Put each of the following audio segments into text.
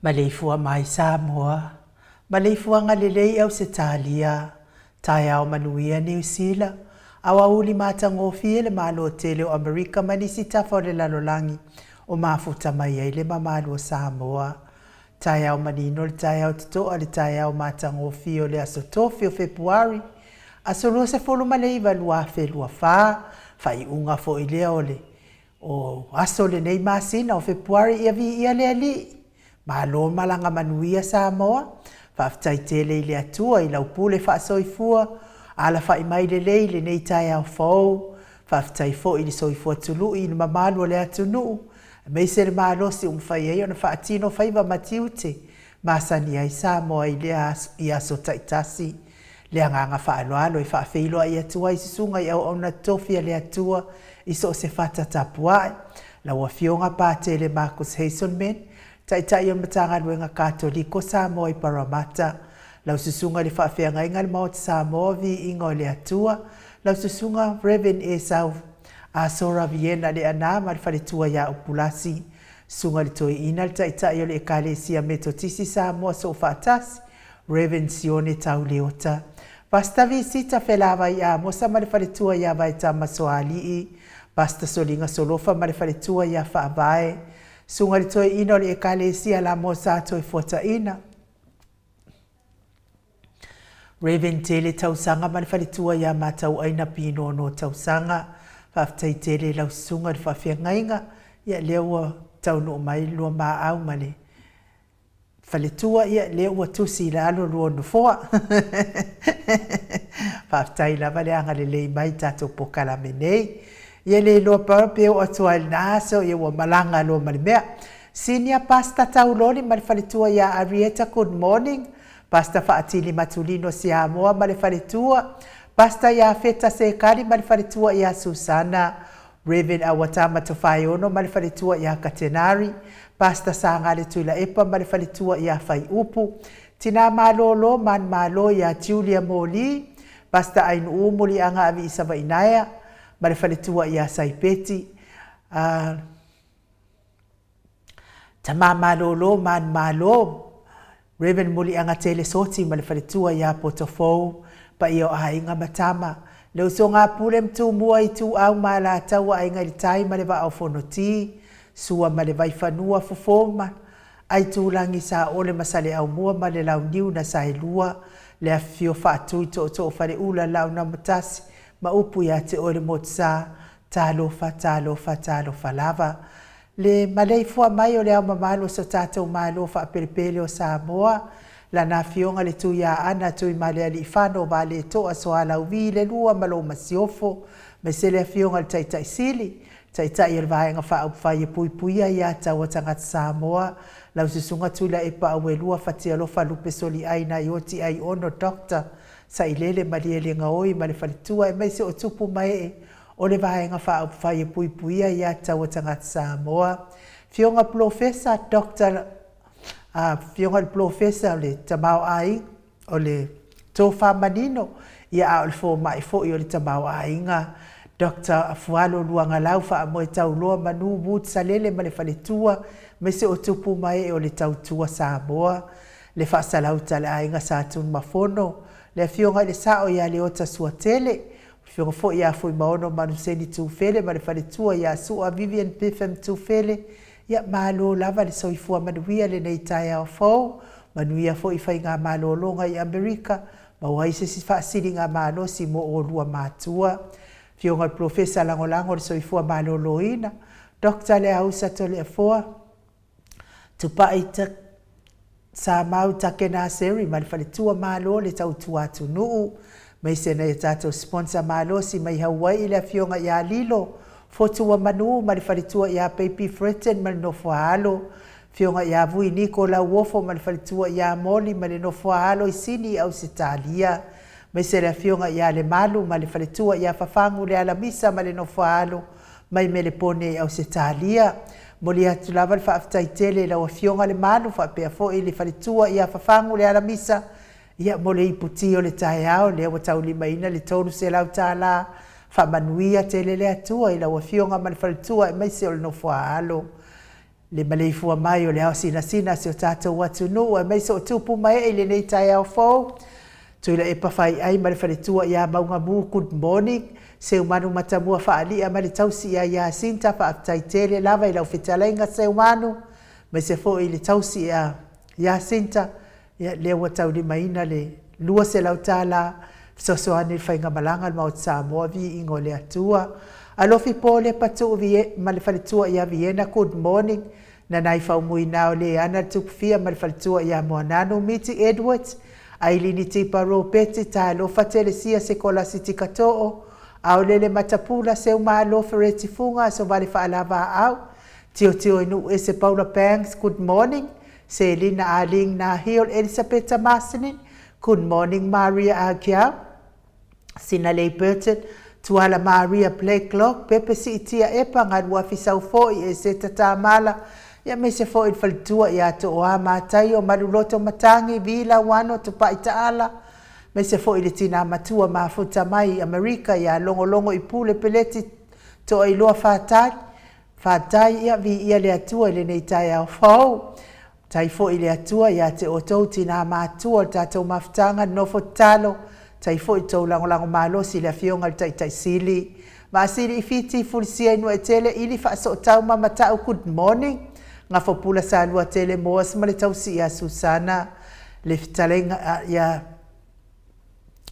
Maleifua mai Samoa, Maleifua ngalelei au se talia, tai au manuia New Zealand, awa uli matangofie le malo tele o Amerika manisi tafa le lalolangi o mafuta mai ai le mamalo o Samoa. Tai au manino le tai au tutoa le tai au matangofie o le asotofi o Februari, asolo se folo maleiva lua fe lua fai unga fo ilea ole. O aso le nei masina o Februari ia vi ia le ali. Malo malanga manuia Samoa, whaftai tele ile atua i lau pule whaasoifua, ala whai mai le leile nei tai au fau, whaftai fo ili soifua tulu i numa malu le atunu, meise le malosi umwhai ei ona whaatino whaiva matiute, masani ai Samoa i aso taitasi, le anganga whaaloalo i whaafeiloa i atua i susunga i au ona tofia le atua i so se whata tapuai, lau a fionga pātele Marcus Hazelman, tai o matanga luenga Katoliko Samoa i Parramatta. Lau susunga li whaafeanga inga le maot Samoa vi ingo le atua. Lau susunga Reverend Esau a Sora Viena le anama le whaletua ya upulasi. Sunga li toi ina le tai o le ekalesia metotisi Samoa so whaatasi. Reverend Sione tau leota. Pasta visita whelawa i a mosa ma le whaletua ya vai tamasoali i. Pasta solinga solofa ma le whaletua ya whaabae. Sunga li toi ino le ekalesia la mo sa toi fota ina. Raven tele tausanga ma le whalitua ya matau aina pino no tausanga. Whaftai tele lau sunga le whawhia ngainga. Ia lewa tau no mai lua maa au male. Whalitua ia lewa tusi la alo lua nufoa. Whaftai la vale anga le lei mai tato pokala menei. Ia le loa parapeo atua il naso ia wa malanga loa malimea. Senior Pastor Tauloni malifalitua ya Arieta, good morning. Pastor Faatili Matulino Samoa malifalitua. Pastor ya Feta Sekari malifalitua ya Susana. Reverend Awatama Tofayono malifalitua ya Katenari. Pastor Sangale Tuila Epa malifalitua ya Fai Upu. tina malolo man malo ya Julia Moli basta ainu muli anga avi isava inaya ma le faletua ia Saipeti tama malolo man malo Reverend muli anga tele soti ma le faletua ia Potofou pa ia ainga matama le usonga pule mtu mua i tu au mala taua ainga i tai ma le va au fonoti sua ma le vai fanua fufoma ai tūlangi sa ole masale au mua ma le lau niu na sa lua le afio whaatui to whare ula lau na matasi ma upu ya te ole motsa talofa lava le Maleifua mai o le au mamalo sa tātou malo wha perepele o Samoa la na fionga le tu ya ana tui male ali whano ba le toa soa lau vi le lua malo masiofo me se le fionga le taitai sili taitai e le vaenga wha au whai e puipuia ia tau tangata Samoa lau susunga tula e pa awe lua fatia lofa lupe soli aina ioti ai ono dokta sa ilele malie le ngaoi ma le whalitua e meise o tupu mai o le vaenga wha au whai e puipuia ia tau tangata Samoa fionga profesa dokta fionga le profesa le tamau ai o le tofa manino ia au le fo mai fo i o le tamau ainga Dr. Afualo luanga lau wha amoe tau loa manu wut salele ma le whaletua me se o tupu mai o le tautua Samoa le whaasalau tale ainga sa tun mafono le fionga le sao ia le ota suatele fionga fo ia fo i maono manu seni tūwhele ma le whaletua ia sua Vivian Piffem tūwhele ia malo lava le soifua manuia le nei tai au fau manuia fo i whai ngā malo longa i Amerika ma waise si whaasiri ngā malo si mo o lua mātua fionga le profesa langolango le soifua malo loina Dr. le hausa tole afoa tupai ta sa mau take na seri ma le whaletua malo le tautua atu nuu mai sena e tato sponsor malo si mai Hawaii le fionga ia lilo fotua manu ma le whaletua ia Baby Fretten ma le nofo halo fionga ia vui Nicola Wofo ma le whaletua ia Moli ma le nofo halo i sini au sitalia mai sena fionga ia le malu ma le whaletua ia fafangu le alamisa ma le nofo halo mai me le pone au sitalia Moli atu lava le whaaftai tele la wa fionga le malu whaapea fo i le whaletua ia fafangu le alamisa ia mole i puti o le tae ao le wa tau lima ina le tonu se lau tāla whamanuia tele le atua i la wa fionga ma le whaletua e maise o le nofo alo le Maleifua mai o le ao sina se o tātou watu nu e maise o tupu mai e le nei tae ao fau tuila e pawhai ai ma le whaletua ia maunga mu good morning se umanu matamua whaalia ma le tausi ia sinta whaaftai tele lava i lau whetalainga se umanu mai se fo i le tausi ia sinta le wa tau li maina le lua se lau tāla sosoane le whainga malanga ma o Samoa vi ingo le atua alofi po le patu ma le whaletua ia Vienna good morning na nai whaumui nao le ana tukufia ma le whaletua ia Moanano Miti Edwards ailini tipa ro peti ta lo fatele sia se kola siti katoo au lele matapula se uma lo fereti funga so vale fa alava au tio inu ese Paula Banks good morning se Lina Aling na Hill Elizabeth Masinin good morning Maria Agia Sinale Burton tuala Maria Blakelock Pepe Sitia Epa ngadua fisau foi e se tatamala ya me se foi faltua ya to o matai o maluloto matangi vila wano to paitaala me se foi le tina matua mafuta mai Amerika ya longo i pule peleti to ai loa fatai ya vi ia le atua le nei tai au fau tai foi le atua ya te o tau tina matua tatou mafutanga nofo talo tai foi tau lango malo si le fionga tai sili ma sili fiti fulsia inu etele ili fa so tau mamata good morning nga fopula sa lua tele moas ma le tausi ia Susana le fitalenga ia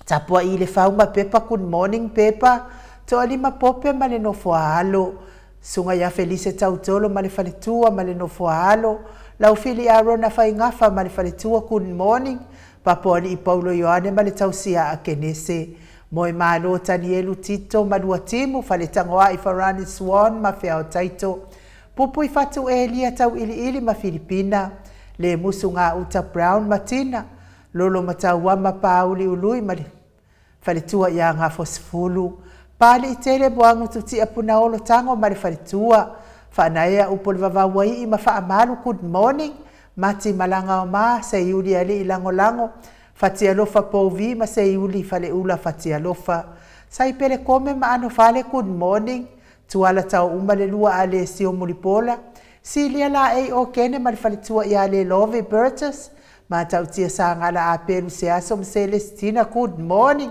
tapua i le fauma pepa good morning pepa to alima pope ma le nofo halo sunga ia Felice tautolo ma le faletua ma le nofo halo lau fili arona faingafa ma le faletua good morning papoli i Paulo Ioane ma le tausi a Kenese moi malo Tanielu Tito ma lua timu faletangoa i Farani Swan ma fea o taito pupu i fatu Elia tau ili ma Filipina le musu ngā uta Brown Martina lolo matau wama pauli ului ma faletua ia ngā fosfulu pali i tele buangu tuti apuna olo tango ma le faletua whanaea upo le vavawai i ma whaamalu good morning mati malanga o ma se iuli ali ilango lango fatia lofa povi ma se iuli fale ula fatia lofa sai pele kome ma ano fale good morning tuala tau umale lua ale sio mulipola si lia la ei o kene ma fale tua ia le love Burgess ma tau tia sa ngala a pelu se aso Celestina good morning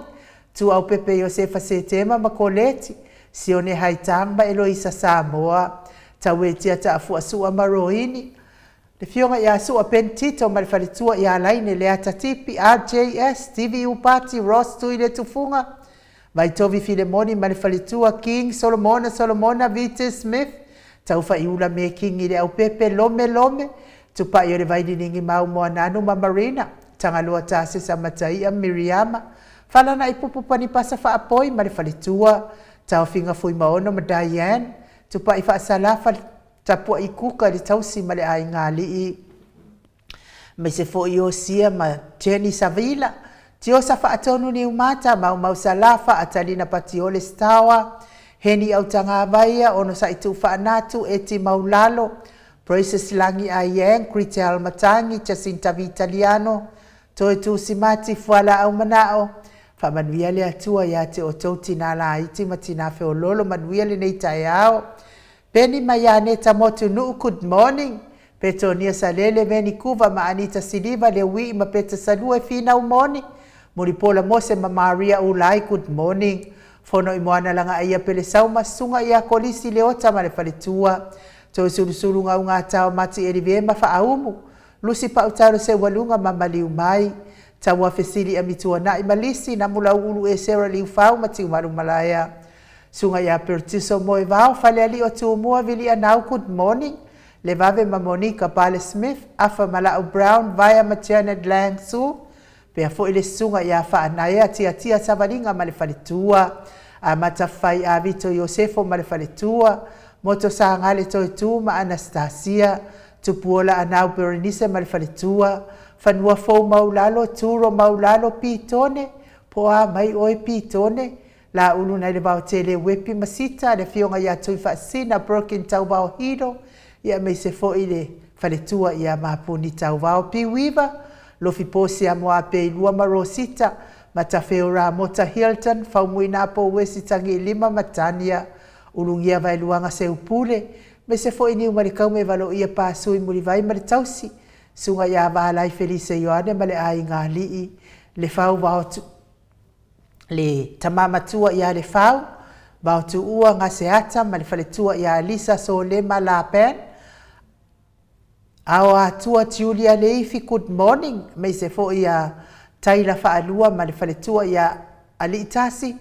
tu au pepe Josefa se tema ma koleti sione haitamba Eloisa Samoa tau e tia ta afu asu amaroini le fionga ia su a pentito ma fale tua ia laine le atatipi RJS TVU party Ross tuile tufunga vai tovi Filemoni ma le fale tua King Solomona Vita Smith tau fa iula me King ile au pepe lome tupa i le vai ningi mau moa nanu ma Marina tanga lua tase sa matai a Miriama fala na ipupu pani pasa fa apoi ma le fale tua tau finga fui maono ma Diane tupa i fa salafa tapua i kuka le tausi ma le ai ngali i mai se fo i o sia ma Jenny Savila tio sa fa atonu ni umata mau salafa atalina patiole stawa heni au tanga vaia ono sa itu fa anatu eti maulalo Princess Langi Ayeng, Critel Matangi, Jacinta Vitaliano, Toi Tu Simati, Fuala au Manao, fa manuia le atua ia te o tauti nā la iti matina fe o lolo manuia le nei tai au. Peni Mayane Tamotu Nuu, good morning. Petonia Salele, Veni Kuva, ma Anita Siliva, le wi ma peta salua fina umoni. Muripola Mose, ma Maria Ulai, good morning. Fono i moana langa ia pele sauma, sunga ia kolisi leota ma le faletua. Toi sulu ngā tau mati eri vema fa aumu. Lusi pa utaro se walunga mamaliu mai. Tawa fesili amitua na imalisi na mula ulu e sera liu fau mati umaru malaya. Sunga ya pertiso moe vau fale ali o tu mua vili anau good morning. Le vave ma Monica Pale Smith afa Malao Brown via Janet Lang su. Pea fo ile sunga ya fa anaya tia savalinga male faletua. Amata fai a Vito Yosefo male faletua. Moto sa ngale toi tu ma Anastasia. Tupuola anau Berenice male faletua. Fanua fo maulalo turo maulalo pitone. Poa mai oi pitone. La ulu na le bao tele wepi masita. Le fionga ya tui fa sina broken tau bao hiro. Ia me se fo ile faletua ia mapuni tau vao piwiva. Lofi posi a moa pe ilua marosita. Matafeora mota Hilton. Faumuina po wesitangi lima matania. Ulungia vai luanga se upule. Me se fo ini umarikau me valo ia pasui muri vai maritausi. Sunga ia vahalai Felice Ioane male ai ngā lii. Le fau vao tu. Le tamamatua ia le fau. Vao tu ua ngā seata ma le faletua ia Lisa Solema la pen. Awa atua Julia Leifi, good morning. Me se fo ia taila faalua ma le faletua ia aliitasi.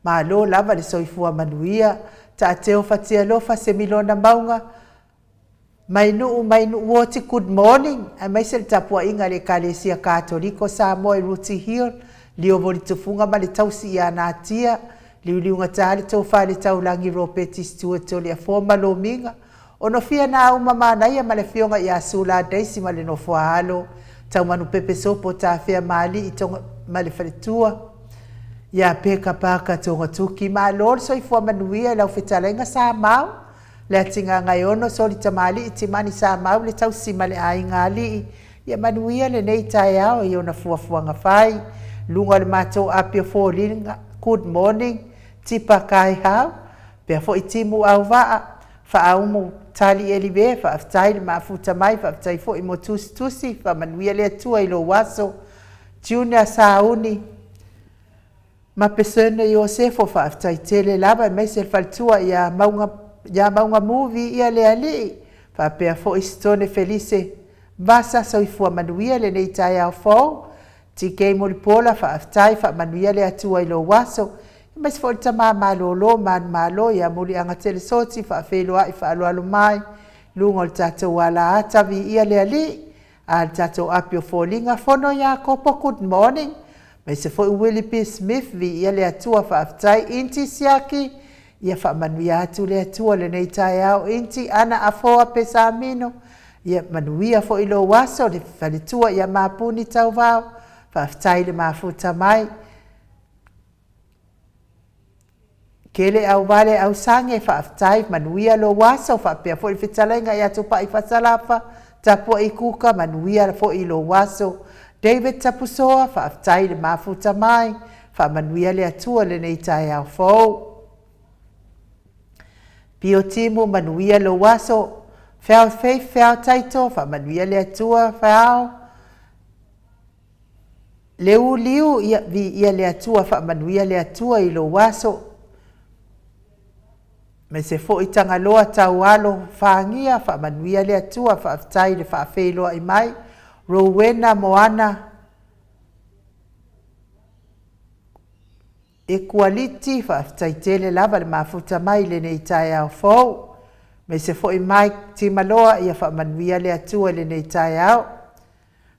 Ma lo lava le soifua manuia. Ta teo fatia lofa se milona maunga. Mainu woti good morning. A mai se tapua inga le kalesia katoliko Samoa i Ruti Hill. Lio voli tufunga ma le tausi ia natia. Liuliunga tali tau whale tau langi ropeti stuato le a forma lo minga. Ono fia na uma mana ia ma le fionga ia sula daisi ma le no fuahalo. Tau manu pepe sopo ta fea mali i tonga ma le faletua. Ia peka paka tonga tuki ma lor so i fua manuia lau fetalenga sa mau. Le atinga ngai ono so li tamali i timani sa mau le tau si ma le ai ngali. Ia manuia le nei tai ao i ona fuafuanga fai. Lunga le mato apio fōlinga. Good morning. Tipa kai hau. Pea fo i timu au waa. Fa aumu tali elive. Fa aftai le maafuta mai. Fa aftai fo i mo tusi. Fa manuia le atua i lo waso. Junior Sauni. Ma pesone Iosefo fa aftai tele lava. Mai se faltua ia maunga movie ia le ali. Fa pea fo i stone Felice. Vasa so i fua manuia le nei tai au fo. Tike molipola fa aftai fa manuia le atua i lo waso. Mas fo ta ma lo malo ya muli anga tele soti fa felo ai fa alo mai. Lungo tato wala ata vi ia le ali. Al tato apio folinga fono ya kopo good morning. Mas fo Willie P. Smith vi ia le atua fa aftai inti siaki. Ia fa manuia atu le atua le nei tai au inti ana afoa pesamino. Ia manuia fo ilo waso le faletua ia mapuni tau vau. Fa aftai le mafuta mai. Kele au vale au sange fa aftai manuia lo waso fa pea fo i fitalenga ia tupa i fasalafa tapua i kuka manuia fo i lo waso. David tapusoa whaaftai le mafuta mai, wha manuia le atua le nei tai au fau. Pio timu manuia lo waso, Whao faith whao taito, wha manuia le atua whao. Leu liu ia le atua, wha manuia le atua i lo waso. Me se fo i tangaloa tau alo whaangia, wha manuia le atua, wha aftai le wha wheloa i mai. Rowena Moana. Equality, wha aftai tele lava le mafuta mai le nei tai au fau. Me se fo i mai ti maloa ia wha manuia le atua le nei tai au.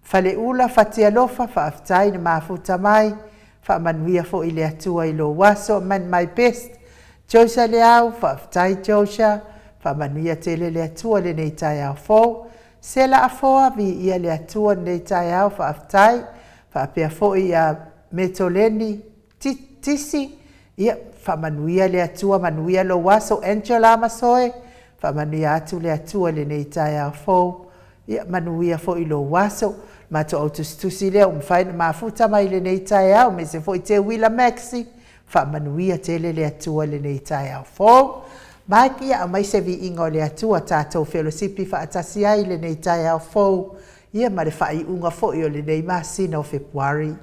Fale ula fatia lofa wha aftai le mafuta mai, wha manuia fo i le atua i lo waso, man my best. Josa le au, wha aftai Josa, wha manuia tele le atua le nei tai au fau. Sela a foa vi ia le atua le nei tai au wha aftai, wha apea fo i a metoleni tisi, ia wha manuia le atua manuia lo waso Angela Masoe, wha manuia atu le atua le nei tai au fau, ia manuia fo i lo waso, mato autostusi leo mwhaina mafuta mai le nei tai au, me se fo i te wila maxi, wha manuia tele le atua le nei tai au fau. Mai kia a mai se vi ingo le atua tātou whelosipi wha atasi ai le nei tai au fau, ia ma le wha i unga fo i o le nei masina o Februari.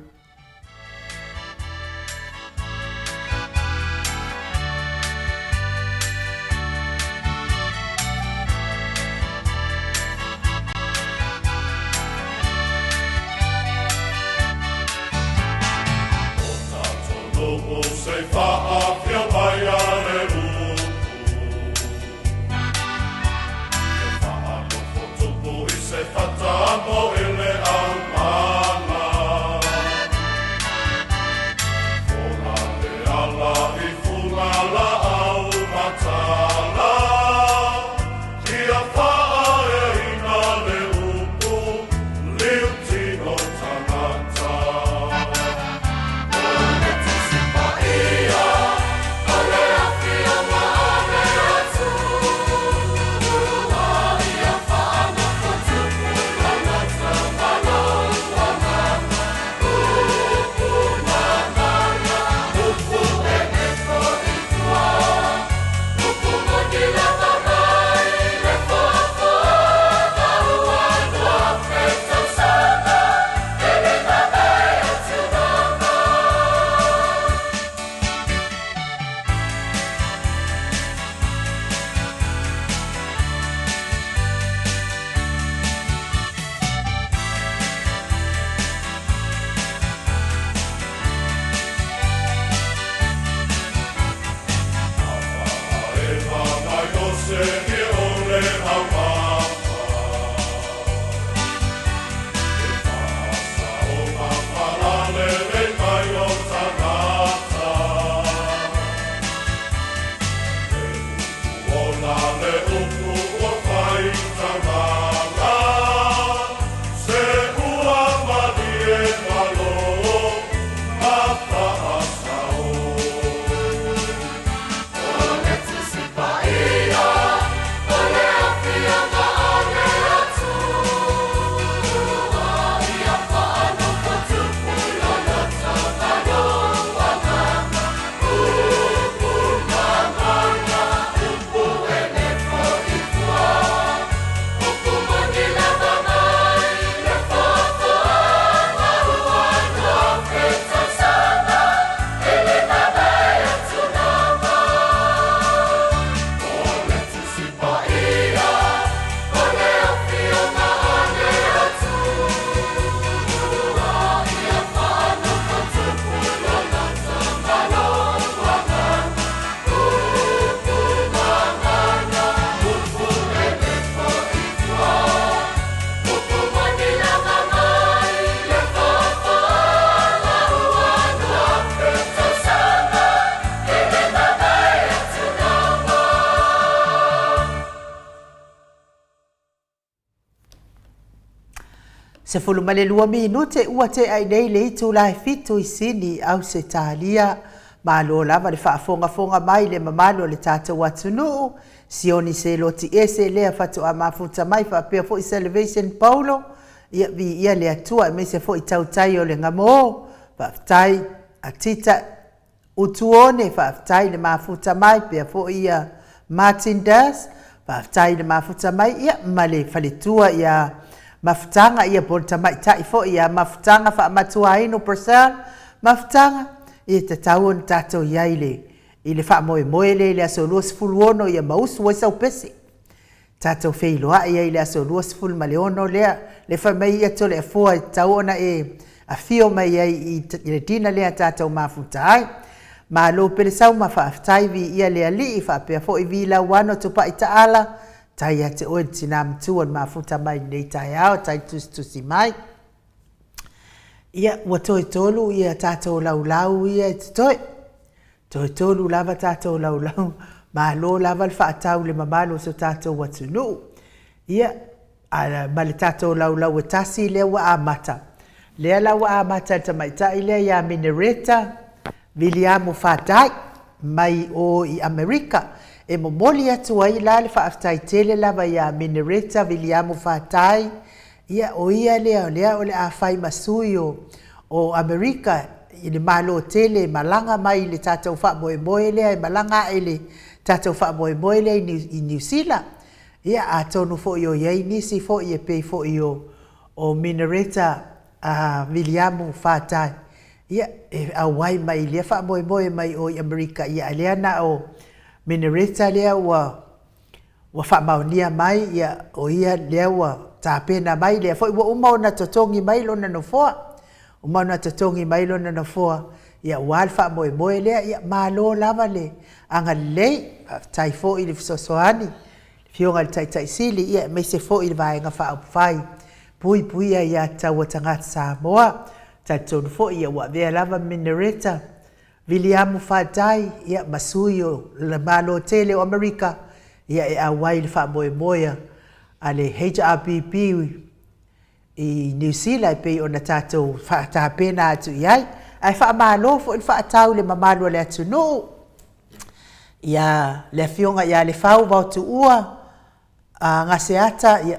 Se fulu male lua minute ua te ai nei le itu lai fitu i sini au se talia malo lava le whaafonga mai le mamalo le tātou atunuu, sioni se loti ese lea fatu a mafuta mai whaapea fo i Salvation Paulo, ia le atua me se fo i tautai o le ngamo, whaafitai a tita utuone, whaafitai le mafuta mai, pea fo i Martin Das, whaafitai le mafuta mai, ia male whaletua ia mafutanga ia bolta mai tai fo ia mafutanga whaamatua ino persal, mafutanga ia te tau on tātou iaile, ile wha moe le aso luas fuluono ia mausu wa sau pese. Tātou wheiloa ia ile aso luas fulu maleono lea, le wha mai ia tole a fua tau ona a fio mai i le dina lea tātou mafuta ai. Ma lo pele sau ma whaafitai vi ia lea li i whaapea fo i vi la wano tupa i taala, tai a te oe tina mtuan mafuta mai nei tai ao, tai tusi mai. Ia watoi tolu ia tātou laulau ia te toi. Toi tolu lava tātou laulau, ma lo lava le whaatau le mamalo so tātou watunu. Ia, ma le tātou laulau e tasi lea wa amata. Lea la wa amata ta maita ilea ia minereta, Williamu whaatai, mai o i Amerika. E momoli atu ai la le whaaftai tele lava ia minereta, Williamu whaatai, ia o ia lea o le a whai masui o Amerika, i le malo tele malanga mai le tātou wha moe lea, malanga i le tātou wha moe lea i New Zealand. Ia a tonu fo i o iei nisi fo i e pei fo i o minereta Williamu whaatai. Ia e awai mai lea wha moe mai o i Amerika, ia lea na o minereta lea wa wha maunia mai, ia o ia lea wa tāpena mai lea fo i wa umau na totongi mai lona no foa. Umana tatongi mailo na nafoa ia walfa moe lea ia malo lava le anga lei tai fo i le fisosoani fionga le tai sili ia me se fo i le vaenga wha fai pui ia taua tangata Samoa tai tonu fo ia wa vea lava minereta Williamu whaatai ia masui o le malo tele o Amerika ia e awai le wha moe a le HRBP i New Zealand pe ona tātou whaatapena atu iai. Ai whaamalo fo i whaatau le mamalo le atu no. Ia le fionga ia le whau wautu ua ngaseata ia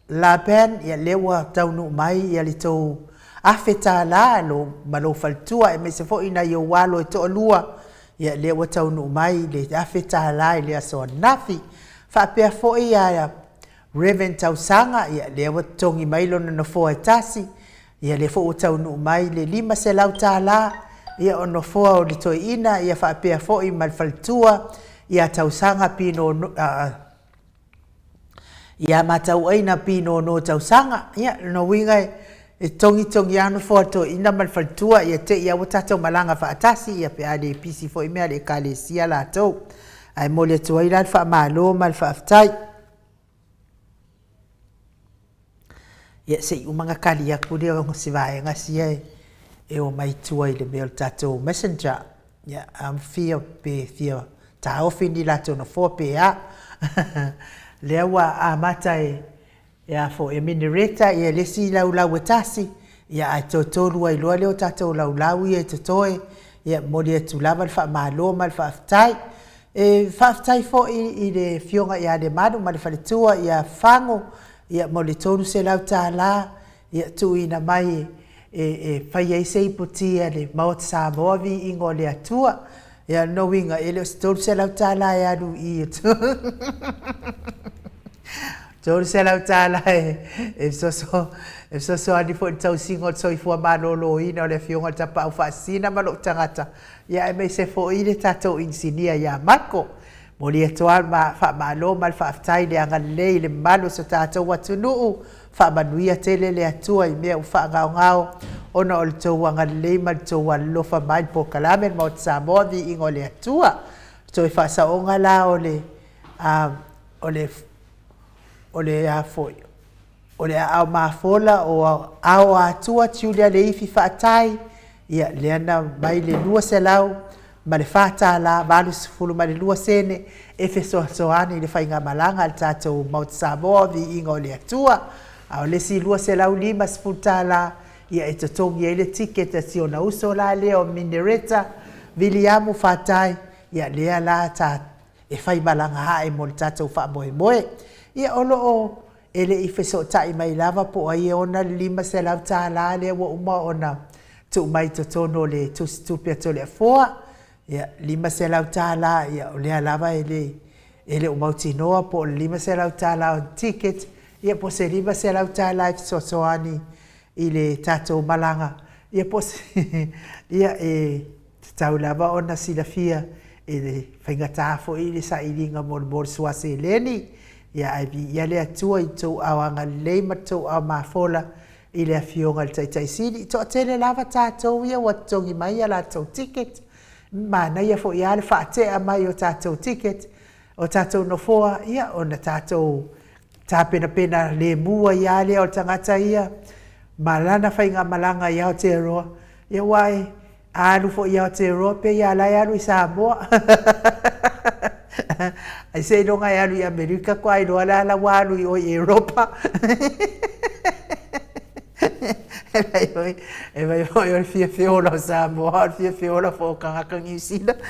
la pen ia lewa taunu mai ia le tau awheta la lo malo faltua e me se fo ina ia walo e to lua ia lewa taunu mai le awheta la le aso nafi. Whaapea fo ia Reverend Tausanga, ia lewa tongi mailo na foa tasi, ia le fo taunu mai le 5 se lau tāla, ia ono foa o le toi ina, ia whaapea fo i malfaltua, ia Tausanga pino, ia matau aina pino no Tausanga, ia no wingai, e tongi anu foa toi ina malfaltua, ia te ia watatau malanga whaatasi, ia pe ade pisi fo i mea le kale sia la tau, ai mo le toi lan wha malo malfaaftai, ia se umanga kali aku dia o se vai ngasia e o mai tua i le mail tato messenger ia am fia ta ofini la tono fo pe a lewa a mata ia fo e minereta ia le si la wetasi ia ai totolu ai lo le tato la ia totoe ia moli tu lava fa malo mal fa aftai e fa aftai fo i le fionga ia de madu mal fa tua ia fango ia mo le tonu se lau tāla, ia tuina mai e whai ei sei putia le maot Samoa vi ingo le atua, ia no winga e le tonu se lau tāla e anu i atu. Tonu se lau tāla e so ani fo tau singo tsoi fua manolo ina o le fionga tapa au whaasina malo tangata, ia e mei se fo i le tatou insinia ia mako. Moli atoa ma fa malo mal fa aftai le anga le malo so tātou watunuu fa manuia tele le atua I mea ufa ngao ona o le tau anga le mal tau walofa mai po kalamen ma o Samoa vi ingo le atua so I fa saonga la o le afoi o le au mafola o au atua tiulia le ifi fa atai ia le ana mai le lua se lau ma le whata la malu sifulu ma le lua sene e fesoasoani le whainga malanga al tātou Mount Samoa vi ingo le atua au le si lua se lau 5 sifulu la ia e totongi e le tiket a si ona uso la le o minereta viliamu fatai ia lea la ta e fai malanga hae mo le tatou wha moe moe. Ia olo o ele i feso tai mai lava po ai ona lima se lau ta la le wa uma ona tu mai to tono le tu stupia to le foa. Ia lima se lau ta la ia o lea lava ele o mautinoa po lima se lau ta la o ticket. Ia po se lima se lau ta la i soani i le tatou malanga. Ia po se ia tau lava ona silafia e le whaingatafo i le sa ilinga mo le suase leni. Ia ai vi ia le atua i tau awanga lei ma tau au mafola i le afionga le taitai sini. To tele lava tātou ia watongi mai a la tau ticket. Mana ia fo ia le whaatea mai o tātou ticket. O tātou no foa ia o na tātou tāpena pena le mua ia le o tangata ia. Malana whainga malanga ia o te roa. Ia wai alu fo ia o te roa pe ia lai alu i Samoa. Ai se no ngai alu i Amerika ko ai no ala walu i o Europa. E vai o fia fiola o Samoa, fia fiola fo kanga New Zealand.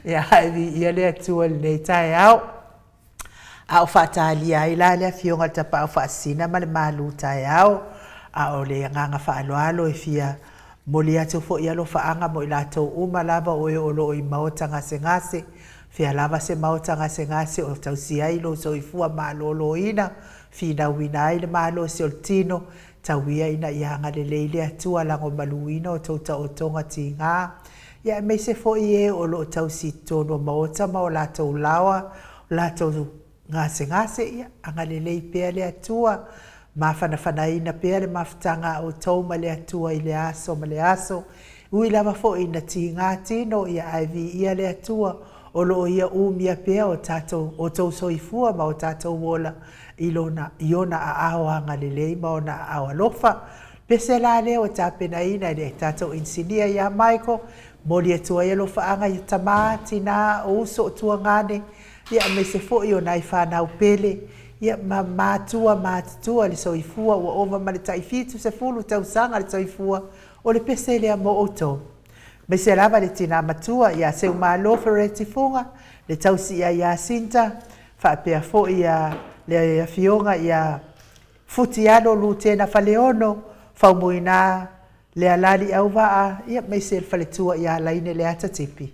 Ia ai ia le atua le tai au. Au fatali ai la le fionga tapa au fasina ma le malu tai au. A o le nganga whaaloalo e fia moli atu fo ia lo whaanga mo i latou uma lava o e olo i maota ngase ngase. Fia lava se maota ngase ngase o tausi ai lo so i fua malolo ina. Fina wina ai le malo se o tino. Tauia ina i hanga le leile atua lango maluina o tauta o tonga ti ngā. Ia mei se fo i e o lo tausi tono maota ma o latou lawa. Latou ngase ngase ia anga le lei pea le atua. Mawhana ina pea le mawhtanga o tau ma le atua i le aso ma le aso. Ui lava fo ina ti ngā tino ia aivi ia le atua. O lo ia umia pea o tatou o tau soifua ma o tatou wola. Iona a aoanga le lei ma ona a awa lofa. Pese la leo tāpena ina le tatou insinia ia maiko. Moli atua ia lofa anga i tamati na o uso o tua ngane. Ia me se fo i o nai whanau pele. Ia mātua le soifua ua ova ma le taifitu se fulu tausanga le soifua o le pese lea mo oto. Me se lava le tina matua ia se umalofa retifunga le tausi ia sinta whaapea fo ia le fionga ia futiano lu tena faleono faumuina le alali au waa ia me se faletua ia laine le atatipi.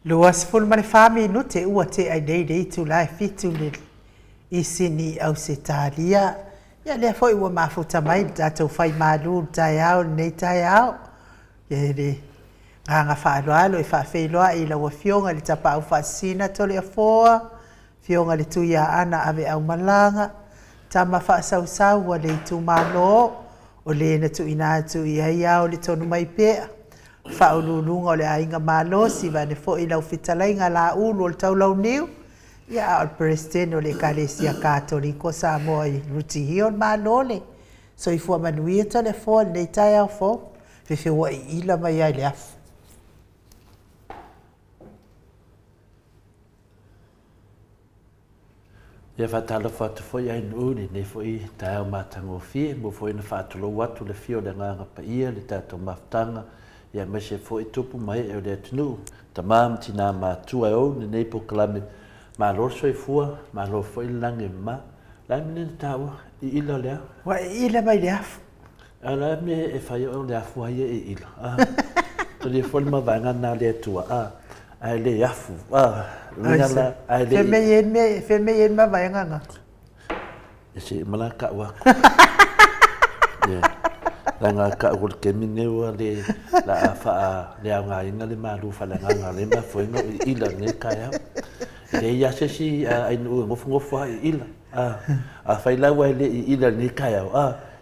Luas ful mani fami no te ua te ai dei tu lai fitu le isini au se talia. Ya le foi ua mafuta mai datou fai malu tai au nei tai au. Ye de nganga whaaloalo e whawheloa i la ua fionga le tapa au whaasina tole a foa. Fionga le tuia ana ave au malanga. Tama whaasau wa le tu malo. O le na tu ina tu i ai au le tonu mai pea. Whaululunga o le ainga malo si vane fo i lau fitalai ngā la ulu o le tau lau niu. Ia o presidente o le Kalesia Katoliko Samoa i ruti hio malo le. So i fua manuia to le fo nei tai au fo. Fefe wa i ila mai ai le afu. Ia whatala whatu fo i ainu uni nei fo i tai au mātango fie. Mo fo i na whatalo watu le fio le nganga pa ia le tātou maftanga. Ia mese fo i tupu mai e o le atunu. Ta maam tina mātua e o nei po kalame. Ma lorso i fua, ma lo fo i lange ma. Lai mene tawa i ila lea. Wa i ila mai le afu. Ala me e whai o le afu hai e ila. Tuli e foli ma vanga nā le atua. Ai le afu. Fe me yen ma vai nganga. E se malaka wako. Langa ka o ke mineu le la fa le nga inga le maru fa la nga le ma foi no ila ne ka ya le ya se si ai no ngo fa ila a fa ila wa le ila ne ka ya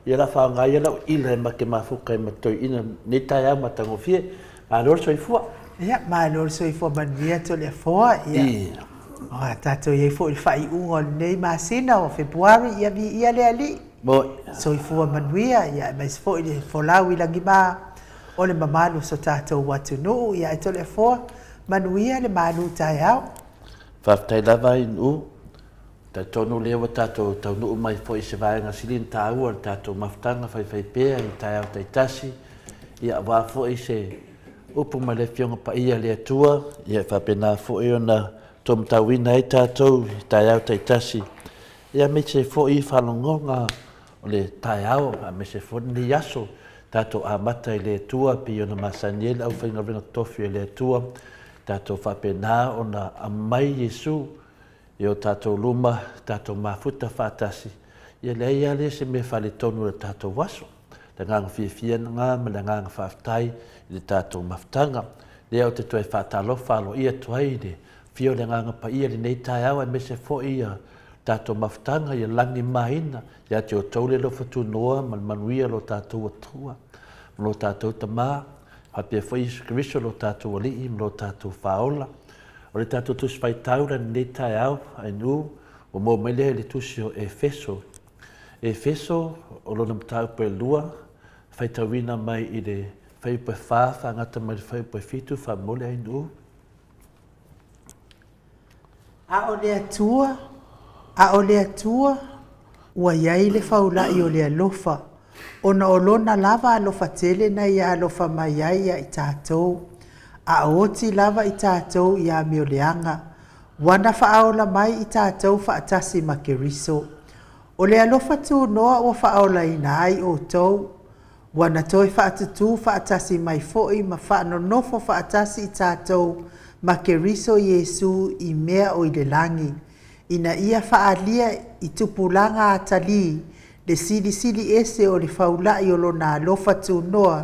ya la fa nga ya la ila ma ke ma fu ka ma to ina ne ta ya ma tango fie a lor so i fu ya ma lor so i fu ban via to le fo ya tato ye fo il fa i ungo nei ma sina o februari ya vi ia le ali. So i fua manuia, ia mais fo i le folau i langi maa. O le mamalu so tātou watu nuu, ia e tole fua manuia le malu tai au. Whaftai lava i nuu. Ta tonu lewa tātou tau nuu mai fo i se vaenga silin tāua, tātou maftanga whai pēa i tai au tai tasi. Ia wā fo i se upu ma le fionga pa ia le atua. Ia whapena fo i ona tom tauina i tātou i tai au tai tasi. Ia me se fo i whalongonga o le tai au, a me se fo ni aso, tātou amata i le tua, pi ona masaniela au whainga ringa tofi i le tua, tātou whapena o na amai Jesu, i o tātou luma, tātou mafuta whātasi. Ia le ia le se me whale tonu le tātou waso, le nganga whiawhiana ngā, me le nganga whaftai i le tātou maftanga. Le au te toi whātalo whalo ia tuai le, fio le nganga pa ia le nei tai au, a me se fo ia, tātou maftanga ia langi mahina, ia te o taule lo fatu noa, manuia lo tātou atua, lo tātou tamā, hapia fo Isu Kiriso lo tātou alii, lo tātou whaola. O le tātou tusi whai taura nei tai au, ai nu, o mō mele le tusi o Efeso. Efeso, o lo nam tau pe lua, whai tauina mai i le whai pe whāwha, ngata mai le whai pe fitu, wha mole ai nu. A o le atua, ua iai le whaulai o le alofa. Ona o lona lava alofa tele na ia alofa mai ai i tātou. A oti lava i tātou i a mio leanga. Wana whaola mai i tātou whaatasi ma keriso. O le alofa tu noa o whaola i nai o tau. Wana toi whaatutu whaatasi mai foi ma whaano nofo whaatasi i tātou ma keriso Yesu i mea o i le langi. Ina ia whaalia i tupulanga atali, le sili ese o le whaulai o lona alofa tu noa,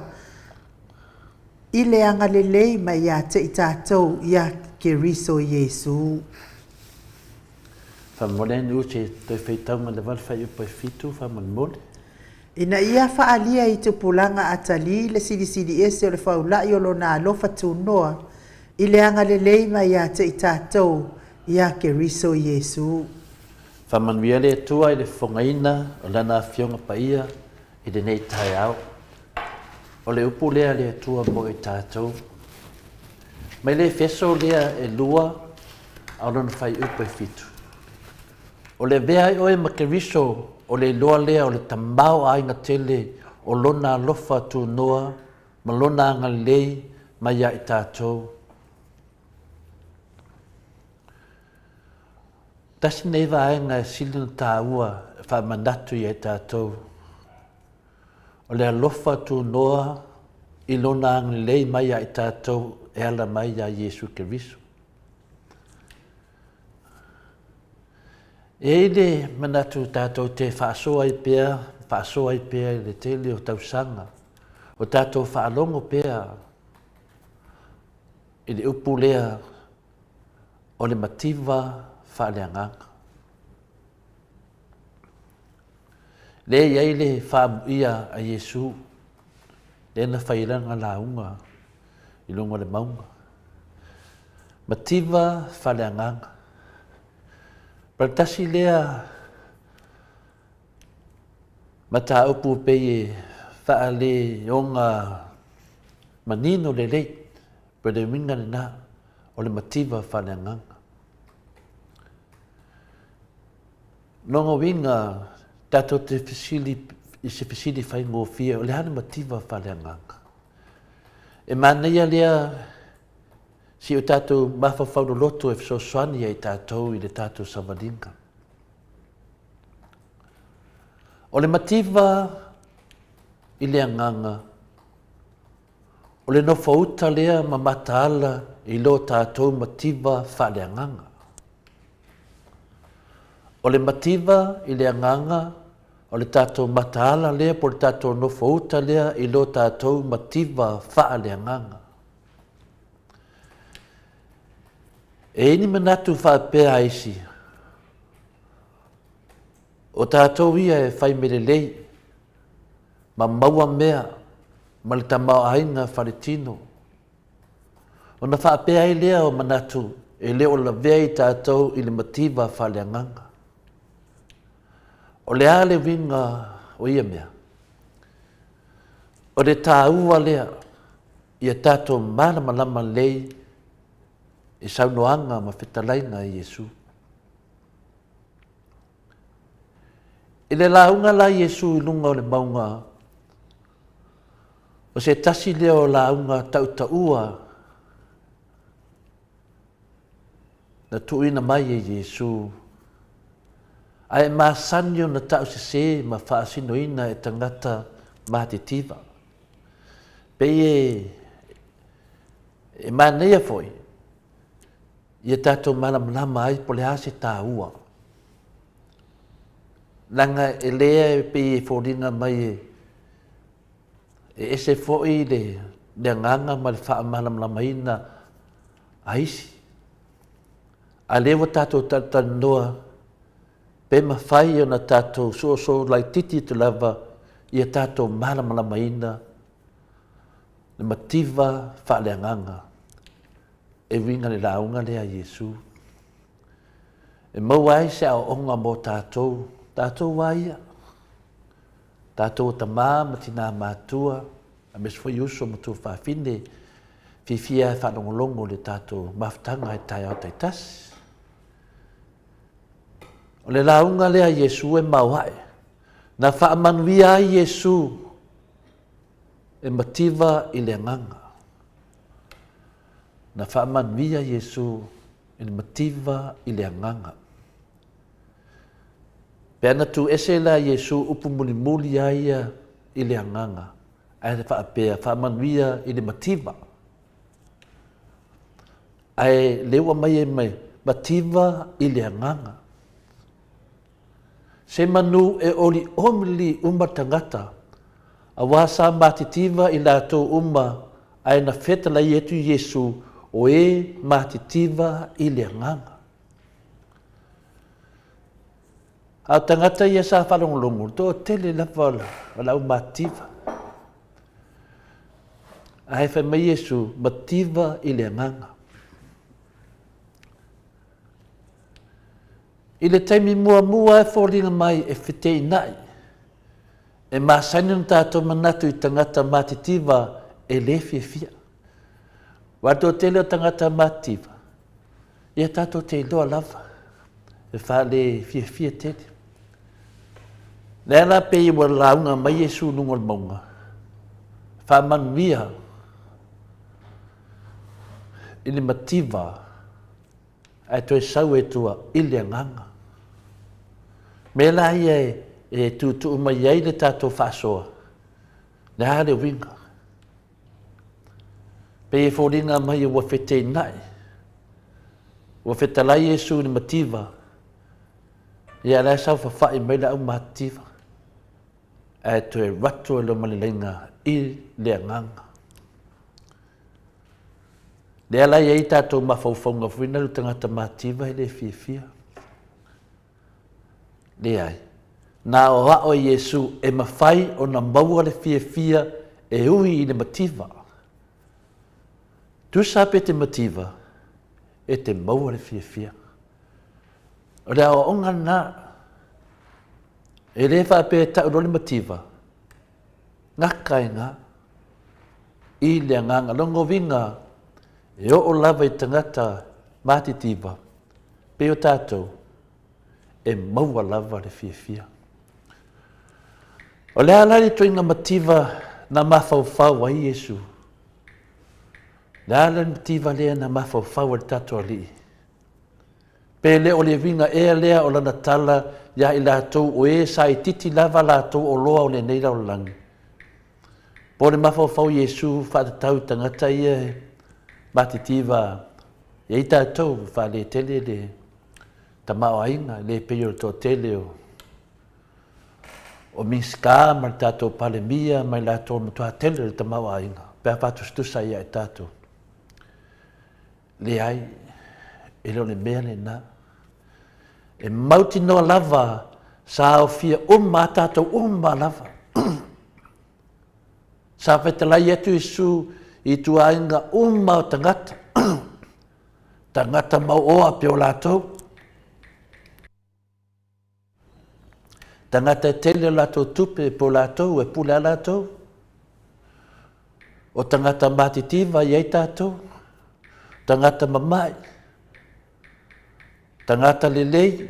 i le anga le lei mai a te i tātou ia keriso Yesu. Whamole nu te toi whaitau ma le wal whai upai fitu, whamon mole? Ina ia whaalia I te pulanga atali le sidi ese o le whaulai o lona alofa tūnoa I le anga le leima ia te I tātou ia ke riso Yesu. Whamanuia le tua I le whangaina o lana whionga paia I le nei tai au. O le upu lea le tua mo I tātou. Mai le feso lea e lua au lona whai upu e fitu. O le vea I oe ma ke riso o le loa lea o le tamau a inga tele o lona alofa tu noa ma lona anga lei ma ia I tātou. Tasi nei vaenga e silina tā ua e wha manatu I tātou. O le alofa tu noa I lona anga lei ma ia I tātou e ala mai ia Yesu Keriso. E le manatu tātou te whaasoa I pēa I le tele o tausanga. O tātou whaalongo pēa I le upu lea o le mativa whaaleanganga. Le iai le whaamuia a Yesu, le na whailanga launga I lunga le maunga. Mativa whaaleanganga. Partasi lea mata upu peye whaale onga manino le leit, pere minga na o le mativa whaaleanganga. Nonga winga tato te fisili whai ngōwhia o le hana mativa whaaleanganga. E māneia lea si o tātou mawhawhau loto e whasoswani ai tātou I le tātou savalinga. O le mativa I le anganga, o le nofa uta lea ma mataala I lo tātou mativa whaaleanganga. O le mativa I le anganga, o le tātou mataala lea po le tātou nofa uta lea I lo tātou mativa whaaleanganga. E ini manatu whaapea isi. O tātou ia e whai merelei, ma maua mea, ma le tamau ainga wharetino. O na whaapea I lea o manatu, e leo la vea I tātou I le mativa whaaleanganga. O le ale winga o ia mea. O le tāua lea, ia tātou malama lei, e saunoanga ma whetalaina I Yesu. I le launga la Yesu I lunga o le maunga, o se tasi leo launga tautaua, na tuina mai e Yesu, ai ma sanyo na tau se ma whaasinoina e tangata mātitiva. Pei e mānea foi, ia tātou malamalama ai po le ase tā ua. Nanga e lea e pei e whorina mai e ese foi le nganga ma le wha malamalama ina a isi. A lewa tātou tatanoa pe mawhai o na tātou so lai titi te lava ia tātou malamalama ina le mativa whaaleanganga. E winga le launga lea Yesu. E mawai se au onga mo tātou, tātou waia. Tātou ta mā matina mātua, a mes foi uso mo tu whawhine, fifia e whanongolongo le tātou maftanga e tai au tai tasi. O le launga lea Yesu e mawai, na whaamanuia ai Yesu e mativa I le nganga. Na whaamanuia Yesu e mativa I le nganga. Pea na tu ese la Yesu upu muli aia I le nganga. Ai le whaapea whaamanuia I le mativa. Ai lewa mai e mai mativa I le nganga. Se manu e oli omili umatangata. A wasa matitiva I lato uma ai na fetala ietu Yesu o e matitiva I le nganga. Au tangata ia sa whalongolongo, tō tele lava o lau mativa. Ai whai mai Yesu, mativa i le nganga. I le taimi mua e fōringa mai e whitei nai. E māsainu tātou manatu i tangata matitiva e le fia. Wato tele o tangata matitiva. Ia tātou te loa lava. E wha le fia tele. Nēla pe i wa launga mai Yesu nungol maunga. Wha manuia. I le mativa. Ai toi sau e tua ili nganga. Me la ia e tu mai ai le tātou whaasoa. Nā le winga. Pe e fōringa mai e wawhetei nai. Wawhetalai Yesu ni mativa. Ia lai sau whawhai mai la au mativa. Ai toi ratu e lo malilenga i le nganga. Le ala ia i tātou mawhauwhaunga whina lu tangata mativa i le fia. Le ai. Nā o hao Yesu e mawhai o na maua le fia e ui i le mativa. Tu sape te mativa e te maua le fia. O le ao onga nā. E le whape e tau le mativa. Ngakai ngā. I le nganga longo vinga. E o lava i tangata matitiva, pe o tātou, e maua lava le fia. O lea lari toinga mativa na mawhauwhau a Yesu. Lea lari mativa lea na mawhauwhau a tātou ali. Pe le o le vinga e lea o lana tala ia i lātou o e sa i titi lava lātou o loa o le neira o langi. Po le mawhauwhau Yesu whatatau tangata ia e matitiva e i tātou wha le tele le tamao ainga le peo tō tele o miska ma tātou palemia mai lātou matua tele le tamao ainga pēr pātustusa ia e tātou le ai e lo le mea le nā e mauti noa lava sa au fia tātou lava sa whetalai etu Isu i tu ainga o tangata. Tangata mau oa pe o lātou. Tangata e tele o lātou tupe po lātou e pule a lātou. O tangata matitiva i ei tātou. Tangata mamai. Tangata lelei.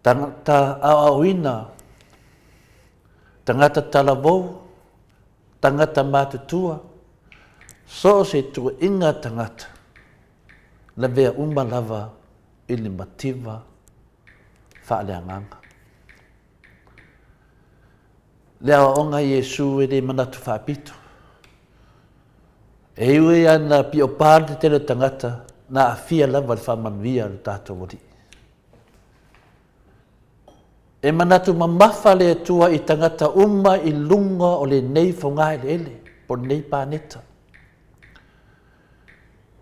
Tangata auina. Tangata talavou. Tangata mātutua, so se tu inga tangata, la vea lava ili mativa whaaleanganga. Lea onga Yesu e le manatu whaapito. E ue ana pi o pārte tele tangata, na a fia lava le whamanuia le tātou wari. E manatu mamafa le tua i tangata i lunga o le nei whongai le ele, po nei pāneta.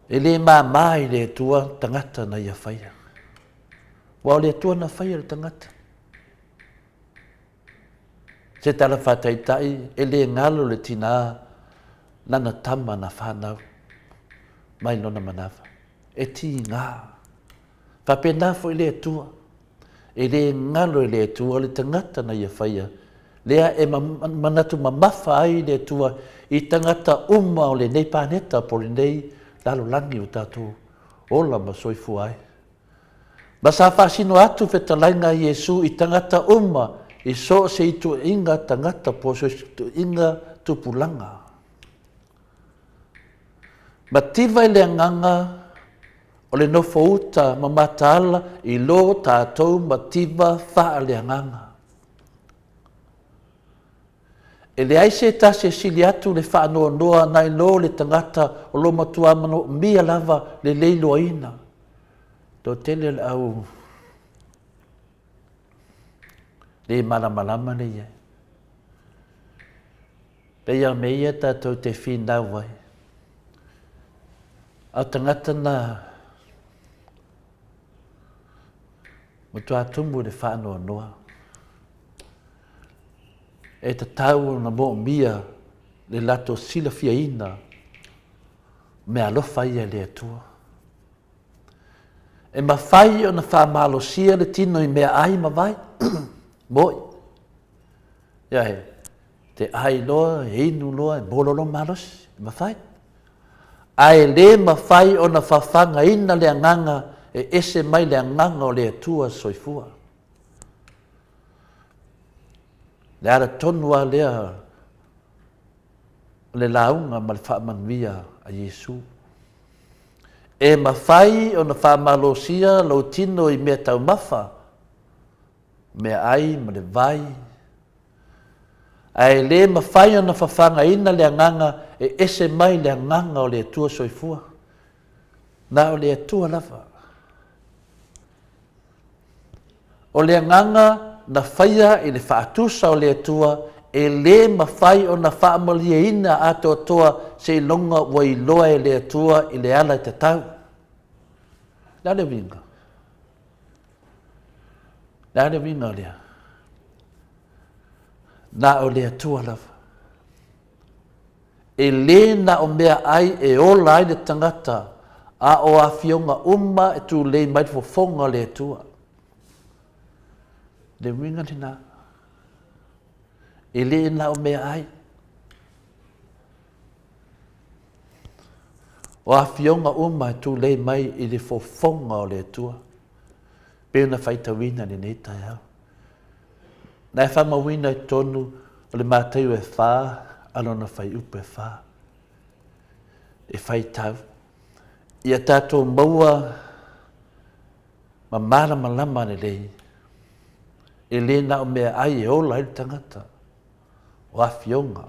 E le mai le tua tangata na ia whaia. Wa o le tua na whaia le tangata. Se tala whataitai, e le ngalo le tina nana tama na whanau. Mai lona manawa. E ti ngā. Whapena fo i le tua. E le ngalo i le tua le tangata na ia whaia. Lea e manatu mamafa ai le tua i tangata o le nei pāneta po le nei lalo langi o tātou ola ma soifu ai. Ma sa whasino atu whetalainga Yesu i tangata i so se i tu inga tangata po so tu inga tupulanga. Ma tiva i le nganga o le nofo uta ma mataala i lo tātou mativa wha le nganga. E le aise tase sili atu le wha noa nai lo le tangata o lo matua mano mia lava le leilo ina. Tō tele le au le malamalama le ia. Peia meia tātou te whina wai. Au tangata na ma tua tumu le whaanoa noa. E ta tau na mo mia le lato sila fia ina me alofa ia le atua. E ma whai o na whamalo sia le tino i mea ai ma vai. Moi. Ia he, te ai loa, e inu loa, e bololo malos, ma whai. Ai le ma whai o na whawhanga ina le anganga e ese mai le anganga o le atua soifua. Le ara tonua lea le launga ma le whaamanuia a Yesu. E ma whai o na whaamalosia lo tino i mea tau mawha, mea ai ma le vai. Ai le ma whai o na whawhanga ina le anganga e ese mai le anganga o le atua soifua. Na o le atua lava. O le anganga na whaia i le whaatusa o le atua e le ma whai o na whaamalia ina ato toa se longa wa i loa e le atua i le ala te tau. Lale winga. Lale winga lea. Na o le atua lava. E le na o mea ai e o lai le tangata a o a fionga umma e tu le mai fofonga le atua. Le winga ni na. E le na o mea ai. O a fionga umma e tu le mai i le fofonga o le atua. Peo na whaita wina ni nei tai au. Nai whama wina i tonu o le māteu e whā, alo na whai upe whā. E whai tau. Ia tātou maua ma mara malama ne lei. E le na o mea ai e ola i tangata. O a fionga.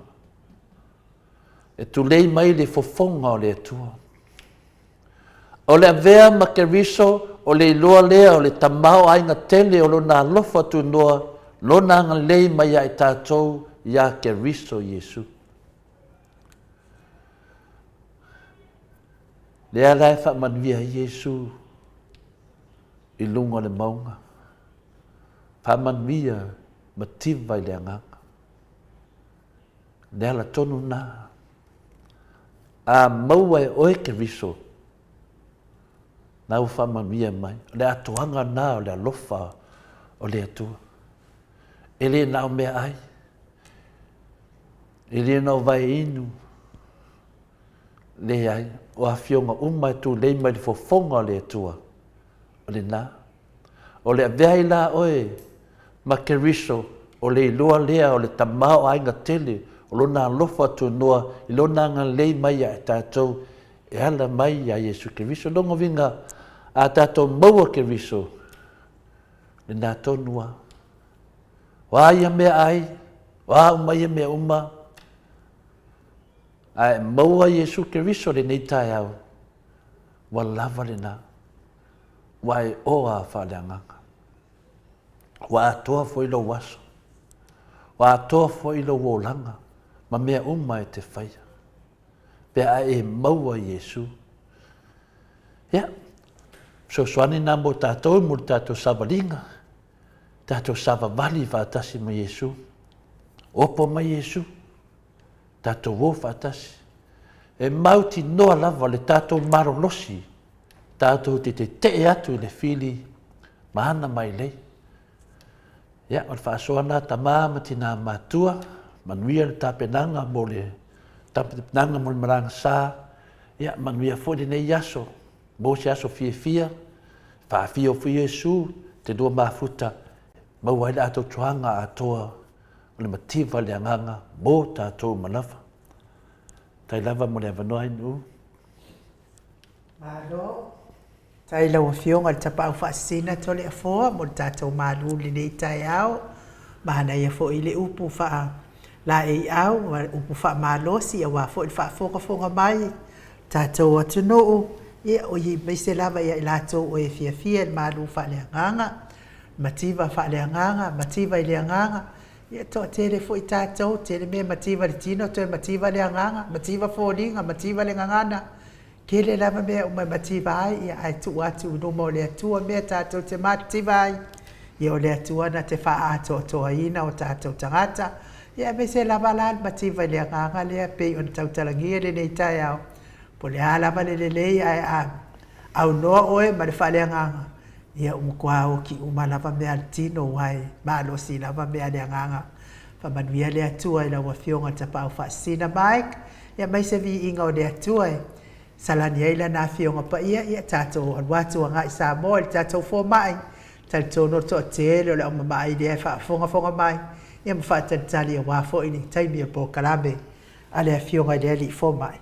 E tu lei mai le fofonga o le atua. O le avea ma ke riso, o le iloa lea, o le tamao ainga tele, o lo na alofa tu noa, lo na anga lei mai ai tātou, ia ke riso Yesu. Lea lai wha manvia Yesu, i lunga le maunga. Wha manvia, ma tiva i le anganga. Lea la tonu nā. A maua e oe ke riso. Nau whamanvia mai. Le atoanga nā o le alofa o le atua. E le nao mea ai. E le nao vai inu. Le ai. O a fionga umai tu le mai le fofonga o le atua. O le nā. O le avea la oe. Ma ke riso. O le iloa lea o le tamao ainga tele. O lona alofa tu noa. I lona anga lei mai a tātou. E ala mai a Yesu Keriso. Longa vinga. A tātou maua Keriso. Le nā tonua. Wa ia mea ai. Wa uma ia mea uma. Ai maua Yesu Keriso le nei tai au. Wa lava le nā. Wa e oa whale anganga. Wa atoa fo ilo waso. Wa atoa fo ilo wolanga. Ma mea uma e te whaia. Pea e maua Yesu. Ia. So soani nā mo tātou, mo tātou savalinga. Tātou savavali whātasi ma Yesu. Opo ma Yesu. Tātou wō whātasi. E mauti noa lava le tātou marolosi. Tātou te atu i le whili. Mahana mai lei. Ia, o le whaasoana ta māmati nā mātua. Manuia le tāpenanga mo le tāpenanga mo le maranga sā. Ia, manuia fōi nei yaso. Mo se aso fia. Whaafio fu Yesu. Te dua mafuta. Mau aile ato tuanga atoa. O le mativa le anganga. Mo tātou manawa. Tai lava mo le avanoa inu. Malo. Tai lau fionga le tapa au whaasina tole a foa. Mo tātou malu li nei tai au. Mahana ia fo i le upu wha la e au. Upu wha malosi a wā fo i wha fonga mai. Tātou atu noo. Ia o i meise lava ia i lātou o e fia malu wha le anganga. Mativa wha le anganga, mativa i le anganga. Ia toa tere fo i tātou, tere mea mativa le tino, toe mativa le anganga, mativa fōringa, mativa le ngangana. Kele lava mea o mai mativa ai, ia ai tu atu no mo le atua mea tātou te mativa ai. Ia o le atua na te wha ato toa ina o tātou tangata. Ia me se lava lan mativa le nganga lea pei o na tautalangia le nei tai au. Po le alama le lei ai a au noa oe ma le wha le nganga. Ia umukua o ki umalava mea tino wai ma lo si lava mea le nganga. Whamanuia le atua i la wafionga ta pau whaasina Mike. Ia mai se vi inga o le atua e. Salani eila na fionga pa ia tātou anwatu a ngai Samoa le tātou fō mai. Tali tono to tele o le oma mai le fonga mai. Ia mawhata tali a wafo ini taimi a po kalame. Ale a fionga le ali fō mai.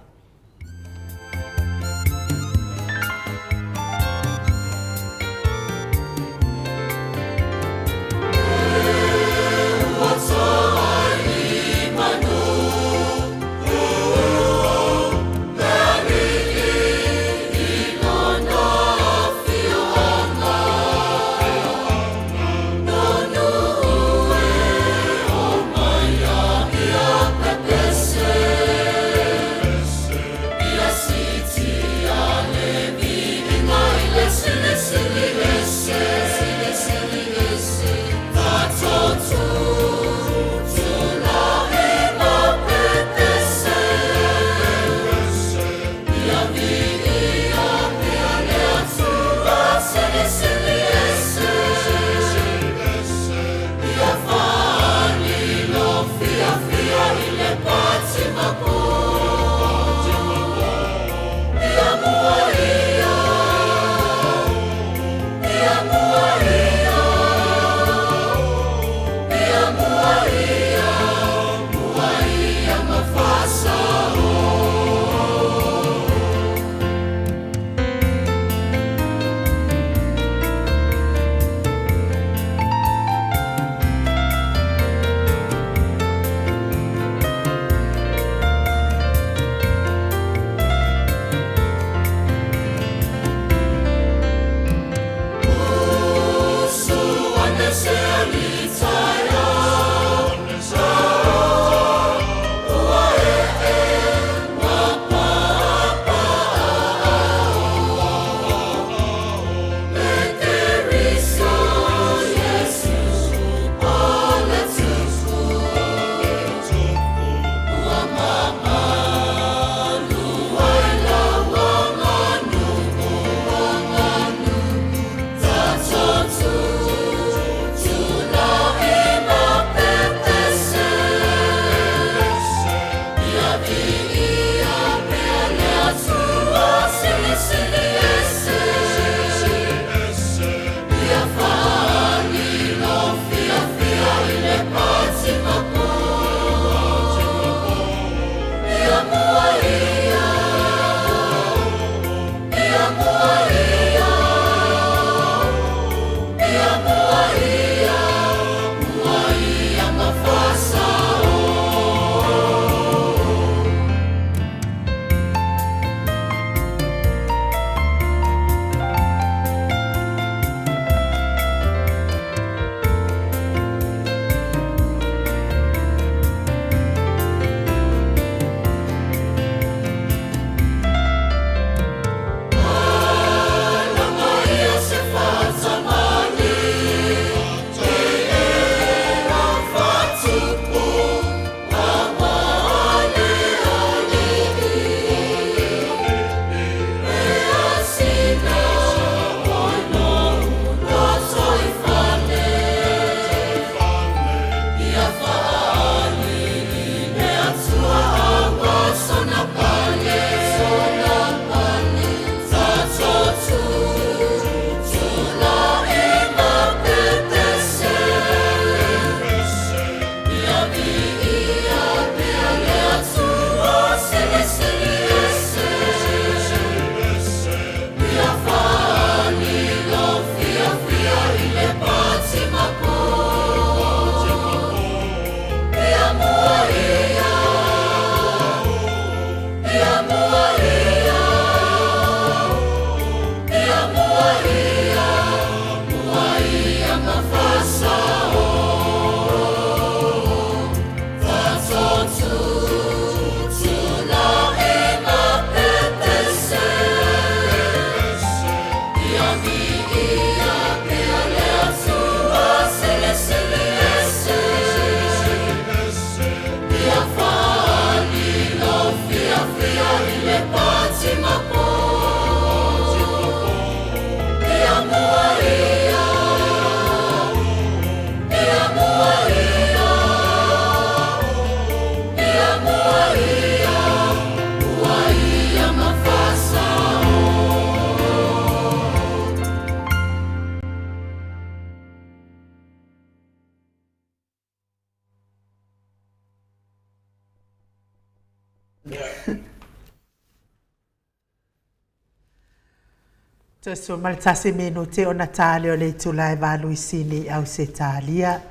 So maltasi minute o na tali o le tulai valu isini au se talia.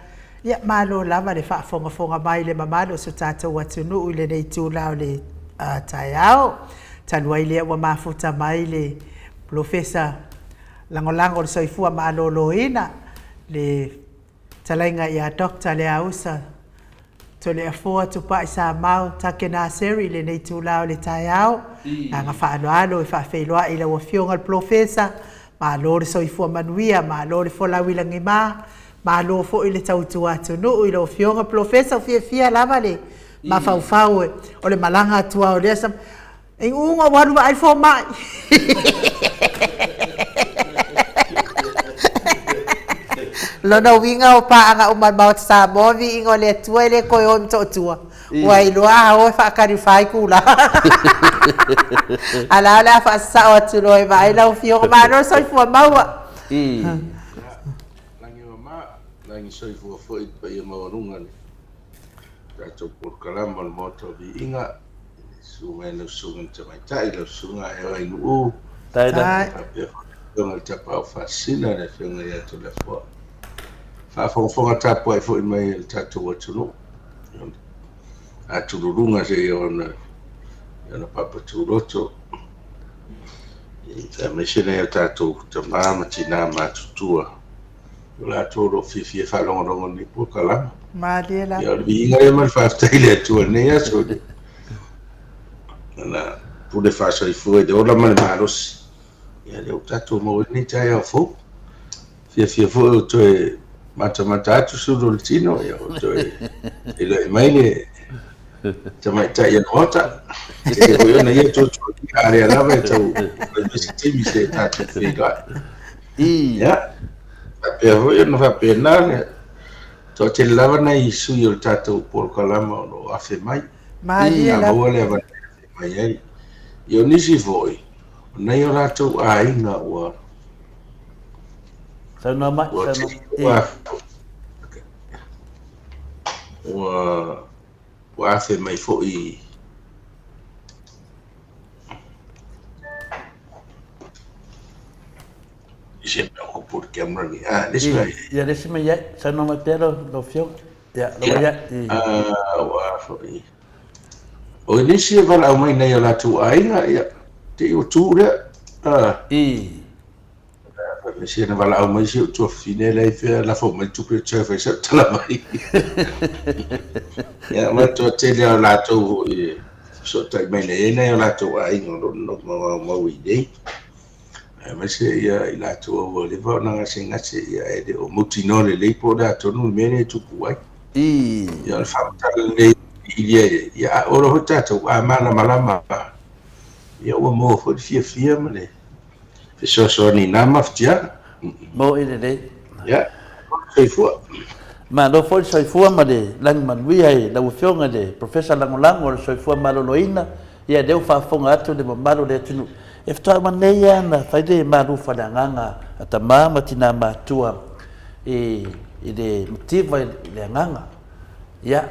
Ia malo lava le whaafonga mai le mamalo so tātou atunu i le nei tūla o le tai au. Tanua i lea wa mafuta mai le Professor Langolango le soifua maalolo ina le talainga ia Dr. le ausa to le afua tupa i sa mau take na seri le nei tūla o le tai au. Nga whaanoalo i whaafeiloa i le wafionga le Professor maalo le soifua manuia maalo le folawilangi maa malo fo ile tautu atu no ile ofionga Professor fia lava le mafau o le malanga atua o le sam en unga waru ai fo mai lona winga o pa anga o mal sa movi ingo le tua le ko o mto tua wai loa o fa karifai kula ala fa sa o tu no vai la ofionga malo so fo maua Langi soifua foi pa ia mawarunga ni tatou porkalama le moto vi inga sunga le sunga tamaitai le sunga e ai nu Tai. Nga tapa o fasina le whenga ia to le fua whaafonga tapu ai foi mai le tatou atunu atururunga se ia ona papa turoto i mesina ia tatou tamama tina matutua la todo fifi fa longo ni pokala Madela ya vi ngare mal fa style tu ne ya so na pour les faire il faut de la mal malos ya le tato mo ni ta ya fo fifi fo to matamata tu su do tino ya to ile maile tama ta ya nota e yo na ya to area la va to visite mi se ta to figa ya Pero yo no va pena to te lava na isu yo tato por kalama no afe mai Madela le va mai ai yo ni si voi na yo rato ai na wa Sa no mai wa afe mai fo I sempre por camera ni Ya decime ya, sa no mai pero lo fio. Ya, lo ya. Wa foi o inisi vala au mai nei la tu ainga ya te o tu re si na vala au mai si tu fine le fe la fo mai tu pe che se tala mai ya ma to te le la tu so tai mai nei la tu ainga no ma wi dei ma se ia I la tu o le va na singa se ia e de o mutino le po da to no mene tu kuai ya fa le ya ora hota to amana malama ya o mo fo fia mane fe so ni na maftia Mo ile de. ya sei fu Ma no foi soifua ma de lang man wi ai la fio nga de Professor Langolango soifua maloloina ia deu fa fonga atu de malo de tunu. E fta maneia na faide maru falanganga ata mama tina matua e de motiva le nganga ya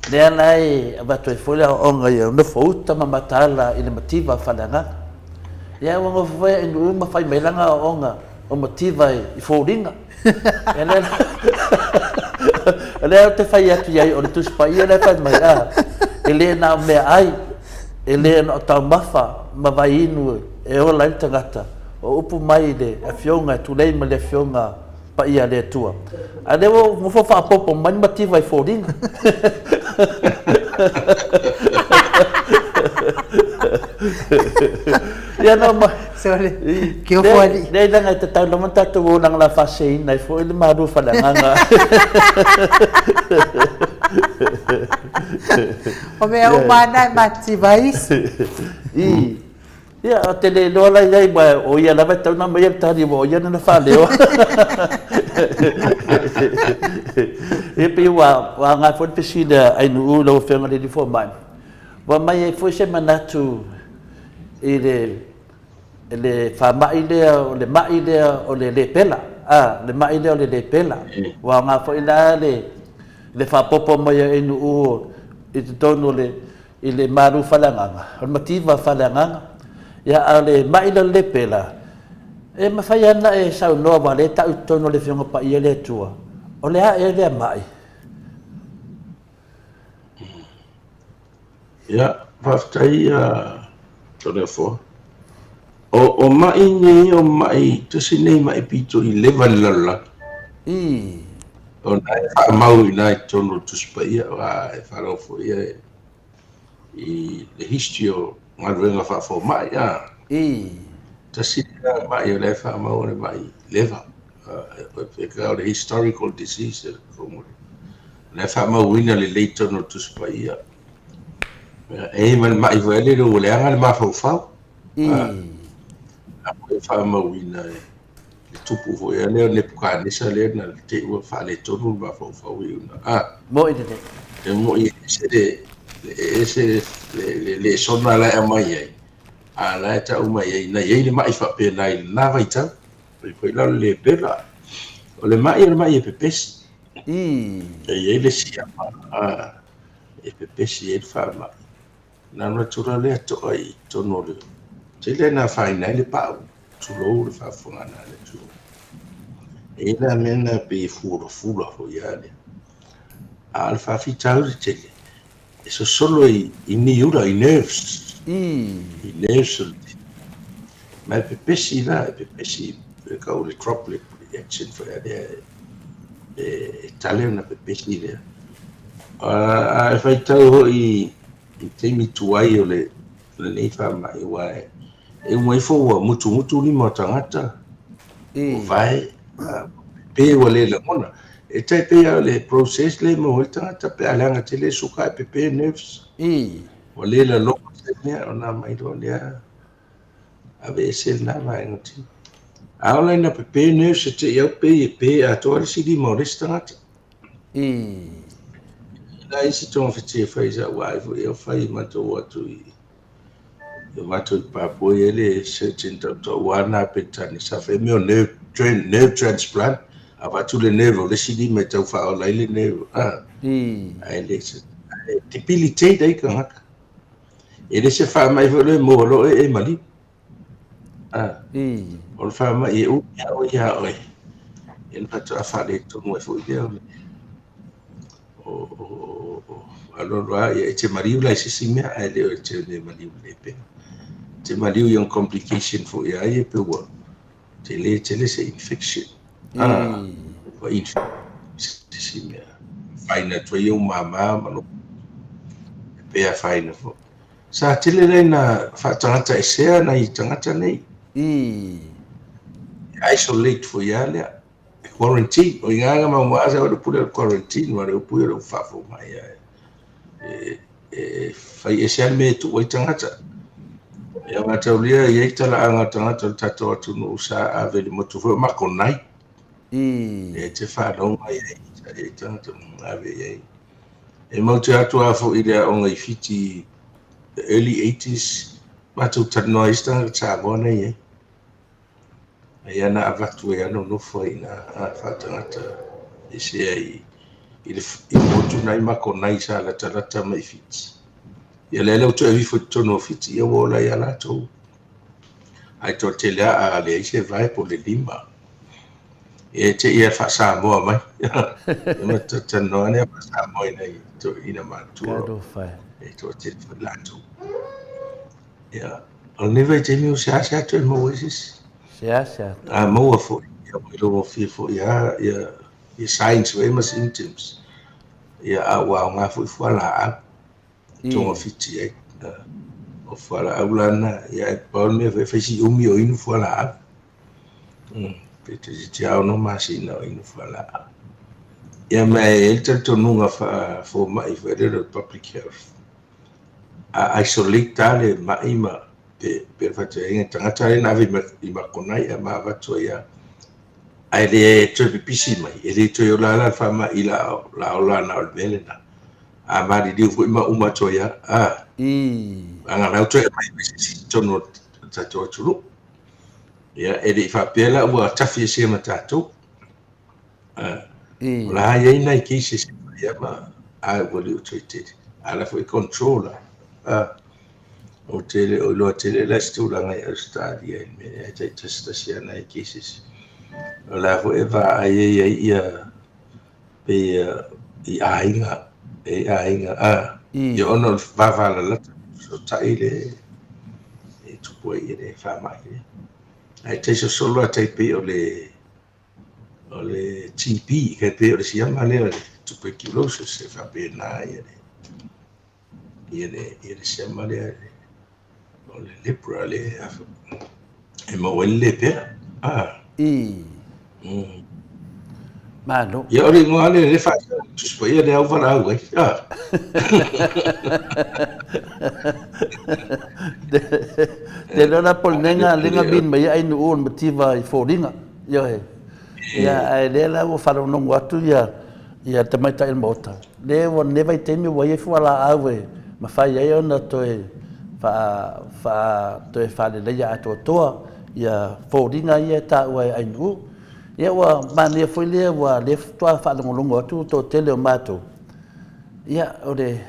le nai abato foi onga ia no fouta mamatala ile motiva falanganga ya wanga foi no ma fai melanga onga o motiva I foringa ele te fai atu ia o tu spai ele fai mai ele na me ai ele no tamafa ma vai inu e o lai tangata o upu mai de a fionga tu lei ma le fionga pa ia le tua a devo mo fa popo mai motiva I foringa ya no ma sorry que eu fui dei danga te tau no manta tu nang la fase ina foi le maru falanga o meu mana mativais ya te le dola ia ba o ia la tau na mai tari bo ia na fale o e pe wa nga foi pesida ai no lo fenga de forma wa mai foi se manatu le fa mai le mai o le pela le mai o le pela wa nga foi la le fa popo mai inu o I tono le maru falanga o motiva falanga ya ale mai le pela E mawhai ana e sau noa wa le tau tono le whionga pa ia le tua. O le a e le mai. Ia, whaftai tōne fō. O mai nei, o mai, tasi nei mai pito I lewa lala. O nai whaamau I nai tono tuspa ia, e wharau fō ia I le history o ngaruenga whaafo mai, tasi nei mai o le whaamau le mai lewa. O le historical disease, le whaamau ina le leitono tuspa ia. E man mai vele le o le anga le mafau. E whaamau ina le tupu fo ia leo ne puka nisa le na te ua wha le tonu mafau I una. Mo i te te. E mo I se le sona la e mai ai. A la e ta umai ai na iei le mai whape na I na vai tau. Poi lau le pera. O le mai e pepesi. E iei le siama. E pepesi e whaamau. Nana tura le ato ai tono le. Te le na whaina le pau. Tulou le whawhungana le tu. E la mena pe fura ho ia le. A le whawhitau le tele. E so solo I ni ura I nerves. I nerves. Ma e pepesi la, e pepesi. E kau le droplet reaction for ia le. E tale na pepesi le. A e whaitau ho I teimi tuai o le nei whamai wae. E umai fo ua mutu ni mo tangata. O vai, pe ua le la mona. E tai pe a le process le mo tangata pe alanga te le suka e pepe nerves. O le la loko se mea o na mai do lea. Ave se na vai ngati. A ola na pepe nerves e te iau pe a toa le sidi mo le tangata. La isi tonga whiti e whaiza wai fu e o whai mato watu I mato I papo I ele searching to wana petani sa whai meo nerve transplant a watu le nerve o le sidi me tau whao lai le nerve ai le se debilitate ai ka haka e le se wha mai whale mo lo e mali o le wha mai e u ia oi e le pato a whale tongu e fu I leo allora e te mariu la sisi mea ai leo te ne mariu le pe te mariu yon complication fo ia e pe wa te le se infection wa sisi mea faina to yo mama no pe a faina fo sa te le na fa tangata e sea na I tangata nei isolate fo ia le quarantine o inganga mamasa o pule quarantine wa o pule o fafo mai fai ese me tu o tangata ya ngata ulia ye tala anga tangata tato atu no sa ave le motu fo makonai e te fa no mai e tangata ave ye e mo te atu afo ile o ngai fiti the early 80s matu tano istanga cha bona ye Ayana avatu ya no foi na fatangata ese ai il motu nai makonai sa la talata mai fit ya lele o te vi foto no fit ya wola ya la to ai to tele a le se vai po le lima e te ia fa Samoa mai e ma tano ne fa Samoa nei to ina maturo e to te la to ya on ne vai te mi usa sa to mo wesis Sia. Moa fo lo fo ia signs we ma symptoms ia wa nga fo la to fiti ai o fo la ulana ia por me fe si umi o inu fo la pe te tia no ma si no inu fo la ia me el to nunga fo ma I federal public health a isolate tale ma ima per facere tangata na vi ma konai ma va toia ai le trepi pisi mai e le to la fa ma ila la na belena a ma di fu ma uma toia anga na to mai si tono tato tulu ya e le fa pela wa tafi se ma tato la ye na ki se ya ma a volu treated ala fu controller o tele o lo tele la stulanga i Australia me e te testasia na cases o la fo eva ai ia pe i ainga i ono vavala la so taile e tupo i le fa mai ai te so solo a te pe o le TB che pe o le siama le tuberculosis e fa pe na i le siama le o le lepra le e mo le pe Mano. Ia ori ngoa le fa tuspo ia le au vara au ai Te lona polnenga lenga bin mai ai no on motiva I foringa. Yo he. Ia ai le la o faro no watu ia te mai tai mota. Le o ne vai te mi wai fu ala awe. Ma fai ai ona toe fa le le ia to toa ia foringa ia ta wai ai no. Ia wa mania foi le wa le toa fa longo tu to tele o mato. Ia o le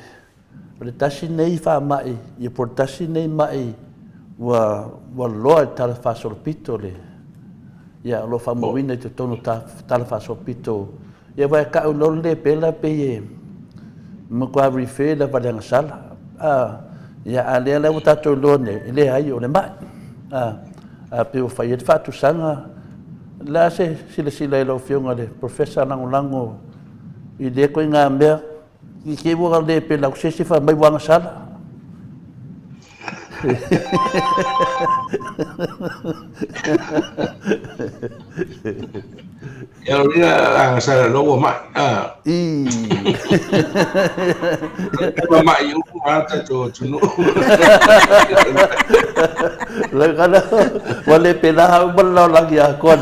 tasi nei fa mai, ia por tasi nei mai wa loa tala fa sorpito le. Ia lo fa mowina te tono tala fa sorpito. Ia wa ka o le pela pe ye. Mo kwa refer la valanga sala. Ia ale la uta to lone, le ai o le mai. Pe o fa ye fa tu sanga la sila lo fionga le professor lango I le ko nga mea I ke wo le pe la se fa mai wanga sala ia ori a sala lo mai mai u mata to no la kana wale pe la balla lagi a kon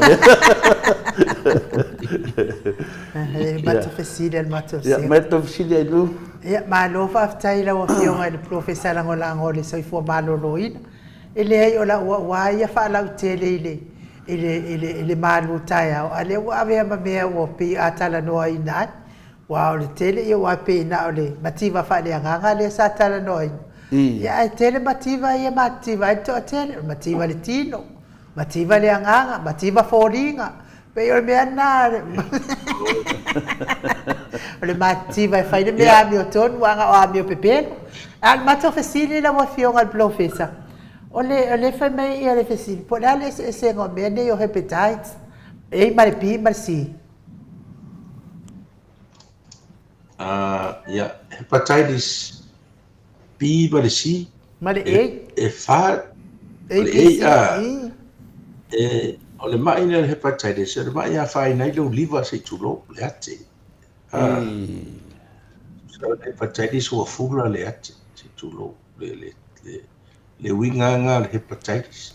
Mato Fesilia Mato ya meto Fesilia lu ya malo fa aftaila wa fionga le professor lango le sai fo malo loina ele ai ola wa ya fa la tele ele malo taya ale wa ave ma me wa pi atala no ina wa le tele ya wa pe na ole mativa fa le nganga le sa tala no ya tele mativa ya mativa to tele mativa le tino mativa le nganga mativa foringa pe o me andare le mativa fai le mia mio ton wanga o mio pepe al mato facile la fionga al professor ole fa mai e le facile po le se ngo me ne o hepatitis e mal pi mal si ja hepatitis B mal si mal e fa o le mai le hepatitis le mai a fai nei lo liver se tulo le ate so le hepatitis o fula le ate se tulo le winga le hepatitis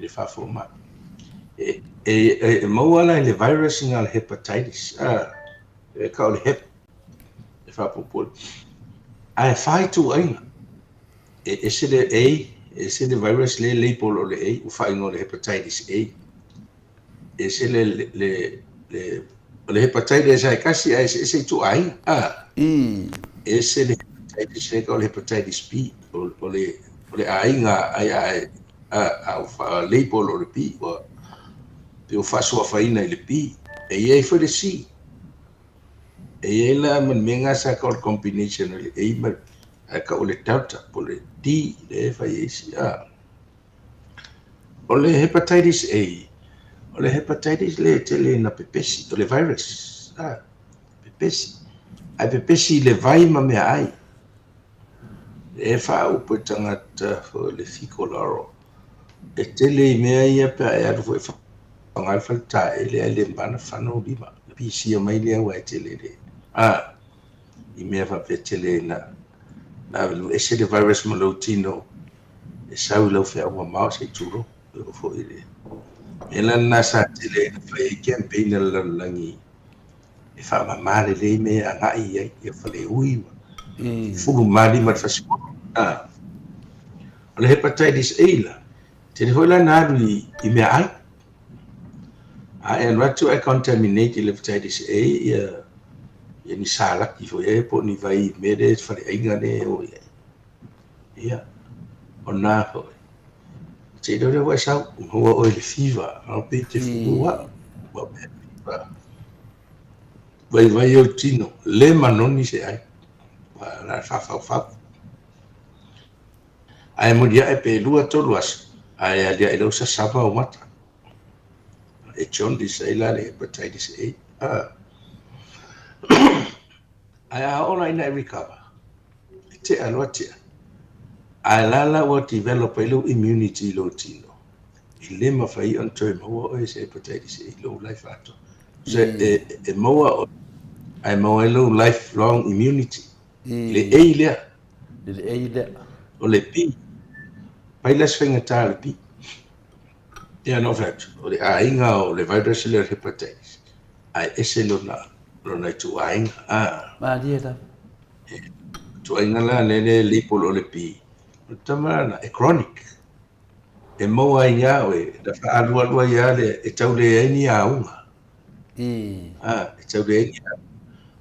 le fa forma mo ala le virus nga le hepatitis ka le hep le fa popol ai fai tu ai se le ese le virus le polo le A o fai no le hepatitis A ese le hepatitis ai kasi ese tu ai ese le hepatitis le hepatitis B o le ai nga ai o fa le polo le B o fa so fa ina le B e foi le C e la man menga sa combination le A ma ka o le delta po le D le FIAC o le hepatitis A o le hepatitis le tele na pepesi o le virus pepesi ai pepesi le vai ma me ai e fa o tangata o le ficolaro e tele me ia pe ai ado foi fangal falta ele bana fano lima pc mai le wa tele le i me fa pe tele na ese le virus malotino e sau lo fe o ma se turo o fo ile ela na sa tele fa e campaign la langi e fa ma male le me anga i e fa le ui fu mali ma fa le hepatitis A la tele ho la na i me ai and what to contaminate hepatitis A ni sala ki fo e po ni vai me de fa inga ne o ia ona ho te do wa sa ho o le fever a pe te fu wa vai o tino le manoni se ai la fa ai mo dia e pe lua tolu as ai dia e lo sa sava o mata e jaundice ai la le hepatitis A ai a ola ina recover te alo te ai la wa develop lo immunity lo tino i le mawhai on toi maua o e se hepatitis A lo life ato se e maua ai maua lo lifelong immunity le A lea o le P pai las whenga tā le P ia no fatu o le ainga o le virusinal hepatitis ai ese lona tu ainga tu ainga la le lipol o le P o tamana e chronic e maua ia o e da whaalua ia le e tau le aini a unga e tau le aini a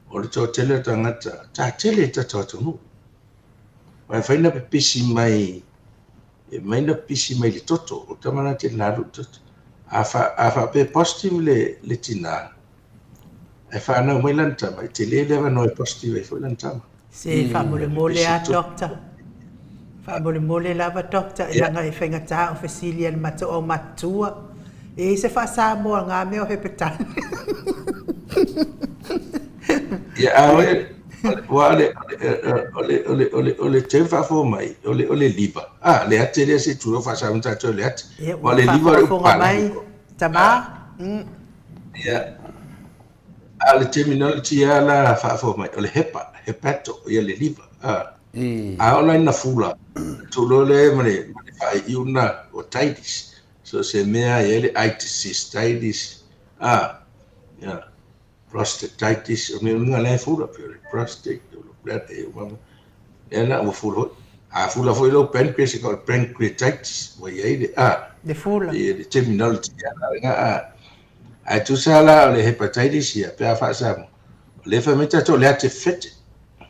o le tō tele tangata tā tele ta tōtunu mai whaina pe pisi mai e maina pisi mai le toto o tamana te lalu toto a fa pe positive le tina e fa na mai lanta mai te le no e positive fo lanta se fa mole a doctor fa mole lava doctor e langa e whenga tā o Fasilia le mato o matua e se fa Samoa ngā mea o hepatitis ia awe wale ole te fa fo mai ole liver le ate le se tu fa sa mta to le ate wale liver o mai tama ia le terminology ala fa fo mai ole hepato ia le liver ona na fula to lo le mane fa iuna otitis so se mea ele itis ia prostatitis o me nga le fula per prostate blood e uma ela o fula fula foi lo pancreas ko pancreatitis wa ye de fula e terminology ai tu sala le hepatitis ia pe fa sa le fa meta to le ate fete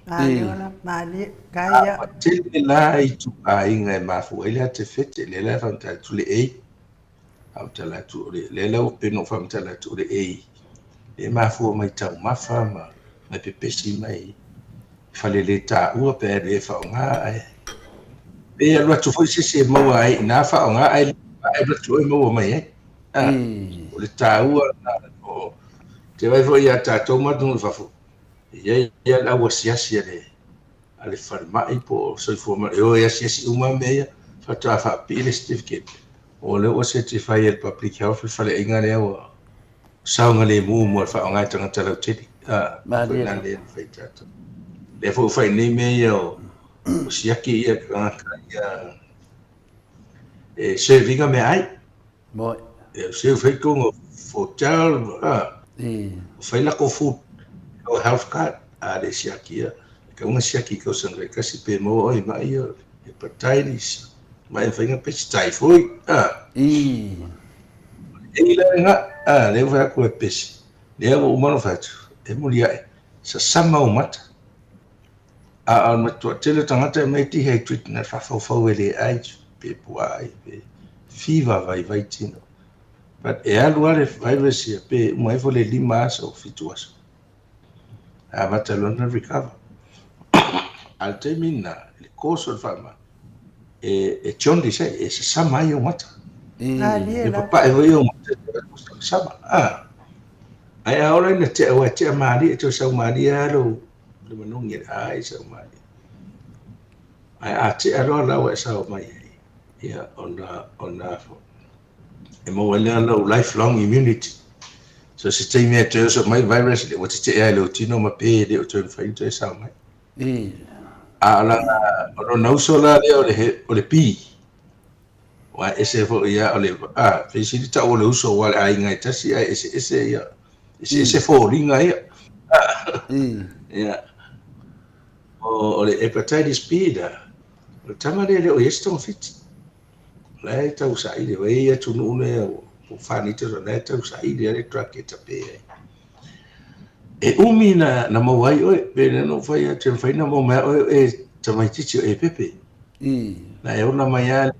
yola mali kaya te la i tu inga ma fu ele ate fete le la fa ta tu le au ta la tu le la o pe no fa ta la tu le e mafu mai tau mafa mai pepesi mai fale le ta ua pe le fa nga ai e lo tu foi se mo ai na fa nga ai lo tu mo mai o le ta ua o te vai foi a ta to ma tu fa fu ia la wa sia le ale farma i po so fu ma o ia sia uma me fa ta fa pi le certificate o le o certify el public health fale inga le o saunga le mo fa nga tanga tala tedi na le feita le fo fa ni me yo sia ki ia e se vinga me ai mo e se fe ko fo tal fa la ko fu o health card le sia ki ka un sia ki ko sangue ka si pe mo oi mai hepatitis mai fa nga pe typhoid e la nga le va ko pesi le o umano fatu e mulia sa sama o mata ma to tele tangata mai ti he tweet na fa fa le ai pe puai pe fever vai tino but e alu ale virus pe mai fo le lima so fituas mata lona recover al termina le coso fama e jaundice e sa sama o mata e papa e voio sama ai ahora na te wa te mali to sa mali alo le manungi ai sa mali ai te alo la wa sa mai ia ona e mo wala lo lifelong immunity so se te me te so mai virus le wa te alo tino ma pe le o to fa to sa mai ala no so la le pi wa ese fo ia ole fesilita o le uso wa ai ngai tasi ai ese ia ese fo ringa ia ia o le hepatitis B da o tamare le o yesto fit lai tau sai le we ia tunu ne o fani te na tau sai le tracket pe e umi na mo wai o pe no fai te fai na mo ma o e tamai titi e pepe na e ona mai a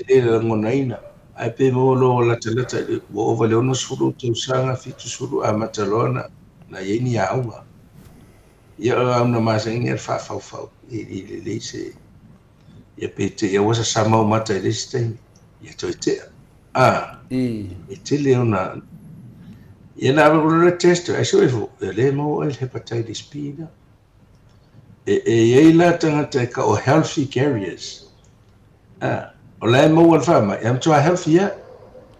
le langonaina ai pe mo lo la talata o vale ona suru te usanga fitu suru a matalona na yeni aunga ia ona masengi e fau i le se ia pe te ia wasa Samoa mata le stain ia te e te le ona ia na lo test ai so le mo el hepatitis B na e la tangata ka o healthy carriers o le mo al fama am to healthy ya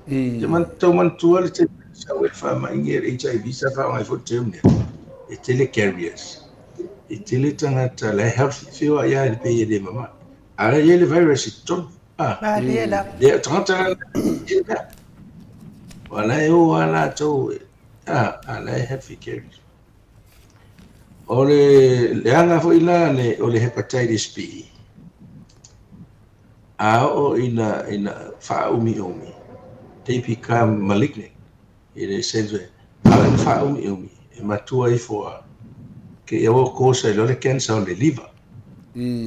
te man to man to le te sa o fama ngi HIV sa fa mai fo te ne e tele carriers e tele tangata le healthy fio ya le pe de mama ara ye le virus ton Mariela. le tangata wala e o wala to ala healthy carriers o le anga fo ila le o le hepatitis B o ina fa umi they become malignant in a sense ala fa umi e matua i fo ke e o cosa lo le cancer o le liver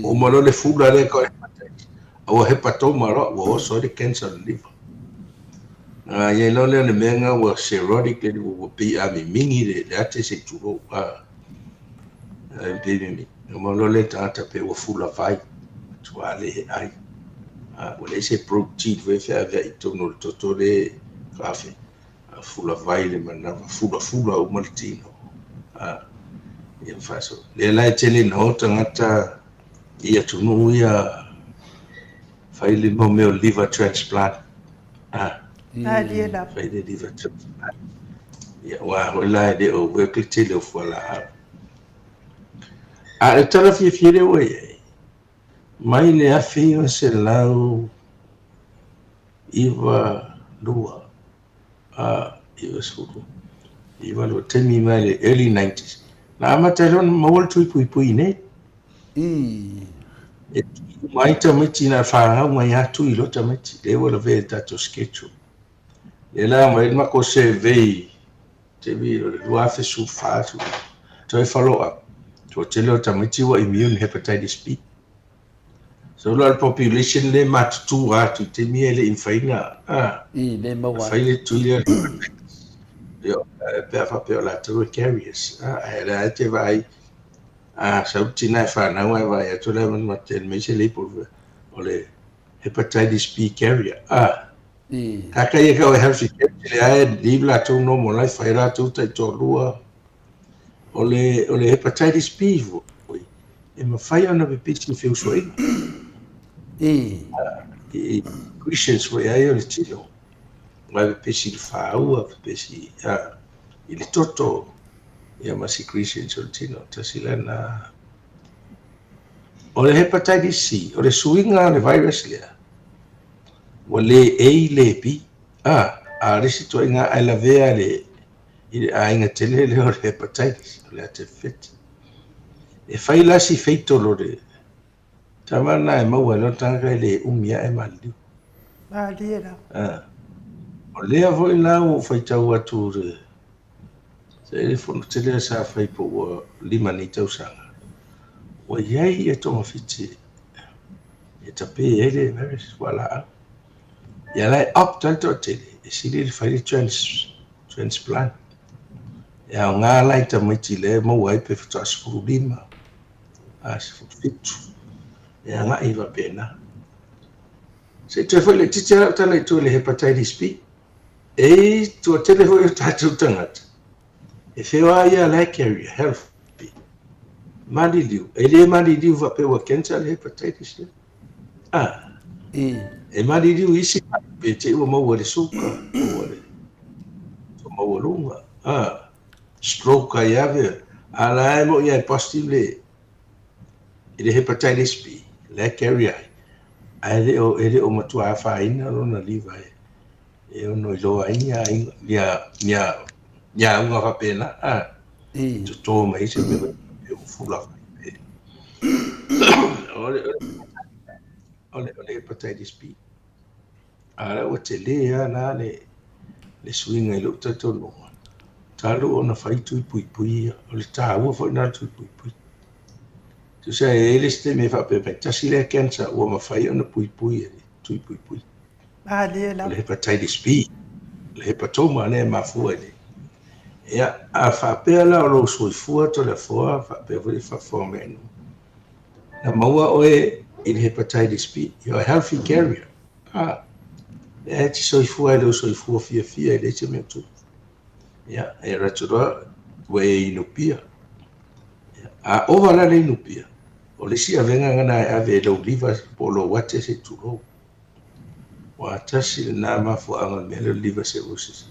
o mo lo le fula le ko hepatitis o hepatoma o so le cancer o le liver ye lo le menga o cirrhotic le o pi a mi mingi le ate se turo baby mo lo le tata pe o fula vai tuale ai o le se protein ve fe ave i tono to le kafe fula vai le mana fula o maltino ia faso le lai tele no tangata ia tunu ia faile mo meu liver transplant Mariela. faile liver transplant ia wa hola de o we tele o fala le tala fie we mai le afi o se lau iwa lua iwa suru iwa lo temi mai le early 90s na amatalon mawal pui ne mai tamiti na whanga mai atu i lo tamiti le wala ve tato sketchu le la mai mako se vei te vi lo lua fe su fatu to follow up to te lo tamiti wa immune hepatitis B so lo population le matu atu te mi ele infaina le mawa faile tu ile yo pe fa pe la to carriers era te vai sauti na fa na wa vai to le man me se le por ole hepatitis B carrier kaka ye ka healthy le ai libla to no mo lai fa ra to te to lua ole hepatitis B e ma fai ona be pitch fe so Christians we ai ole tilo ma be pitch fa u be si il toto ia ma si Christians ole tilo ta silana ole hepatitis C ole suinga le virus le wale le pi risi to inga ai la vea le inga tele le ole hepatitis ole ate fit e fai la si feito lo de tamana e maua lo tanga le umia e mali Mariela. o le avo ila o fai tau atu re se le fono tele sa fai po o lima ni tau sanga o iai e tonga fiti e tape e le virus wala ia lai up tanto tele e si le fai transplant ia o ngā lai tamaiti le maua e pe fito asfuru lima asfuru fitu ia ngā iwa pena se te foi le titira tala tu le hepatitis B tu tele foi tatu tangata e fewa ia la carrier health B maliliu ele maliliu va pe wa cancer le hepatitis le e maliliu isi pe te o mo le suka o le so mo lunga stroke ia ve ala mo ia positive le hepatitis B le carrier ele o matua faina lona liva e ono lo ainga nya unha fa pena to mai se me fula ole hepatitis B ala o te le na le swinga i lo tato no talo ona fai tui pui o le tā ua fai nā tui pui tu sa ele ste me fa pe tasi le cancer o ma fai ona pui tui pui Malia la. le hepatitis B le hepatoma ne mafua le ia a fa pe la o lo soifua to le foa fa pe fa formeno na maua oe in hepatitis B you're a healthy carrier e ti soifua le soifua fia le te me tu ia e ratura we inupia a ovala le inupia o le sia venga ngana e ave lo liva po lo wate se turo wa tasi na mafu anga me lo liva se usis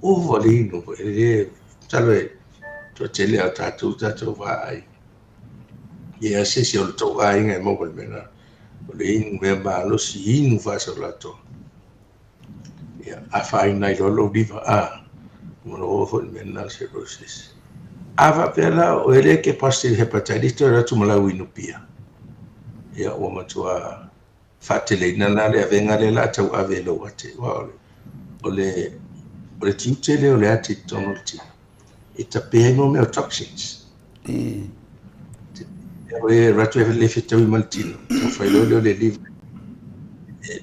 ovalino e talwe to tele a tatu vai ia se si o to vai ngai mo ko mena o le inu me ba lo si inu fa so la to ia a fai nai lo liva mo lo fo mena se usis ava pela o ele ke pasti hepatitis to ratu mala winu pia ia o matua fatele na le venga le la tau ave lo wate wa o le tiutele o le ati tonolti ita pengo me o toxins e ratu le fitau maltino o fai lo le live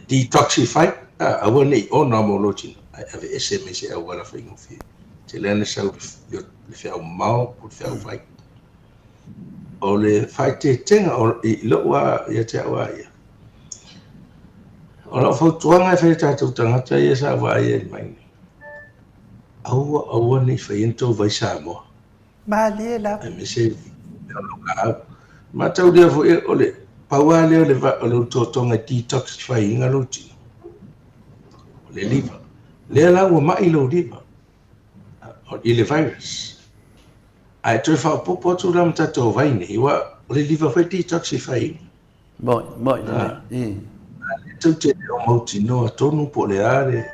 detoxify a wone o no mo lotino ave sms a wala fai no fi te lene sa le fia o mau o fia o fai o le fai te tenga o lo wa ia te wa ia o lo fo tuanga fai tatu tangata ia sa wa ia mai aua nei fai ento vai Samoa Malia la. ai me se ma tau dia fo o le paua le o le totonga detoxify inga loti o le liver le la ua mai lo liver o le virus ai toi fa popo tu ram tato vai nei wa o le liver fai detoxify Moi, tu te o mauti no tonu po le are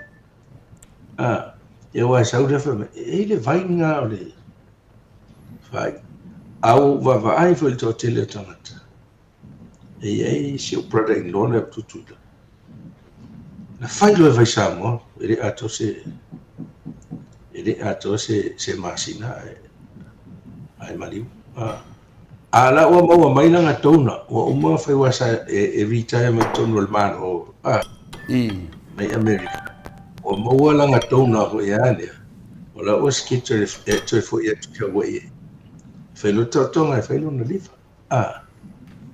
e wa sau le fa e le vai nga o le fai au va ai fo to tele tangata e si o brother in law na tutu na fai lo vai Samoa ele ato se masina ai Maleifua ala o mo mai na tona o mo fai wa sa e retirement tonu al man o mai America o mo wala nga tona ho ya le o la o skito e fo ia tu ka we fai lo tonga fai lo na lifa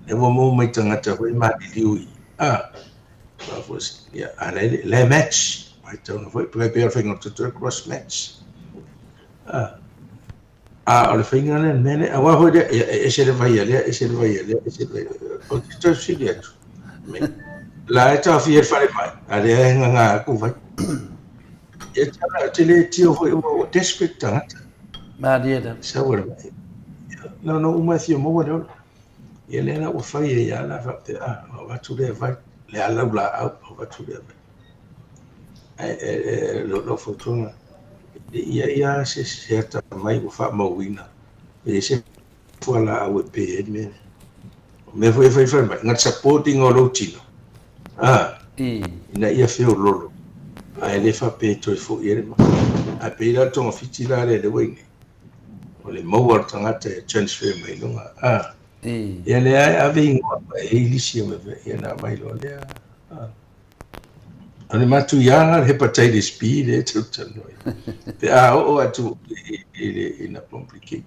e mo mai tangata ho ma liui ya ala le match mai tona foi prepare fai no to cross match o fai ngana nene a wa ho de e se le vai ale o to sigia la ta fi fai mai ale nga ku vai e tala tele tio foi o desperate tangata Malia da. sa wala no uma fio mo wala e le na o fai e ya la fa te va tu le vai le ala la va tu le lo fortuna ia se ta mai o fa mo wina e se fu ala o pe me foi mai ngat supporting o lo chino ina ia fio lolo ai le fa pe to fu ire ma a pe la to fitila le wini o le mo tangata transfer mai longa ia le ai ave e lisi me ia na mai lo le ane matu ia hepatitis B le tutano pe o atu ina complicate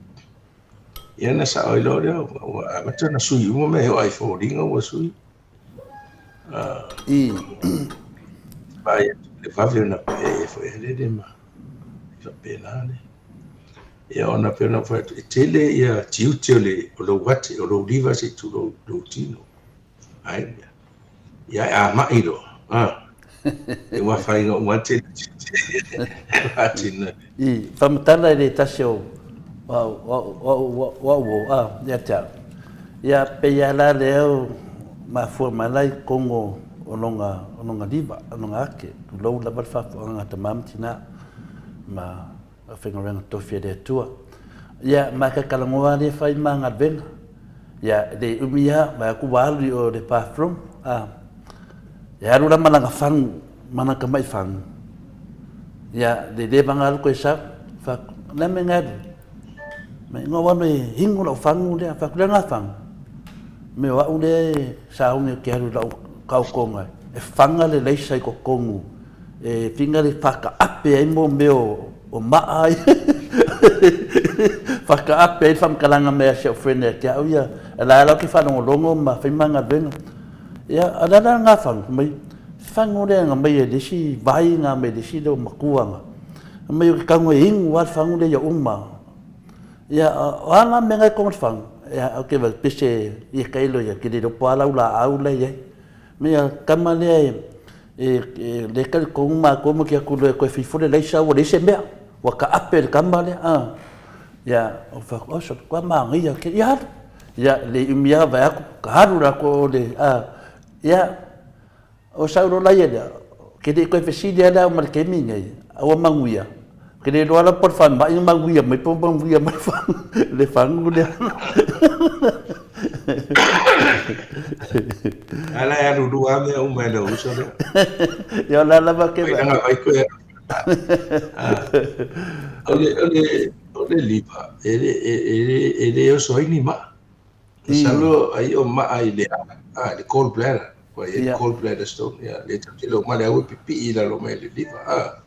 ia na sa o lo le o matu na sui mo me o ai foringa o sui vai le vave na pe foi ele ma fa pena ne ia ona pena foi tele ia tiutio le o lo wate o lo liva se tu lo tino ai ia a mai lo e wa fai no wate atina Famtana le tasio ya ta ya pe ya la leo ma forma lai kongo ononga diva ononga ake tu lo la fa nga tamam tina ma fengorenga tofia de tua ya ma ka kalangoa le fai manga ben ya de umia ma ku wali o de bathroom ya rula malanga fang manaka mai fang ya de bangal ko sa fa na mengar me ngo wa me hingo lo fangu le fa kula nga fang me wa ule sa un ke alu lo kau konga e fanga le leisa ko kongu e finga le faka ape ai mo meo o mai faka ape fam kalanga me se ofrene ke au ya la la ki fa no longo ma fa manga ben ya ada nga fang me fangu le nga me de si vai nga me de si do makuanga me ka ngo ing wa fangu le ya umma ya ala me ngai kong fang ya okay va pise ye kailo ya ki do pala ula aula ye me ya kamale le kal kong ma como que akulo ko fi fole le sa wo le se me wa ka apel kamale ya o fa o so kwa ma ngi ya ke ya le imia va ka harura ko le ya o sa ro la ye ke de ko fi dia la mal ke mi ngai o manguia que lo ala por fan ba yung maguya may pong maguya may fan le fan mo dia ala ya dulu ame umelo uso de ya la ba ke ba nga ai ko ole lipa ele yo soy ni ma salo ai o ma ai le le cold bladder ko ye cold bladder stone ya le tilo ma le au pipi ila lo me le lipa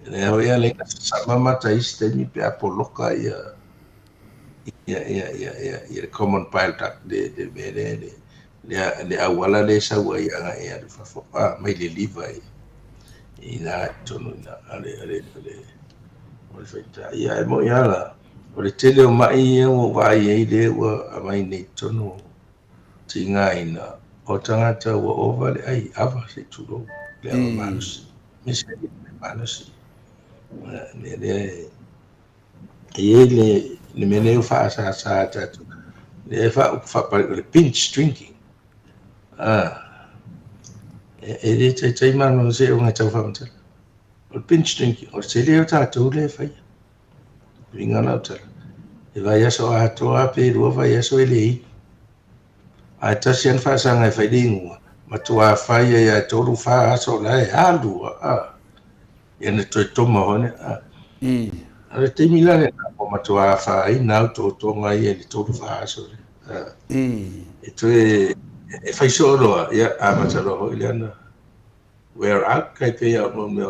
ne ho ya le sama mata iste ni pe apoloka ya common pile duct de bere le awala le sa wa ya ya de fa mai le liva ina tono na ale o le fa ya mo ya la o le tele o mai o vai le wa mai ne tono tinga ina o tangata wa over ai ava se tulo le manus mise manus le mene fa sa le fa le pinch drinking ele te man no se un tau fa mata o pinch drinking o se le ta tu le fa vinga na ta e vai aso a to a pe ro vai aso ele a ta sian fa sa ngai fa dingu ma tu a fa ya to ru fa aso la e andu ene to toma hone ale te milane o matua fa ina to ngai e to fa so e to e fai solo ya a matalo ilana wear out kai pe ya mo me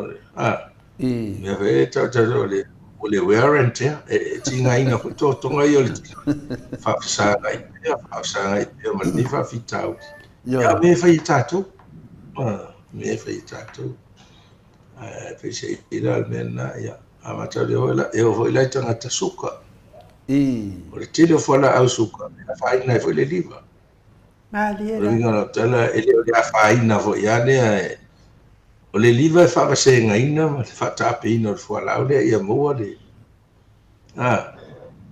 me ve ta o le wear and tear e tinga ina ko to ngai o fa sa ngai ma ni fa fitau ya me fai tatu me fai tatu pese ila mena ya amata de hola e ho ila tanga tasuka o le tilo fola au suka fa ina fo le liva Mali o vinga na tala ele o ya fa ina fo ya ne o le liva fa ba se ngaina ma fa ta pe ina fo la o le ia mo le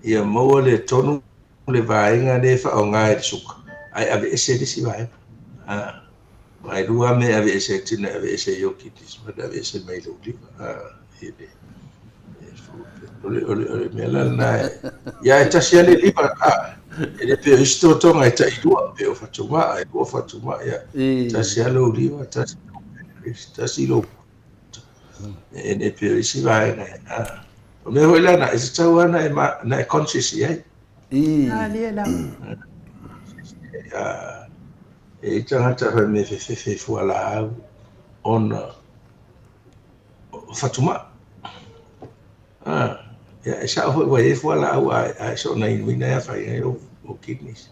ia mo le tonu le vainga le fa o ngai suka ai ave ese de si vai mai rua me ave ese tina ave ese yokitis ma ave ese mai lo liva ele ole me la na ya ta sia le liva ele pe isto tonga ta idua pe o fatuma ai o fatuma ya ta sia lo liva ta si lo e pe si vai na o me hoila na ese taua na conscious ya Mali la e tangata fa me fe fuala on fatuma ya sa ho wa e fuala a so na in wina ya fa o kidneys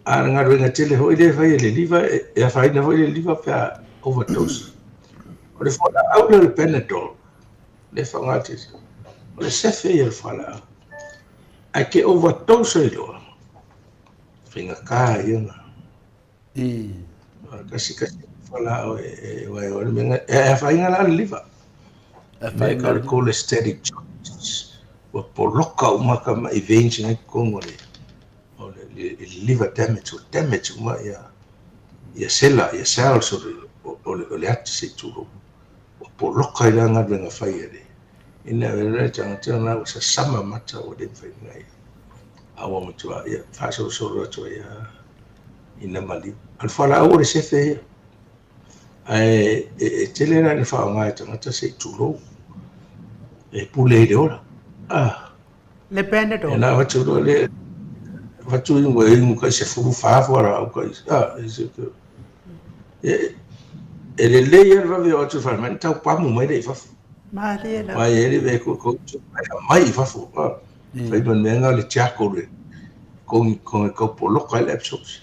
nga ringa tele ho ile fa le liva ya fa ina ho le liva pa overdose o le fuala au le penadol le fa ngati o le sefe ya fuala a ke overdose lo finga ka yunga kasi fala o menga fa inga la liva me ka cholestatic changes o poloka uma kama events ngai kongo le liver damage uma ya cells o le at se turo o poloka ila nga venga fa ile ina vele tanga o sa sama mata o le fa ngai awa mutua ya fa so to ya ina mali al fala o le sefe tele na ni fa nga tanga se tulo e pule de ora Le Panadol. na watu le watu ingo ka se fu fa fora ka is ele leia va vi watu fa man tau pa mu mai dei fa Malela. mai ele ve ko mai fa fu fa man menga le chaco le ko polo ka le episodes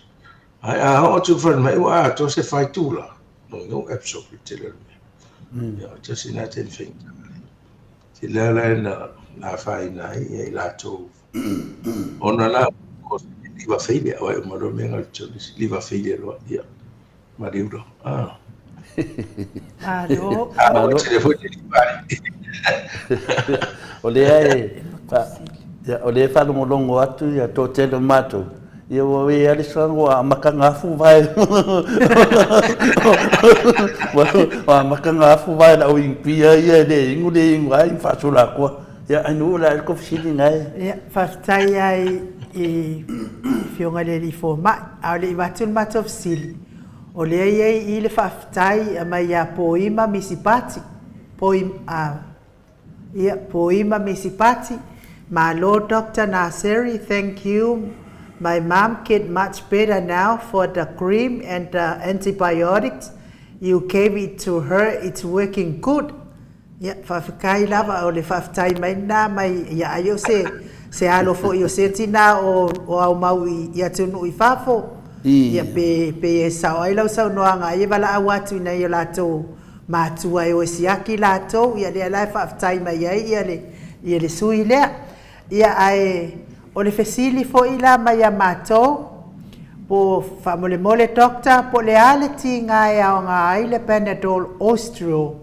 ai a watu fa mai wa to se fai tu la no episode te le ya just in that thing ti la na fai na i la to ona la ko liva feile o mo lo menga le cholis liva feile lo ya mariudo Malo. Malo. telefone liva O le ai, o le whanongolongo atu, ia tō tele mātou. Ia o e alisango a makangafu vai. O makangafu vai na o impia ia le ingu ai whasula koa. Ia anu la ko fisili ngai. Ia, whaftai ai i whionga le li fō mai. Au le i watu le mato fisili. O le ai i le whaftai a mai a poima misipati. Poima misipati. My Lord Dr. Naseri, thank you. My mom get much better now for the cream and the antibiotics. You gave it to her. It's working good. Ya, whawhikai lava o le whawhitai mai nā mai ia ai o se alo fo i o se tina o au mau i atunu i whafo. Ia pe e sao ai lau sau noanga i wala au atu na i o lātou mātua e o siaki lātou. Ia le alai whawhitai mai ai ia le sui lea. Ia ai o le fesili fo i la mai a mātou. Po whamole mole dokta po le ale ti ngā e au ngā ai le Panadol Austro.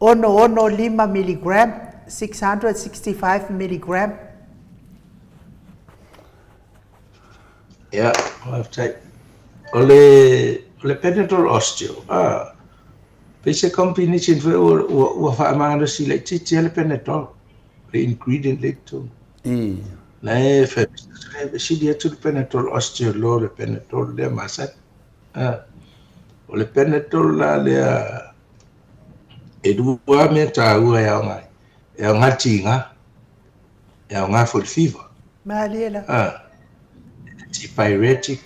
Ono 5 milligram, 665 milligram. Yeah, I've taken. Ole Panadol Osteo. Pese combination for o famano si le titi le Panadol. The ingredient le to. Na e fe si dia to Panadol Osteo lo le Panadol le masa. Ole Panadol la le e dua me ta ua ya ngai. E nga tinga. E nga for fever. Malela. Antipyretic,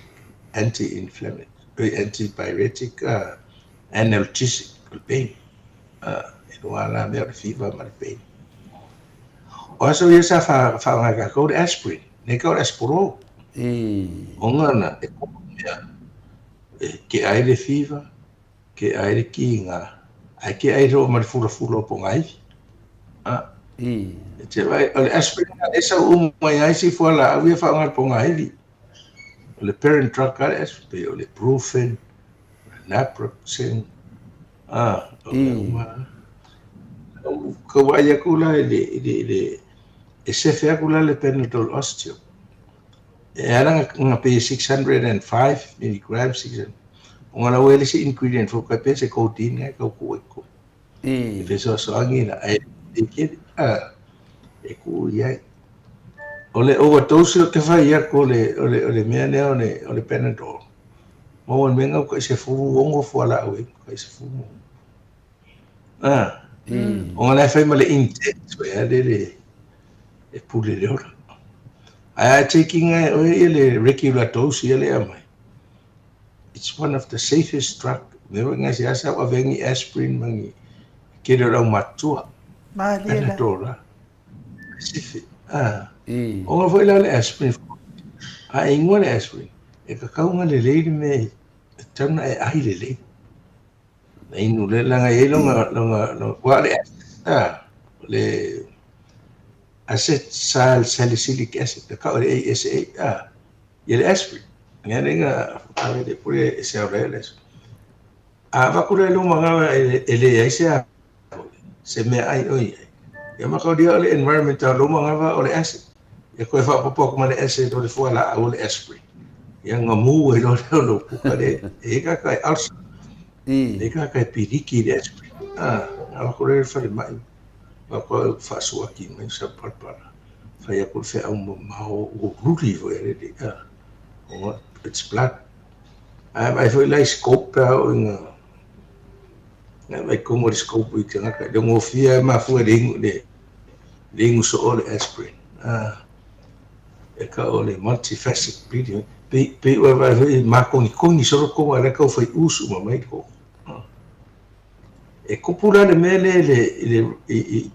anti-inflammatory, antipyretic, analgesic, pain. It wala me the fever, my pain. Also, yes, I found I called aspirin. They call aspiro. Ongana, ke ai le fever, ke ai le kinga. Ai ke ai ro mal fulo pongai. Te vai le aspirin esa mai ai si fola a fa ngal pongai. Le parent drug got aspirin, le brufen, naproxen. Ko vai kula le se fe kula le Panadol Osteo. Era nga pe 605 milligrams 600. Ngala wele si ingredient fo ka pe se codeine ka ko ko. Pe so angina ai e ku ia ole overdose ke fa ia ko le mene ole Panadol mo on menga ko se fu wongo fo la we ko se fu on la fa male intense we ale e pule le ora I taking le regular dose ele amai. It's one of the safest drug never ngai asa wa vengi aspirin mangi ke ro matua Panadol Pacific. O foi lá le aspirin. A ingwa le aspirin. E ka kaunga le leiri me tana e ai le leiri. Na inu le langa e longa wa le acetyl salicylic acid the ka le ASA ye le aspirin. Nga lenga ave de pure se aureles. A va kule lo manga ele ai se me ai oi. Ya maka dia le environmental lo manga ole acid. Ya ko fa popo ko le acid ole fo la ole aspirin. Ya ngamu e lo ka de e ka kai alsa. E ka kai piriki de aspirin. Ala ko le fa le mai. Ba ko fa so aki mai sa para. Fa ya ko fe au mau ruri vo ele de. It's blood. I feel like scope in mai como scope ik nga ka dong ofia ma fu de so all aspirin e ka o le multifaceted bleeding pe ua vai makongi soro ko ala ka fai usu ma mai ko e kupula le mele le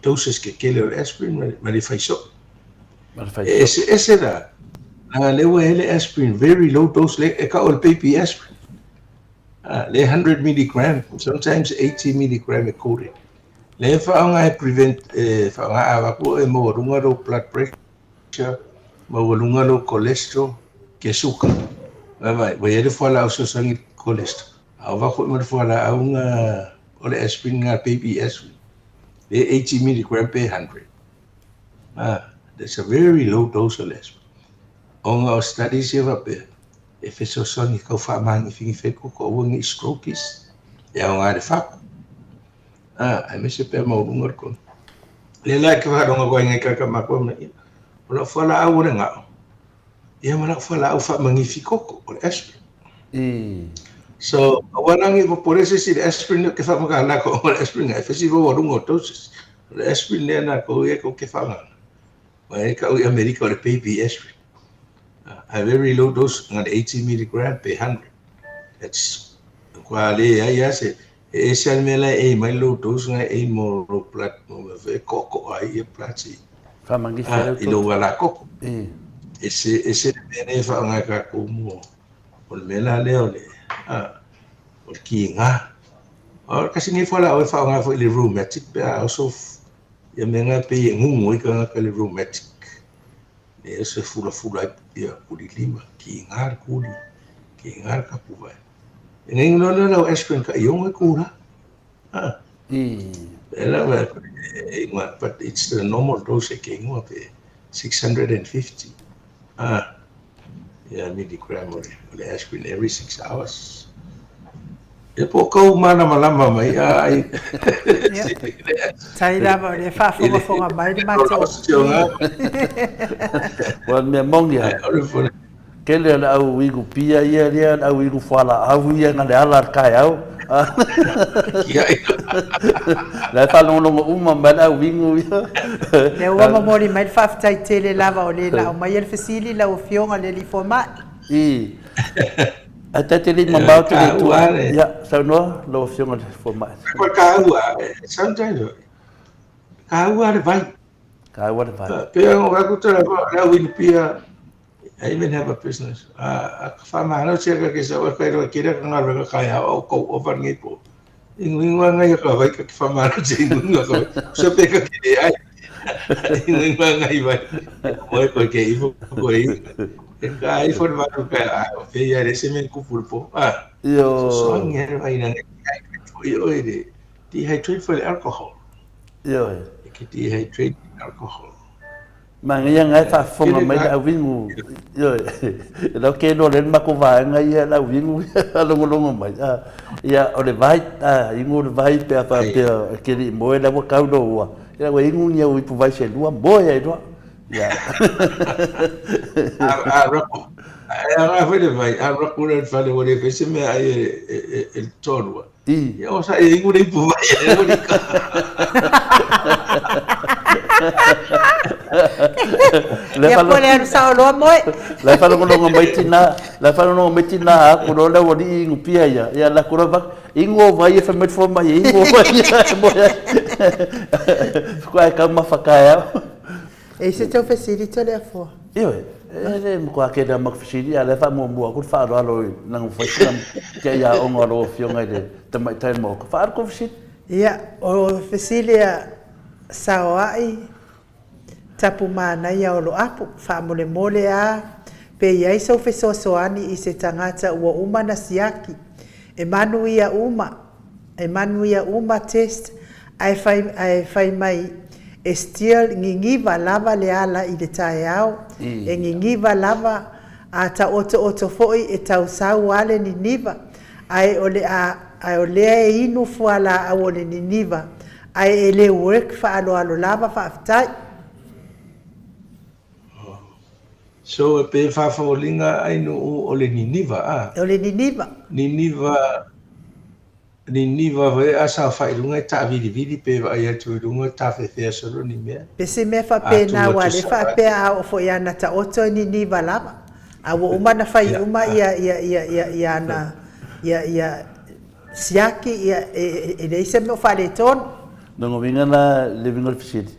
doses ke kele o aspirin ma le fai so ese la nga lewa hele aspirin very low dose le e ka o le baby aspirin le 100 milligram sometimes 80 milligram e kore le whaanga e prevent whaanga awa ko e mo runga ro blood pressure mo runga ro cholesterol ke suka vai vai ele fala o so sangi cholesterol awa ko mo fala aunga ole aspirin nga baby aspirin le 80 milligram per 100 that's a very low dose of aspirin onga o studies e va pe e fe so sangi ko fa mangi fingi fe ko wongi stroke is ya nga de fa ai me se pe mo runga ko le la ke va donga ko ngai ka ma ko na ona fala au nga ia mana fala au fa magnifico o aspirin so wanangi por ese si aspirin ke fa magana ko o aspirin ai fesi vo rungo doses o aspirin le na ko e ko ke fa nga mai ka o america o baby aspirin a very low dose ngat 80 milligram per 100 that's quale ai ase ese almela e mai low dose nga e mo plat mo ve coco ai e plati fa magnifico ilo wala coco ese bene fa nga ka como o mela le o ki nga o kasi ni fa la o fa nga fo le rheumatic also ya menga pe ngungu ka le rheumatic ese fula ya kuli lima ki nga ka puva ngai no aspirin ka yong ko na but it's the normal dose ke ngo pe 650 milligram of aspirin every 6 hours. E po kau mana malama mai ai. Tai lava le whafonga mai le mato. Wan me mongia. Kele na au igu pia ia ria au igu fala au ia na le ala kai au. La fa no uma mana au ingu ia. Le uma mori mai faftai tele lava o le la o mai el fasili la o fionga le li format. Até te mambau te tu. Ya, sa no lo fionga le format. Ko ka ua, sometimes ka ua le vai. Ka ua le vai. Pe o ga ku tera la win pia. I even have a business. Fama no sia ka sa wa pero kira ka ngar ka ya o ko over ngi po. Ingwa ngai ka vai ka fama no sia ingwa ka. So pe ka ki ai. Ingwa ngai vai. Mo ko ke ipo ko i. Ka ai for ma ka pe ya ese men ku pulpo. Yo. So ngai vai na yo ide. Dehydrate for alcohol. Yo. Ke dehydrate alcohol. Mangya ngai fa fonga mai la wingu yo lo ke no len ma ko va ngai la wingu longo mai ya o le vai ingu le vai pe pa pe ke ri mo la ka do wa ya we ingu nya wi pu vai se lua bo ya do ya rako ara fa le vai rako le fa le wo le se me ai el toro ya o sa ingu le pu vai ya wo ka Ya pole anu sa lo moi. La fa no mai tina ko no la wodi ngu pia ya la ko ba ingo vai fa met forma ingo vai mo ya ko ai ka ma fa ka ya e se te facilita le fo io e mo ko ke da ma facilita la fa mo ko fa ro na ngu fa ke ya o ngoro fionga de te mai tai mo ko fa ko facilita ya o facilita sawai tapu mana ia o lo apu whaamole mole a pe iai sau fesoasoani i se tangata ua uma na siaki e manu ia uma test ai fai mai e still ngingiva lava le ala i le tae au e ngingiva lava a ta oto foi e tau sau ale ni niva ai o lea e inu fuala au le ni niva ai e le work alo lava aftai. So pe fa linga ai no o le niniva O le niniva. Niniva ni va vai asa fai lunga ta vidi pe vai atu lunga ta fe solo ni mea. Pe se me fa pe na wa le fa pe a o fo ya na ta oto ni valama. A wo uma na fai uma ia na ia siaki ia e le se me fa le ton. Nongo vinga na living office.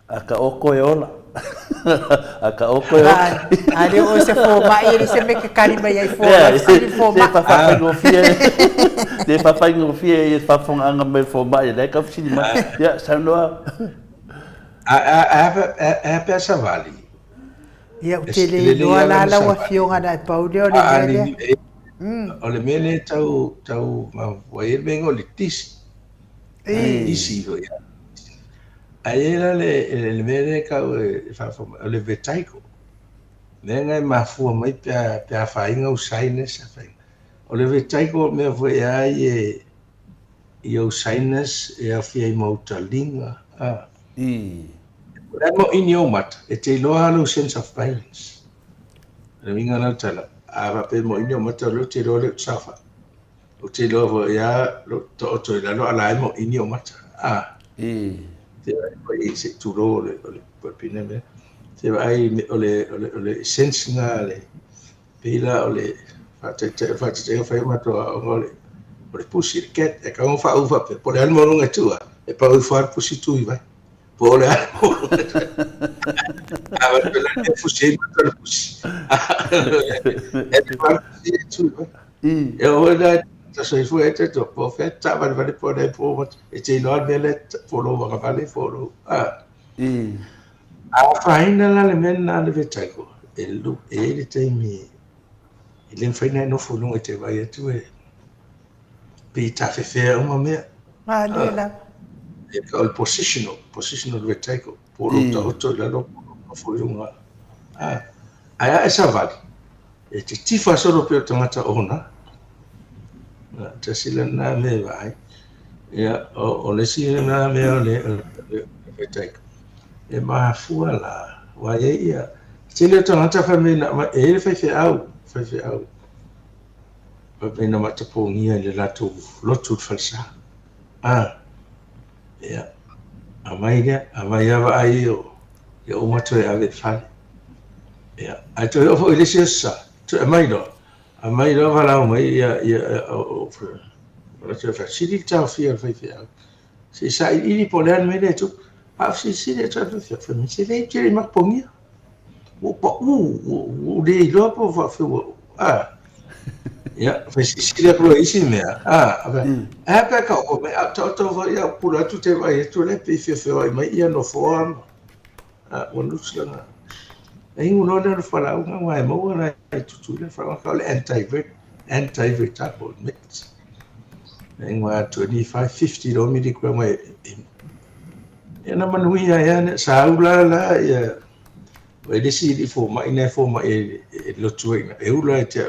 Aka oko e ola. Aka oko e ola. Ale o se fo ma ia se me ke kalima ia fo ma. Se pa fa ngofie. Se pa fa ngofie e fa fonga anga me fo ma ia ka office ma. Ya sanoa. A pesa vale. Ia o te le noa la wa fionga na Paulo le mele. O le mele tau ma vai vengo le tis. Isi ho ia. Ai era le mele ka o le vetaiko. Nenga mafua mai pe fainga o sinus fa. O le vetaiko me foi ai e o sinus e a fia mo talinga. Mo inyo mat e te loa lo sense of balance. Le minga na tala. A pe mo inyo mat lo te lo le safa. O te lo ya lo to lo ala mo inyo mat. Te vai se tu lo le pine me. Te vai ole sense nga le pila ole fa mato ole ole pusi ket e ka fa ufa pe por al mo nga tua e pa ufa pusi tu vai. Por al mo. Ava le pusi mato le pusi. E pa tu. E ora ta sei fu e to po fe ta va le po e te no al bele folo va vale folo. A faina la le mena le vetaiko e lu e le taimi e le faina no fulu e te vai tu e pe ta fe uma me La. e ka il positional vetaiko por to la no fulu nga a esa vale e te tifa solo pe tangata ona te sila na me vai ya o le sila na me o le vetaiko e Maleifua la wa ia sile tangata fa me na e le fe au pa me na mata pongia le lato lotu falsa ya amaya va ai o mato e ave fale ya ato yo fo ile sia to amai do vala mai ya o lo fa sili ta fi fe au se sa ili poler me le tu si le tra tu fa mi se le tiri mak pongia o de lo po fa fe ya fa si le pro isi me pa ka o me to va ya pula tu te vai tu le pe fe mai ia no form o no sla e uno da fa la una mai mo na tu le fa ka le anti tapo mix e ngwa 25-50 do mi di kwa mai e na manuia ya sa ula la ya e desi di forma e lo tuina e ula e te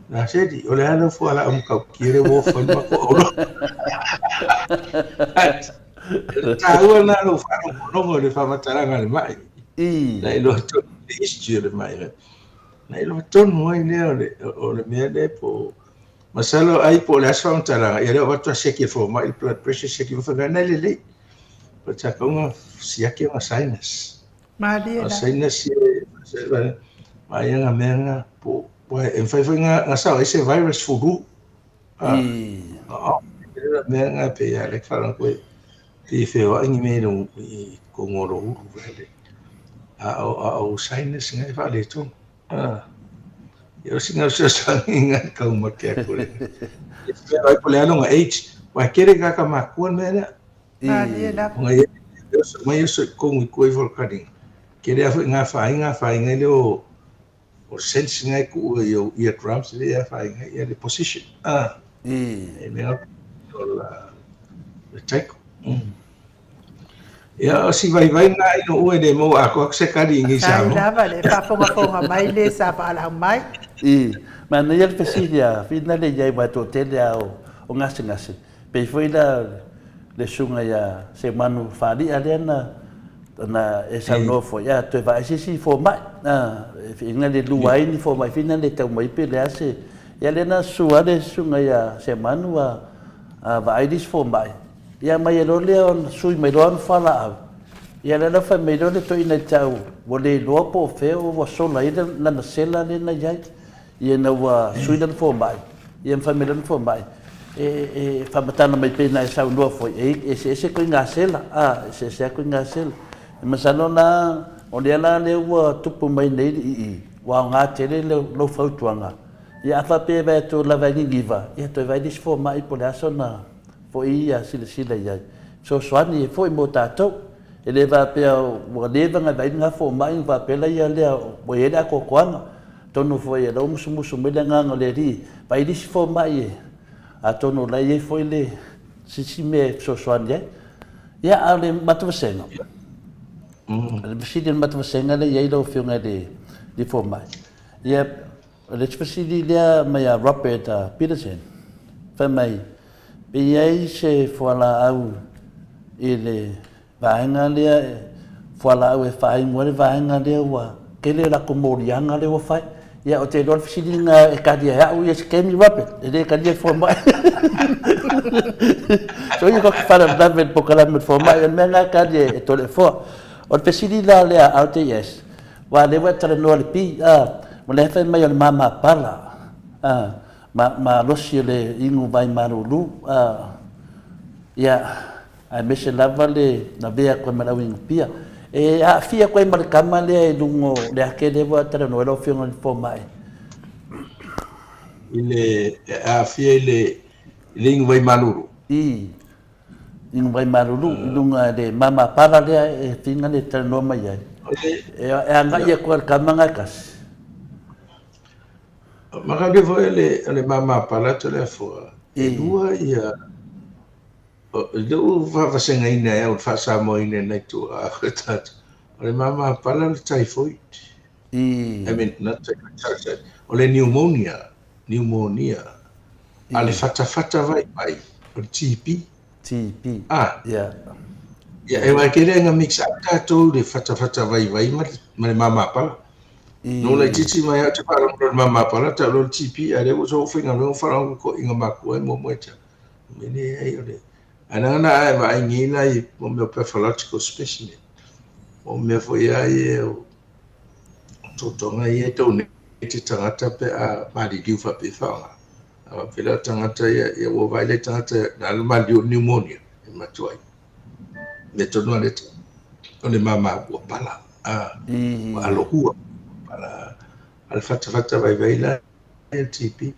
na sedi o le ana fu ala ka kire wo fa ma ko no ta ula no fa no le fa mataranga le mai na lo to history le mai na lo to no ne o le me de po masalo ai po le asfang taranga ya le wa to seki forma il blood pressure seki fa na le Percaya kau siaki ang sinus. Madia. Sinus ye, maya nga menga po, en fai nga sa ese virus furu. Menga pe ya lek falang ko ti feo ang me no ko ngoro uru vele. O sinus nga fa le tu. Yo singa sa ingat kau makia ko. Espero ai polano nga H, wa kere ka makuan mena. Mai so kong ko volcanic kere nga fa le o sense nga ku yo ia drums le fa nga ia the position e me la check ya si vai nga no o de mo ako se kadi ngi sa mo vale fa fonga mai le sa pa la mai ma na ia fesilia fina le ia ba to tele o ngasi pe foi la le sunga ya se manu fali alena na esa no fo ya to vai si fo mai fina le luai ni fo mai fina le tau mai pe le ase ya lena suade sunga ya se manu và ai dis fo mai ia mai lo le on sui mai don fala au ia le fa mai don to ina tau wo le lo po fe o wo so la ida na sela le na jai ia na wa sui dan fo mai ia fa mai dan fo mai fa matana mai pe na sa no fo se ko nga sela se ko nga sela masano na o le la le wo tupu mai nei i wa nga tele lo fa tuanga ia fa pe va to la va ni giva ia to vai dis fo mai po la sona fo ia sila ia so swani fo mo tato ele va pe o le va nga vai nga fo mai va pe la ia le o ia da ko kwanga tonu fo ia lo musu me nga le ri vai dis fo mai a tonu la ia fo le si me so swani ia ale matu senga le presidente matu senga le ia lo fio nga di fo mai ia le presidente dia mai Robert Peterson fa mai Biai se fuala au ile vaenga lea fuala au e fai ngore vaenga lea wa kele la komorianga lea wa fai ia o te lor fisilinga e kadia au ia skemi rapid ele kadia for mai so ia ko fala David pokala met for mai en menga kadia e tole fo o fisilila lea au te yes wa le wa tra no le pi mo le fa mai o mama pala ma losi le ingu vai marulu ia ai mese lava le na vea ko mala wing pia a fia ko mal kama le lungo le akede wa tra no lo fio ngol fo mai ile a fia ile ingu vai marulu ingu vai marulu lunga de mama para le e tinga le tra no mai ai anga ia ko kama ngakas maka ke foi ele mama pala tole fo dua ia do va senga ina e fa sa mo ina na tu a tat ele mama pala typhoid I mean not typhoid ole pneumonia ale fata vai o TP ya e wa kere nga mix up to de fata vai ma mama pala no le titi mai ate para mama para ta lo TP ale o so finga no fara ko inga maku e mo mocha mene ai ole ana ai vai ngina i mo meu pathological specimen o me foi ai o totonga i to ne te tangata pe a mari diu fa pe fa a pela tangata ia o vai le tangata na ma di pneumonia e matuai me tono le ole mama o pala alo hua al fata vai la LTP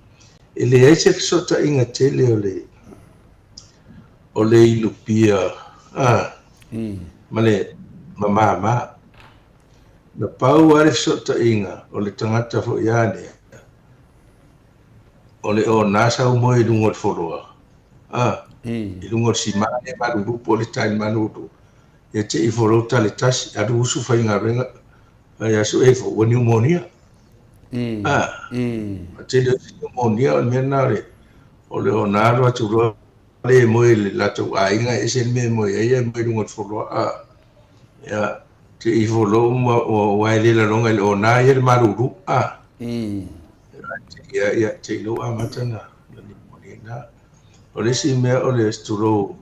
ele ese sota inga tele ole ilupia male mama na pau are sota inga ole tangata fo yane ole o nasa mo i lungo foroa i lungo si mane maru pole time manudu e te i foro tale tas adu usu fa inga renga ya so e fo pneumonia te de pneumonia o menare ole o naro atu le mo le la tu ainga e sen me mo e mo lungo foroa ya te i foro mo wa le la longa o na ye maru ya te lo amatana ni monina ole si me ole sturo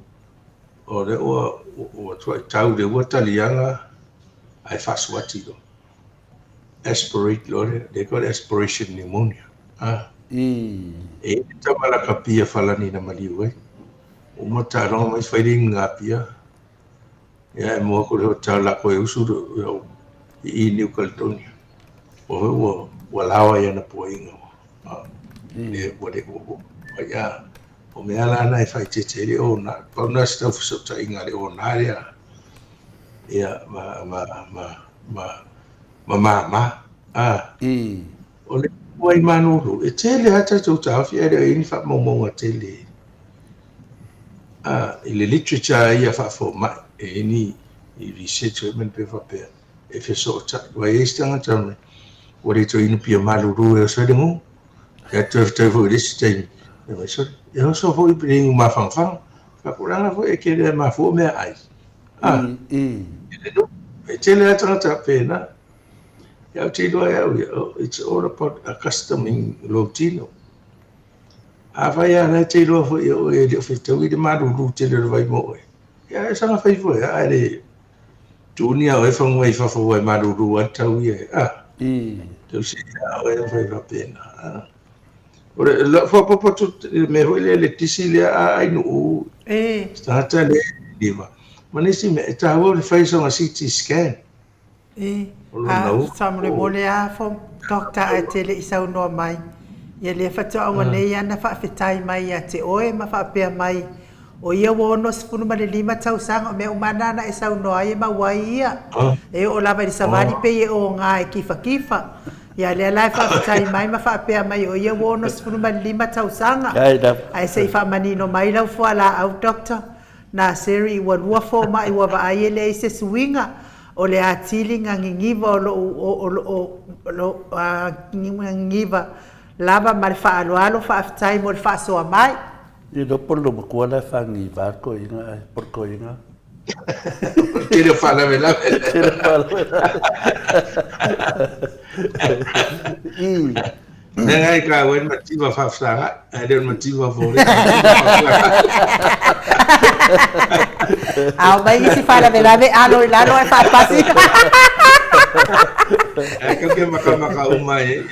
ole o tau de watalianga ai faswati do aspirate lore they got aspiration pneumonia e tamala kapia falani na maliwe o mata ro mai fighting ngapia ya mo ko ro tala ko usuru i New Caledonia o walawa ya na poinga le wale o ya o me ala na fai te o na pa na stuff so ta inga le o na ya ma o le wai manuru e tele hata tu ta fi ere ini fa mo tele ile literature ia fa fo ma ini i research men pe fa pe e fe so ta wai stanga ta o le to ini pia maluru e so de mo ya te fo this thing e so e so fo i bring ma fang fa kuranga fo e ke ma fo me ai e tele hata ta pe na ya te do ya it's all about accustoming Latino Vai ana te lo fo yo e le fita wi de maru te le vai mo. Ya sa fa fo ya le tunia o fa ngoi fa fo vai maru ata wi te si ya o fa fa pena. Ora la fo po tu me ho le tisi le ai no sta ta le diva. Ma ne si me ta ho le fa so ma CT scan. Samre mole a fo doctor a tele isa no mai. Ia le whatoa nei ana whawhetai mai a te oe ma whapea mai. O ia wono sifunu ma le 5 tausanga o me umanana e sau noa e mawai ia. E o lava i savali pe e o ngā e kifa kifa. Ia le alai whawhetai mai ma whapea mai o ia wono sifunu ma le 5 tausanga. Ai sei whamanino mai lau fua la au doctor. Na seri ua lua fo ma i wava ai ele i se suinga. O le atili nga ngingiva o lo ngingiva. Lava ma le whaaloalo whaafetai mo le whaasoa mai. I no polo mo kua le whangi vako inga, porko inga. Tira whaname la. Tira whaname la. Ngai ka wen mativa whaafsanga, ai mativa vore. Au mai si whaname la me alo i lalo e whaapasi. Ai ka maka umai.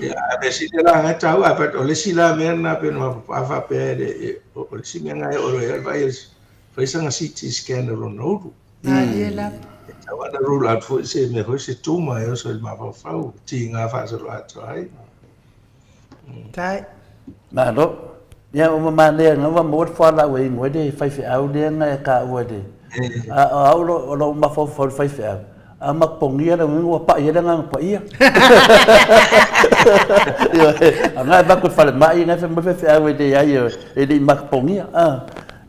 Ya, a si te la ngai tau, a pat o le si la mea na pe no pa pe o le si mea ngai o le vai fai sanga CT scan o no. Iela. Tau ana rule out fo se me ho se tuma e o so le ma fa ti nga fa so la trai. Tai. Ma no. Ya o ma le nga mo fa la we ngode fai fe au le nga ka o de. A au lo ma fo fai fe au. A makpongia na ngwa pa ia nga pa ia. Nga ba ko fale mai nga fe mo fe awe de ia e di makpongia.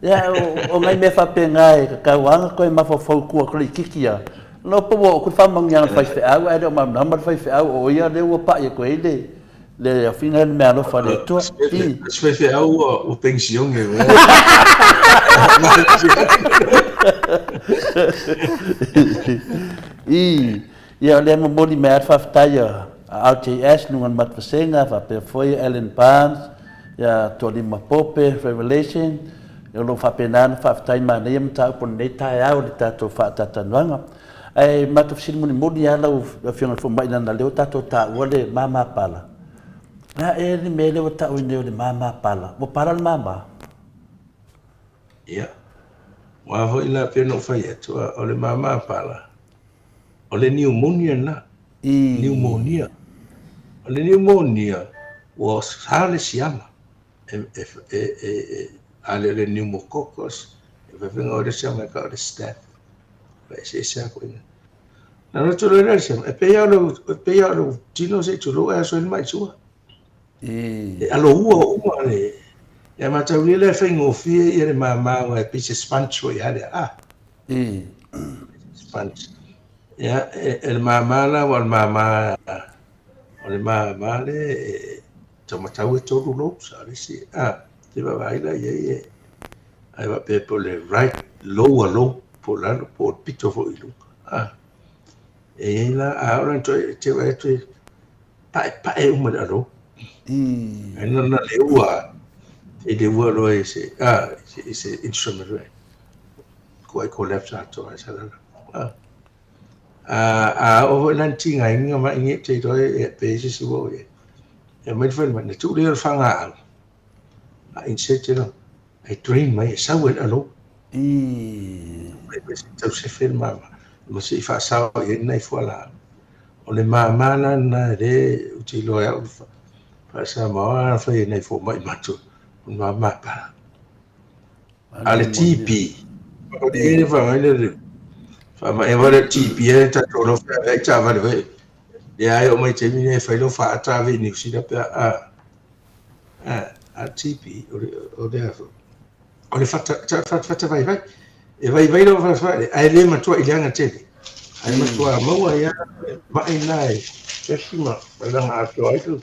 Ya o ngai me fa pe ngai ka wanga ko ma fo fo ku ko kikia. No po ko fa mangia fa fe awe e ma number fa fe awe o ia de o pa ia ko ele. Le final me alo fa de to. Fe awe o pension e. Ia le mo moli me at whaftai a LTS nungan matwasenga whape foi Ellen Barnes ia Tony Mapope Revelation ia lo whapenana whaftai manei mta upon nei tai au le tato whaatatanuanga ai matawasini muni ia lau whionga fumai nana leo tato ta ua le mama pala na e ni me leo ta ui neo le mama pala mo para le mama ia wa ho ila peno fai atu o le mama pala o le pneumonia na pneumonia o le pneumonia o sale siama ale le pneumococus e venga o le siama ka o le staph vai se sa ko ina na no tolo le siama e pe ya lo tino se tolo e so il mai sua alo ua le ya matau le fengo fie ia le mama o e pise spancho ia le spancho ya el mama la o el mama le tomatau e tolu lo sabe si te va baila ye ai va pe por le right low por la por pito fo ilu e la ahora entonces te va esto pa e un malo no le ua e le ua lo ese ese instrument right ko ai collapse ato esa la o lan tinga inga ma inge te to e pe se si wo e mai fen ma tu le fanga a insete no ai train mai sa wel alo e se ferma ma se fa sa e nai fola o le mama na le uti lo ya fa sa ma fa e nai fo mai matu mama pa ale TP o le fa mai le ma e vale TP e ta tolo fa e ta vale ve ya yo mai te mine fa lo fa ta ve ni si da pa a TP o le o le fa vai e vai lo fa ai le ma tua ilanga te ai ma tua ma ya ma ai nai che si ma la ha to ai tu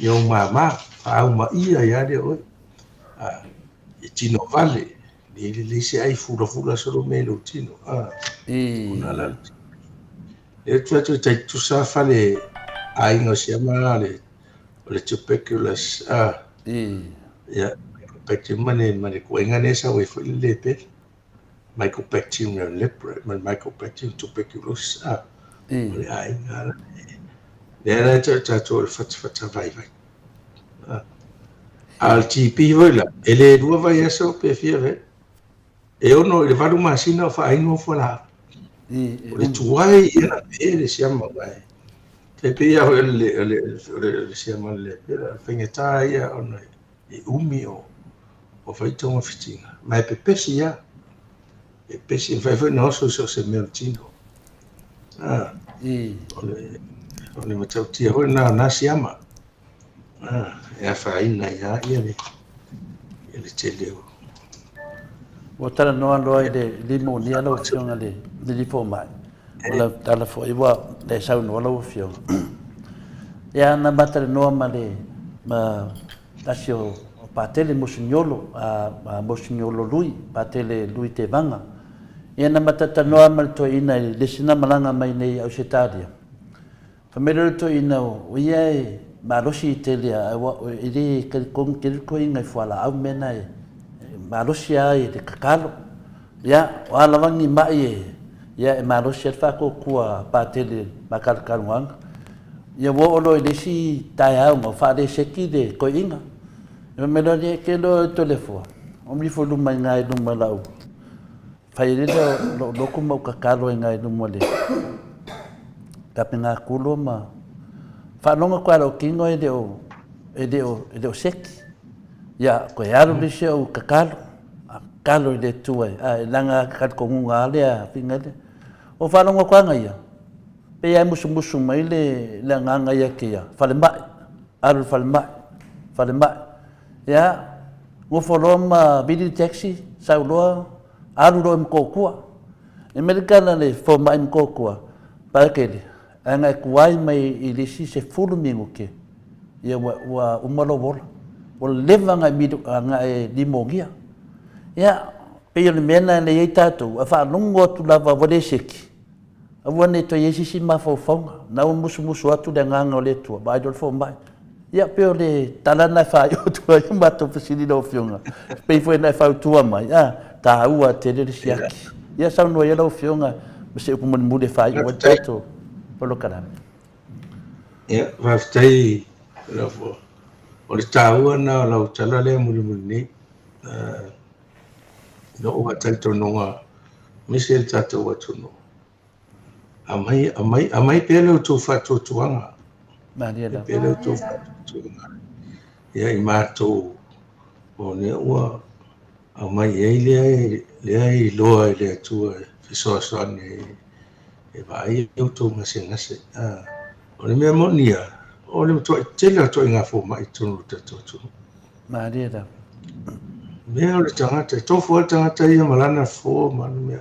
yo mama fa ma ia ya de o e tino vale le se ai fula solo me lo tino una la e tu te tu sa fale ai ngo sia ma le tuberculosis ya mycobacterium mane ko ngane sa we fo le pe mycobacterium leprae mycobacterium tuberculosis le ai ngala le ta vai al TP voila ele dua vai eso pe fiere e ono le valu masina fa ai no fo la le tuai ina pe le siamo vai te pe ya le siamo le pe la fengeta ya ono e umi o fai tonga fitinga mai pe pesi ya e pesi fai no so se meltino ole matau tia ho na siama e fa ina ya ele tele o tala noa loa i le limo ni ala o fionga le lifo mai o la tala fo i wa le sau noa lau fionga ia na mata le noa ma le ma tasi o patele mosignolo a mosignolo lui patele lui te vanga ia na mata ta noa ma le toina i le sina malanga mai nei au setaria famele le toina o ia e marosi i tele a i le ko inga i fuala au mena e marosi ai te kakalo ya o alawangi mai ya e marosi al fako kua patele makalkaluanga ya wo olo i desi tai au ma fa de seki de ko inga e melo ni ke lo telefo o mi fo luma ngai luma lau fai le lo kuma kakalo ngai luma le kapinga kulo ma fa longa kwa lo kingo e de o seki ya ko yaro le se o kakalo kalo le tuai langa kat ko ngunga le pinga le o fa longa kwa ngai pe ya musu mai le nganga ya kia fale mai aru fale mai ya ngo foloma bidi taxi saulo aru ro mkokua americana le fo mai mkokua pa ke anga kuai mai ilisi se fulu minguke ya wa umalo bola o levanga mi anga e limongia ya pe yo mena le yitatu fa lungo tu lava vodeseki avone to yesi ma fo fonga na un musu atu de nganga o le tu ba do fo mai ya pe le talana fa yo tu ma to fisili do fionga pe fo na fa tu mai ta ua te le siaki ya sa no yelo fionga se ko mun mude fa yo tato polo kana ya va stai lo fo o le tāua na lau tala le muli no ua taito nonga misi el tātou atu no amai pele o tō whātua tuanga pele o tō whātua tuanga ia i mātou o ne ua amai ei lea loa i lea tua fisoa soane e vai o tō ngase o le mea monia o le to tele to inga fo mai tunu to maria da me o le tangata to fo tangata ia malana fo manu me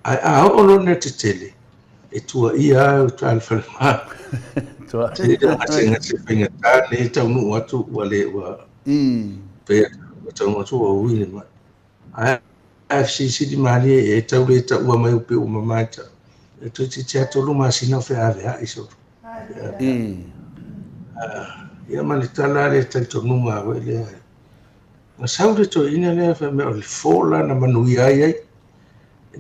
ai o lo ne tele e tua ia o tal falma to te asenga se pinga ta ne ta nu atu wale wa pe to mo tu o wi ma ai FCC di mali e ta le ta wa mai pe o mamata e to ti to lu ma sina fe ave a iso ia mani tala le taito nunga we le ma saure to ina le fa me o le fola na manui ai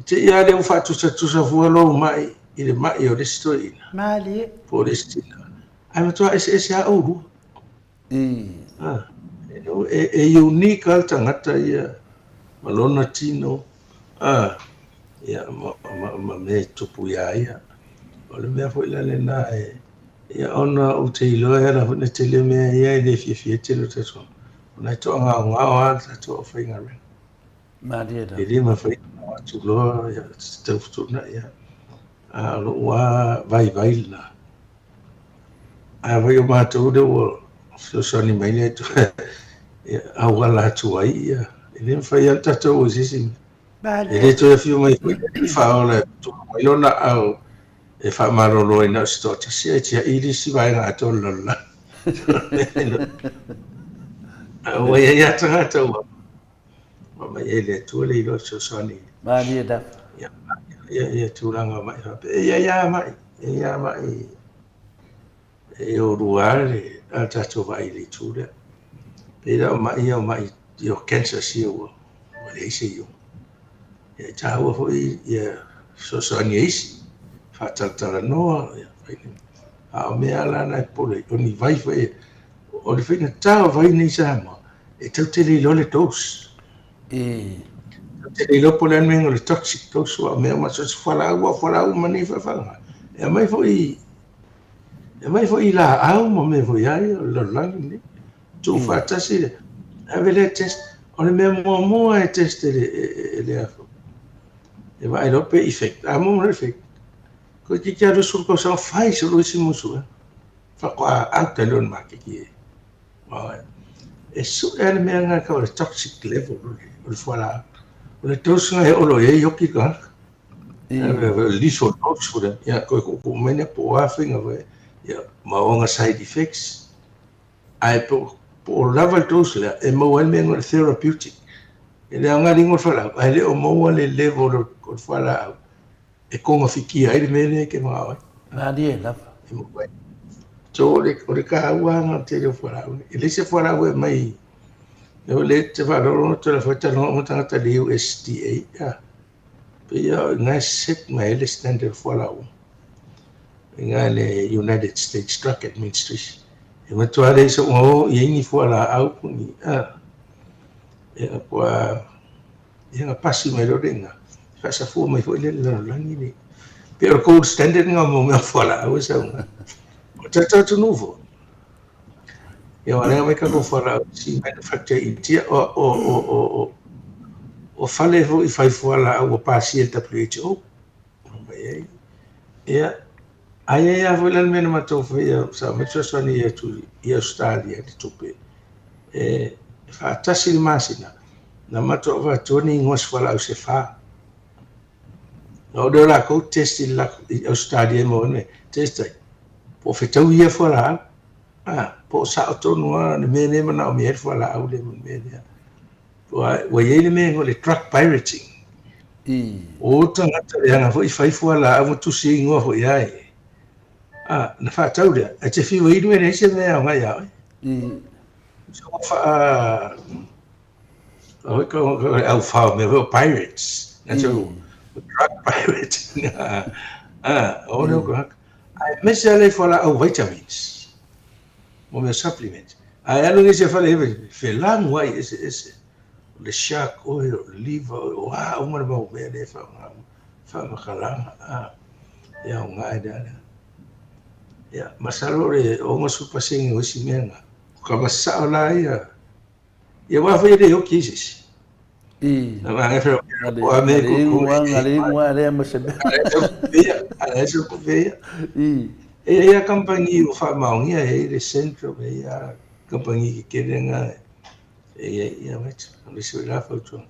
te ia le ufatu sa tusa fualo mai i le mai o le sto ina mali po le stina ai ma toa ese a oru e unique al tangata ia malona tino ia ma me tupu ia o le mea fo ila le na ia ona o te iloa era hune te le mea ia i le fie te lo te so. Ona i toa ngao a ta toa whainga ren. maria da I rima whainga o atu loa ia te tau futuna ia. A lo ua vai la. A vai o mātou de o fiosani mai le tu. A wala atu ai ia. I rima whai al tatou o sisi. I le toa fio mai whaola tu mai lona au. E fa marolo ina sto ta sia tia ili si vai nga to lola o ia tanga wa ma ele tu le lo so soni maria da ya tu langa mai ia mai e o ruare a tato vai le tūrea. Pera o mai i o cancer si o le ise i o. E tāua hoi i a sosoani eisi, whatatara noa, a o mea lana e pole, o ni vai whai, o le whina tāua vai nei Samoa, e tau te li lole tos. Te li lopo le anmengo le toxic tos, o mea maso se whalau mani whawhanga. E mai foi la au mo me foi ai lo langi ni tu fatasi ave le test o le me mo e test le afo e vai lo pe effect a mo effect ko ki kia sul ko sa fai so lo simu su fa qua a te lon ma ki e su e me nga ka o toxic level o fala o le tos nga o lo e yo ki ka liso toxic ya ko mena po afinga ve ya maonga side effects ai po lava tos le e mo el mengo therapeutic e le anga ringo fala ai le o mo le level ko fala e konga fiki ai le mene ke ma na die lava e mo vai so le ka wa na te le fala e le se fala we mai e le te fala no te la fata no mo tanga le USDA ya pe ya na set mai le standard fala nga le United States Drug Administration. E matuare so o i ni fuala au ni e kwa e nga pasi me lo denga. Fa sa fu mai fo le langi ni. Pero gold standard nga mo me fuala au sa nga. O tata novo. E ora me ka ko fuala si manufacture india o fale fo i fai fuala au pasi el WHO. E ai foi lan mena matou foi sa metso soni e tu i Australia di tupe e fa tasi masina na matou va toni ngos fala se fa no do la ko test la Australia mo ne test po fetau ia fala po sa to no ne mene mana o mier fala au le mene wa ye le me le truck pirating o tanga ya foi fai fala au tu si ngo foi ai na fa tau dia e te fiu i duere se mea o ngai au so fa au fa me veo pirates na so drug pirates o no ko ai me se le fola au vitamins mo me supplements ai alo que se fa le fe lang wai ese le shark oil liver wa o mo me le fa ma khala ya ngai da ya masalore o ngo supa sing o simenga ka masa ola ya wa fa de o kisis na ma nga o ame ko ngwa le mo se ala so ko ve ya company o fa maungi le centro ya company ki kerenga ya met o se la foto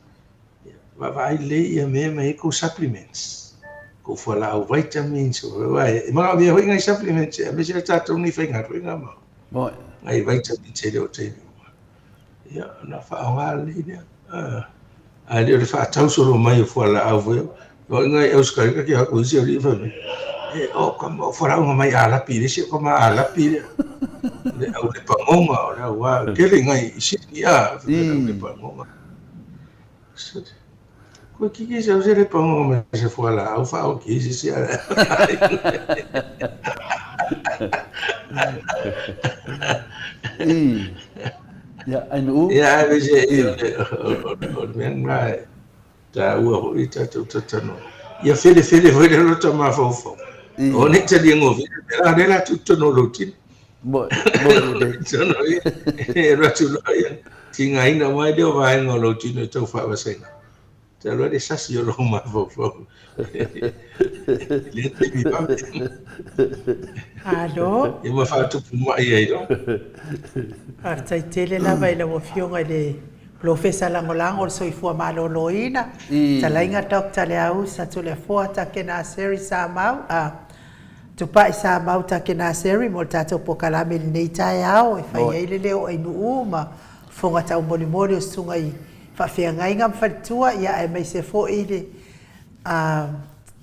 va vai le ya me ko supplements ko fala o vitamins o vai ma me ho ngai supplements me se tato ni fenga ringa ma mo ngai vitamins e o te ya na fa ngale dia ali o fa tau so mai fala au vo ngai eu ska ka ki ko si ri fa o como fora uma mai ala pire se como ala pire o le pangonga o wa ke ngai si ya le pangonga ko ki se usa le pangonga se fala au fa o ki si ya anu ya ve se o menga ta o ita no ya fele foi lo toma fofo o ne te li ngovi la dela tutto no routine mo de sono era tu lo ya tinga ina mai de vai no routine to fa va senga te lo de sasi yo lo ma fofo le te mi pa Alo e ma fa tu mai ai do artai tele la vai la fionga le Profesa langolango o soifua maloloina talainga dokta le au sa tule fua ta kena seri sa mau tupai sa mau ta kena seri mo tato pokalame nei tai au e fai ele leo ai nu uma fonga tau moli moli o sunga i fa fia ngai ngam fatua ia e mai se fo ile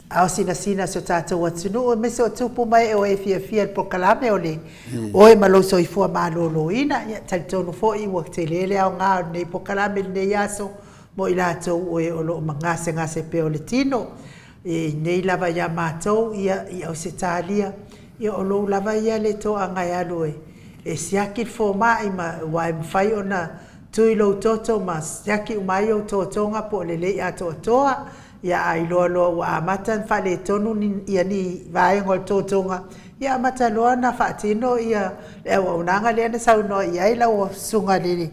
Au sina so tātou atunu o me so tupu mai o e fia po kalame o le. O e malo so i fua malolo ina, ia talitonu fo i wak te lele au ngā nei po kalame nei aso, mo i lātou o e olo ngase pe o le tino. E nei lava ia mātou, ia au se tālia, ia olo lava ia le to a ngai alu e. E siaki fo mai ma wai mwhai o na tui lo toto ma siaki umai o totonga po le lei a toa, ia ai lo a matan fa le tonu ni ia ni vai ngol totonga ia mata lo na fa tino ia e o nanga le na sau no ia ila o sunga le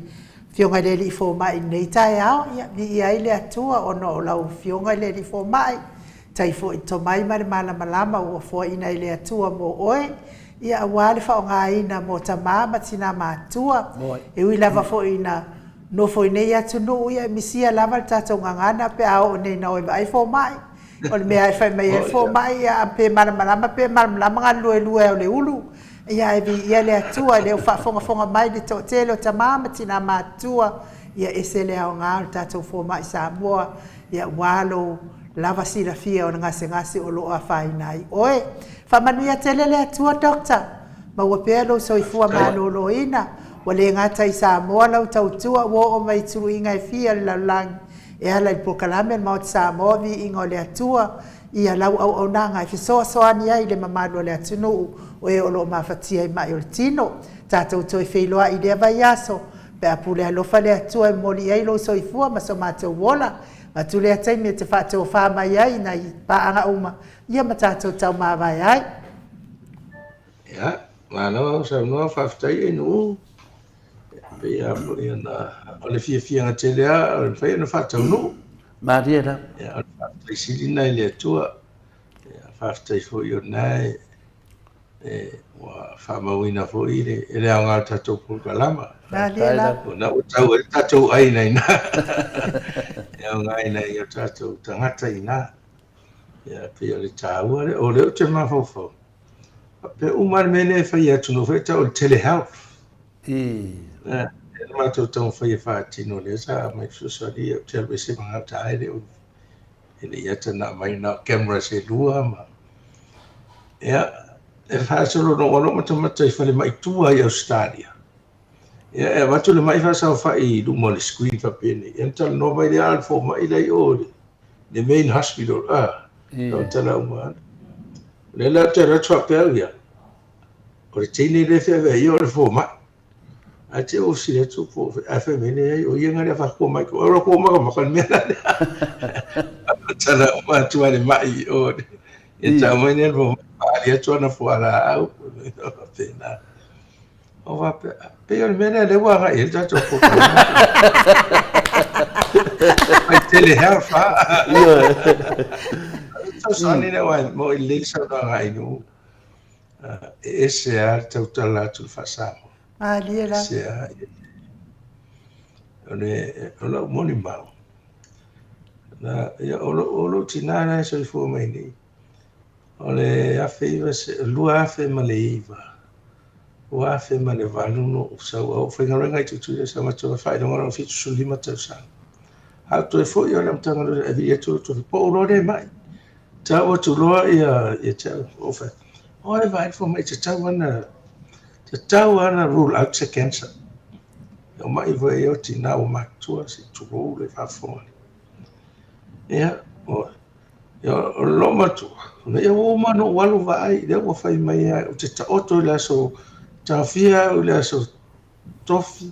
fionga le fo mai nei tai ao ia ile atua o no la fionga le fo mai tai fo to mai malama o fo ina ile atua mo oe ia wale fa nga ina mo tamama tina matua e wi lava fo ina no foi nei atu no ia misia lava tatou ngangana pe ao nei na oi vai fo mai o le mea fai mai fo mai ia pe malama nga lue o le ulu ia e vi ia le atua le fa fonga mai de to telo tamama tina matua ia esele ao nga tatou fo mai Samoa ia walo lava sila fia o ngase o lo a fai nai oe fa manuia tele le atua doctor ma wa pelo so i fua malolo ina wale ngata i Samoa lau tautua wo o mai turu inga e fia la lang e ala i pokalame ma o Samoa vi inga o le atua ia lau au nanga e fisoa soani ai le mamadu o le atunu o e olo mafatia i mai o le tino tatou to e feiloa i lea vai aso pe apule alofa le atua e moli ai lo so i fua ma so mātou wola ma tu le atai me te whātou wha mai ai na i paanga uma ia ma tatou tau maa vai ai ia mano sa no whaftai e nu Pia pia na ole fia nga tele a ole fai na fata no Maria da ya ole sili na ile tua ya fata fo yo nai wa fama wina fo ile ele anga tato ko kalama Maria na utau tato ai na ya ngai na yo tato tangata ina ya pia le tau ole o te mafofo pe umar mene fai atu no feta o telehealth ma to tão foi tino le sa mai so dia tel be se manga tai de ele ia tana mai na camera se lua ma ia e fa solo no mata fa le mai tua ia Australia ia e va tu le mai fa sa fa I du mo le screen fa pene ental no vai le alfo mai le o the main hospital no tana uma le la te retro peria o le tini le fe io le fo ma Ate o sile tu po a fe mene o yenga le fa ko mai ko ro ma kan me la tala ma tu ale mai o e ta mo ne ro ali tu na fo ala au pe na o va pe o mene le wa ga il ta to ko ai tele ha so sani ne wa mo il sa ga inu ese a tala tu fa sa Maria la ole moni mau na ya olo tinana so fo mai ni ole a feiva se lua fe Maleifua o a fe Maleifua no so o fe ngara ngai tu sa ma to fa no ngara fi tu lima ta sa ha to fo yo lam tanga e vi to po ro de mai ta o tu lo ya ta o fa o e vai fo mai ta wana Te tau ana rule out se cancer. O mai vai o tina o matua se turu le whafoni. Ia, o lo matua. Ne o mano walu vai, le o whai mai o te taoto le aso tawhia o le aso tofi.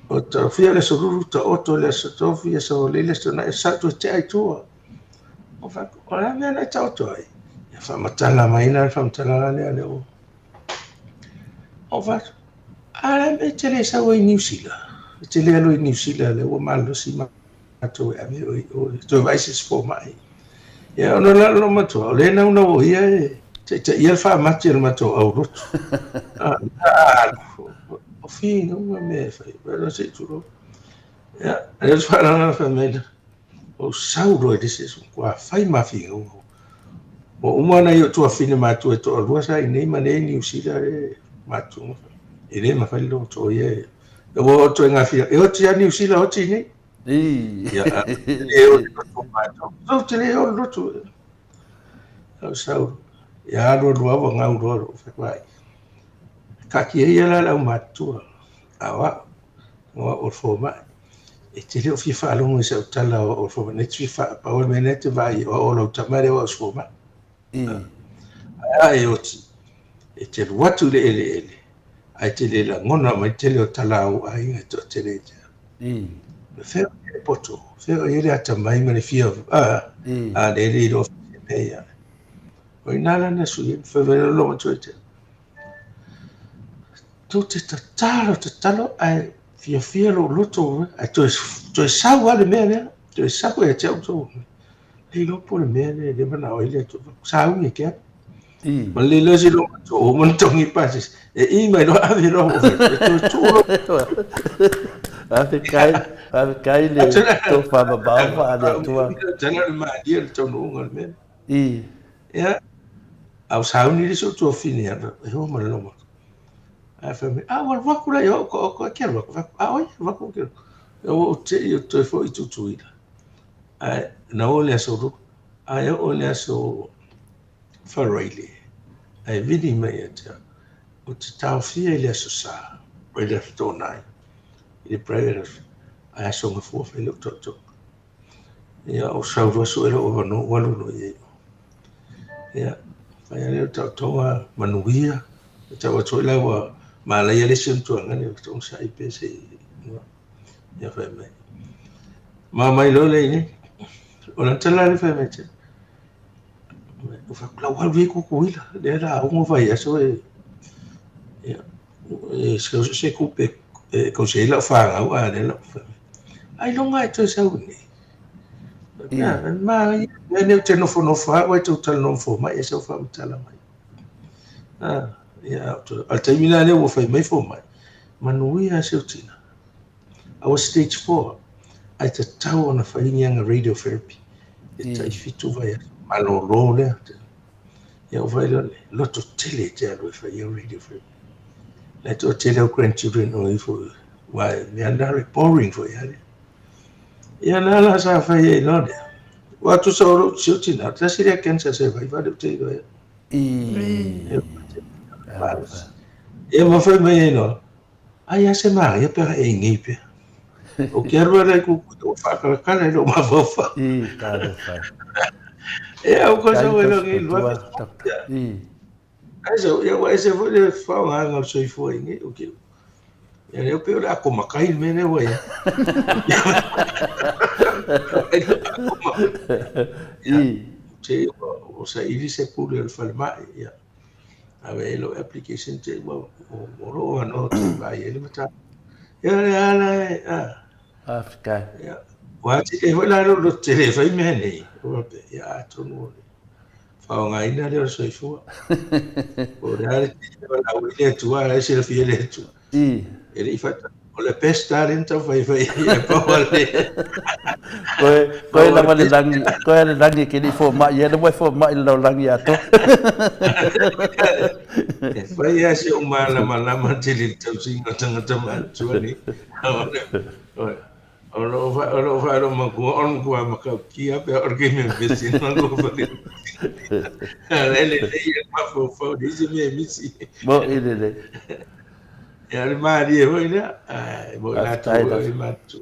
O tawhia le aso ruru taoto le aso tofi, aso lele aso na e sato te aitua. O whako, o la mea na taoto ai. Ia whamatanga mai na whamatanga le o. O va ala me tele sa o New Zealand tele lo New Zealand le o malo si ma to e me o to vai se fo mai ya no la no ma to le na no ia te ia fa ma te ma to o ro o fi no me fai pero se tu ya e fa na fa me o sauro de se qua fai ma fi o umana yo to fine ma to ro sa nei ma nei New Zealand matu ele ma fai lo to ye o to nga fi e o ti New Zealand o ti ni Ia e o loto matou. So te le o loto. Au sau. Ia ro ro wa ngau ro fa vai. Ka ki ia la matua. Awa. Wa o fo mai. E te leo fifa alongo i sa tala o fo ne fifa pa o me ne te vai o lo tamare o fo mai. Ai o ti. E te watu le ele. Ai te le la ngona mai te leo tala o ai ngai to te le te. Fe poto. Fe o ile ata mai ngani fia. A le le do fe ya. O inala na su fe ve lo to te. To te talo ai fia lo loto ai to sa wa le me to sa ko e te auto. Ei lo por me le mana o ile to sa u ni ke. Ma le lo si lo o mon tongi pasis. E I mai lo ave lo to Ave kai le to fa ba le tua. Tana ma dia to no ngal me. Ya au sa u ni so to fini ya. E ho ma lo. A fa me wal va kula yo ko ke va oi va ko ke. O te yo to fo I tu ida. Ai na o le so ru. Ai o le so Farrelly. Ai vidi mai atia. O te tau fia I le so sa. Reda fito nai. I le prayer. Ai aso nga fua fai leo toto. Ia o saurua so ero o wano walu no i eo. Ia. Ai leo tau tonga manuia. Tau atoi lau wa malaya le sentua ngani o tong sa ipe se. Ia fai mai. Mai lo le ini. O na tala le fai mai te. O fa kula wal vi ku kuila le ra o vai aso e se kupe ko se la fa au a le la ai lo ngai to sa uni ma ne te no fa wa to tal no fo mai so fa tala mai to al termina le wo fa mai fo mai manui a se tina our stage 4 ai te tau ona fa inga radiotherapy e tai fitu vai malo lo le ia vai lo to tele te alo fa ia radiotherapy le to tele o grandchildren o ifo why me anda boring for ia ia la sa fa ia no de wa tu so tina ta siria cancer se vai va de te ia ma fa me no ai se ma ia per e ngi pe o quero era ku fa ka le lo ma fa o cosa vuelo che lo adesso io se voglio fare un anno sui fuochi ok io per a come kai me ne vuoi sì o sai di se pure il falma ya ave lo application te mo lo no vai ele mata ya la Afrika ya wa ti e vola lo te fai me ne vabbè ya tu no fa un aina le so fu o reale la uile tu a ese il fiele tu e li fa o le pesta dentro fai e poi koe la wale langi koe le langi ke ni fo ma ye le mo fo ma lo langi ato fai ya se o mala te li tau singa tanga ma tu ni o fa lo ma ko on ko ma ka ki a pe orge me vesi no go fa ni ele ma fo dice me misi mo ile ya le mari e voi na voi na tu ma tu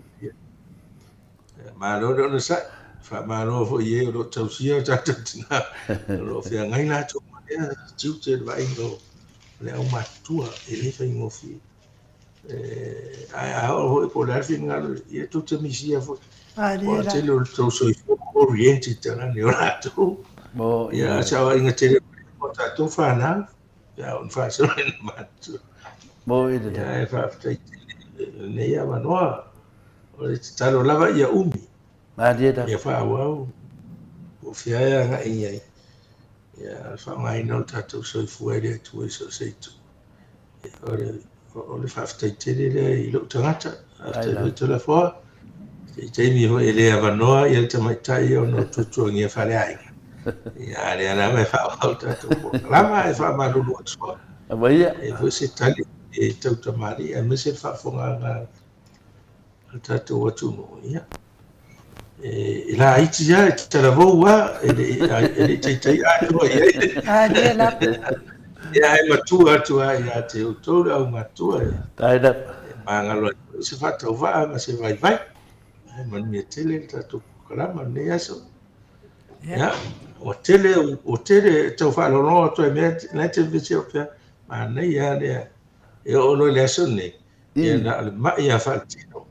ma lo no sa fa ma lo fo ye lo tau sia ta tina lo fia ngai na tu ya tu te vai go le au ma tu e le fa ngo fi ai o po la fin ngal ye tu te mi sia fo o te lo tau so oriente tana ne ora tu mo ya sa inga te ko ta tu fa na ya un fa so ma tu mo ile ya fa ta ne ya ma no o le talo lava ia umi ma dia da ia fa wa o fia ya nga ia ia fa mai no tato so fuere tu so sei tu o le fa ta le I lo tangata after le telefone te mi ho ele ava no ia te mai tai o no tu ngia fa le ai ia le ana me fa o tato la mai fa ma lu so ma ia e voi se tali e tau tamari e me se fa fonga tātou atu mo ia. E la iti ia, e tala vau a, e teitai atua ia. Dia la. Ia e matua atua ia te utore au matua ia. Taina. Mangalo se whatau waa ma se vai vai. Man mea tele tātou karama ne aso. Ia, o tele tau whaalono atua e mea nei te visi o pia. Ma nei ia nea, e ono le aso nei. Ia na ale mai ia whaatino.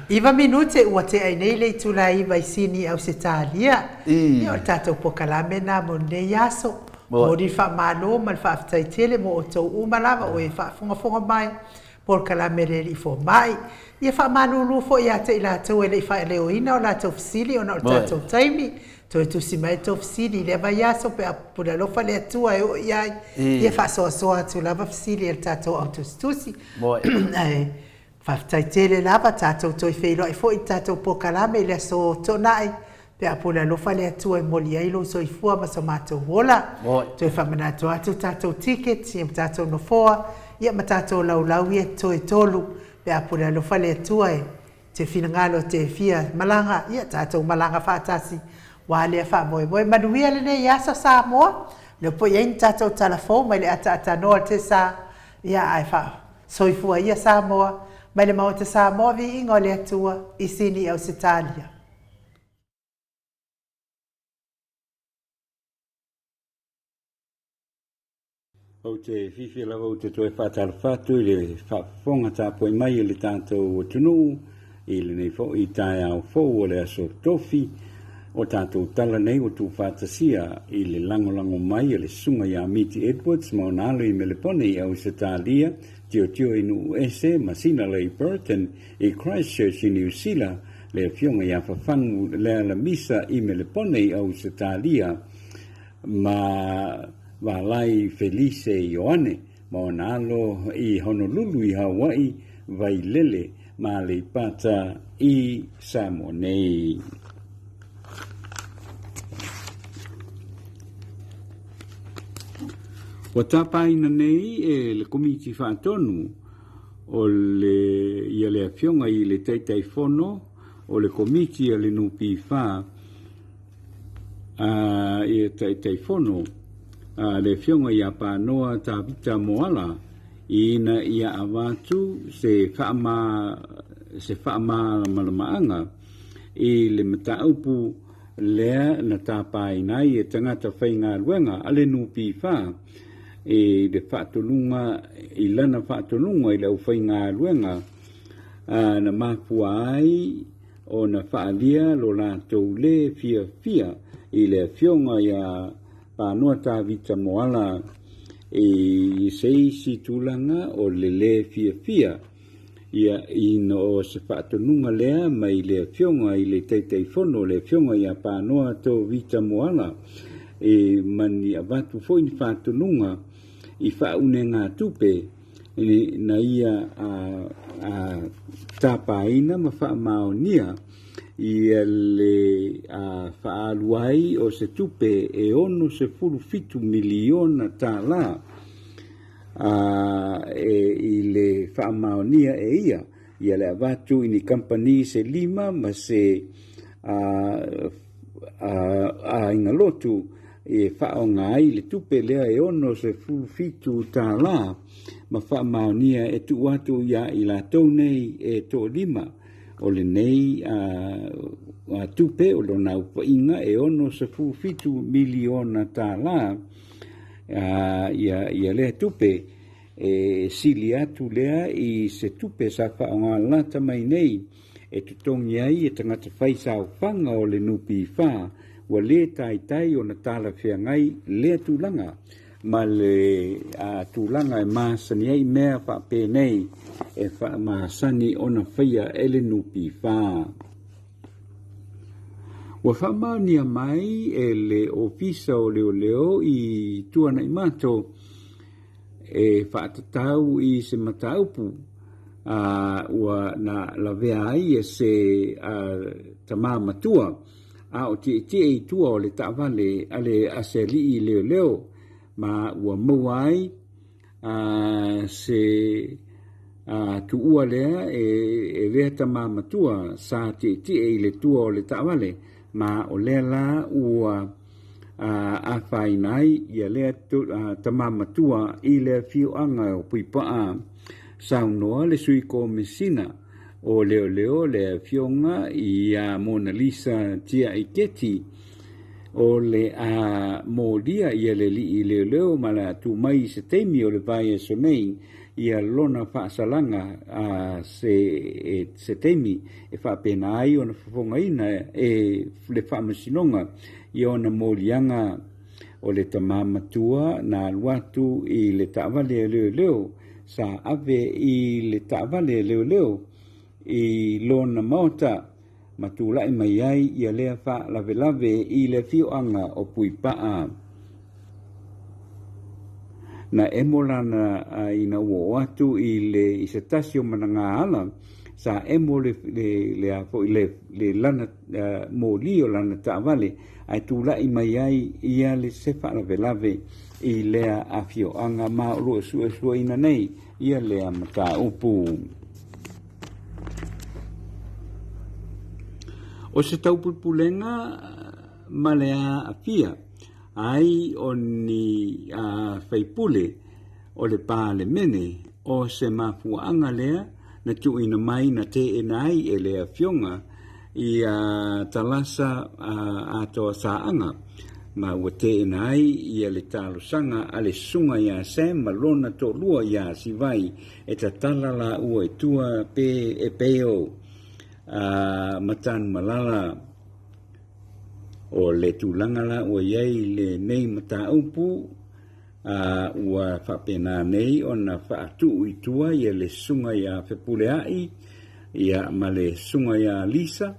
Iva minute ua te ai nei le tula iva i sini au se talia. Ia o tātou pokalame na mo nei aso. Mo di wha malo ma wha aftai tele mo o tau umalawa o e wha funga mai. Por kalame re li fo mai. Ia wha manulu fo ia te ila tau e le wha leo ina o la tau fisili o na o tātou taimi. Toi tu si mai tau fisili le vai aso pe a pura lofa le atua e o iai. Ia wha soa atu lava fisili e tātou autostusi. Whaftai tele lava tātou toi whelo e fo i tātou po kalame le so tonai. Pe a pura lofa le atua e moli ailo so i fua ma so mātou wola. Toi whamanato atu tātou ticket, ia tātou no foa. Ia matato lau ia toe tolu pe apura lo fale atua e te finangalo te fia malanga ia tatou malanga whaatasi wale wha moe manuia le nei asa Samoa le po ia tatou telefon mai le ata noa te sa ia ai wha soifua ia Samoa mai le mau te Samoa vi ingo le atua i sini au Italia. O te whiwhi lawa o te toe whātara whātu i le whaafonga tāpoi mai i le tātou o tunu i le nei fo i tae au fo o le aso tofi o tātou tala nei o tū whātasia i le langolango mai i le sunga i a Miti Edwards ma o nalo i Melepone i au Setalia tio i nu ese masina le i Burton i Christchurch i New Zealand le fionga i a whawhangu le ala misa i Melepone i au Setalia ma Walai Felice Ioane, Maonalo i Honolulu i Hawaii, vai lele ma le pata i Samoa nei. O tapaina nei e le komiti whaatonu o le ia le afionga i le teitai fono o le komiti a le nupi wha i le teitai fono le fionga ia panoa ta vita moala ina ia avatu se whaama malamaanga i le mataupu lea na tāpai nai e tangata whainga luenga ale nupi wha e le whaatolunga i lana whaatolunga i lau whainga luenga na mafua ai o na whaalia lo la tau le fia i le fionga ia Panoa tā vita moala e seisi tūlanga o le fia ia ino o se whaatonunga lea mai le fionga i le teitei fono le fionga ia panoa tō vita moala e mani avatu fo i whaatonunga i whaune ngā tupe na ia tāpaina ma whaamaonia ia le whaaluai o se tupe e ono se fitu miliona tāla i le whaamaonia e ia le avatu i ni company se lima ma se ingalotu e whaonga ai le tupe lea e ono se fitu tāla ma whaamaonia e tu watu ia i la tau nei e tō lima o le nei tupe o lo nau painga e ono se fitu miliona tāla ia le tupe e sili atu lea i se tupe sa whaonga lata mai nei e tutongi ai e tangata whaisau whanga o le nupi wha wa le tai o na tala whiangai le tūlanga ma le tūlanga e māsani ai mea whape nei e whamasani o na whaia ele nupi wha. Wa whamania mai e le ofisa o leo i tuana i mato e whaatatau i se mataupu ua na lavea ai e se tamā matua a o te i tua o le ta'avale ale aseli i leo ma ua maua ai se tu ua lea e rea tamā matua sa te i le tua o le ta'avale ma o lea la ua a whainai ia lea tamā matua i le whioanga o puipaa saunoa le sui ko mesina o leo le fionga i Mona Lisa tia i keti o le molia ia le li i leo ma la tu mai se teimi o le vai e sonei ia lona whaasalanga se teimi e whaapena ai o na whafongaina e le whaamasinonga i o na molianga o le tamamatua na luatu i le taavale leo sa ave i le taavale leo i lona maota matulai mai ai ia lea wha lave i le fioanga o puipaa na emolana ina ua atu i se tasio mananga ala sa emo le lana molio lana taavale ai tulai mai ai ia le se wha lave i lea a fioanga ma uro sua ina nei ia lea mata upu. O se taupulenga ma lea a fia ai o ni whaipule o le pā le mene o se mafuanga lea na tuina mai na te enai e lea fionga i talasa atoa saanga ma ua te enai i le talosanga a le sunga ia se malona to lua ia si vai e tatala la ua e tua pe e peo matan malala o le tūlanga la ua iei le nei mata upu ua whapena nei o na whaatu i tua i le sunga ia whepule ai ia ma le sunga ia Lisa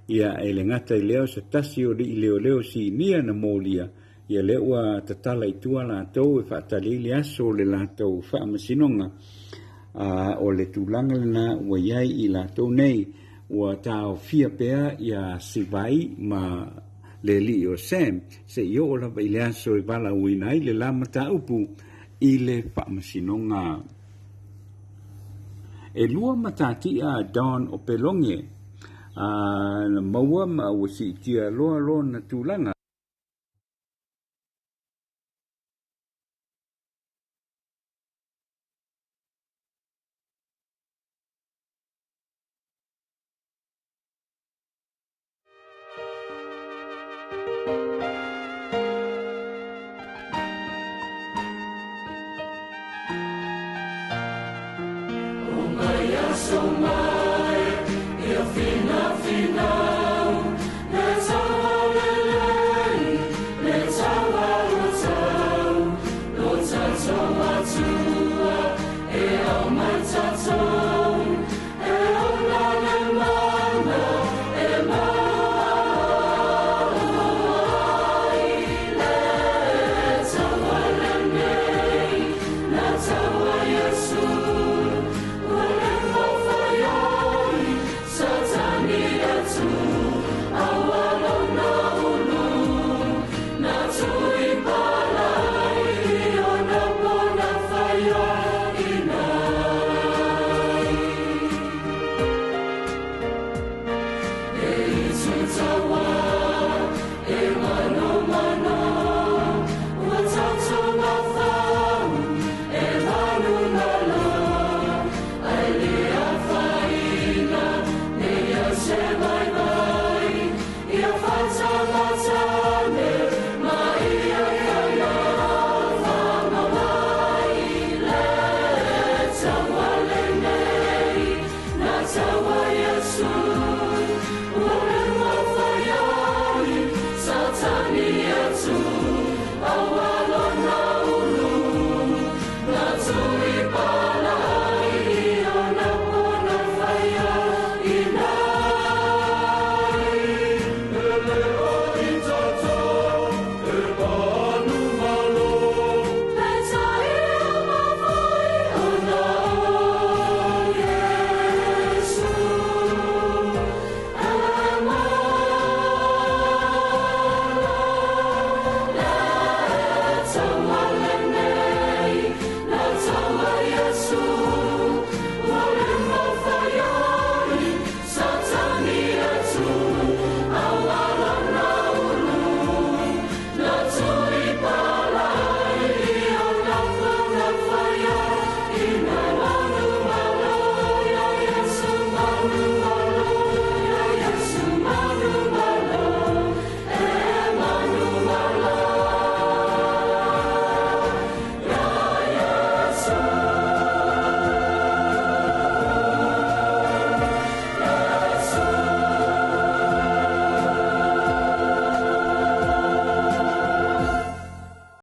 ia e le ngata i leo se tasi o i leo si nia na molia ia le ua tatala i tua la tau e whaatali le aso le la tau whaamasinonga o le tūlanga na ua iei i la tau nei ua tau fia pea ia sivai ma le li o Sam se i o la i le aso i wala uinai le la mata upu i le whaamasinonga. E lua matati a Don o Pelonge na maua ma wasi tia loa na tūlanga. Soma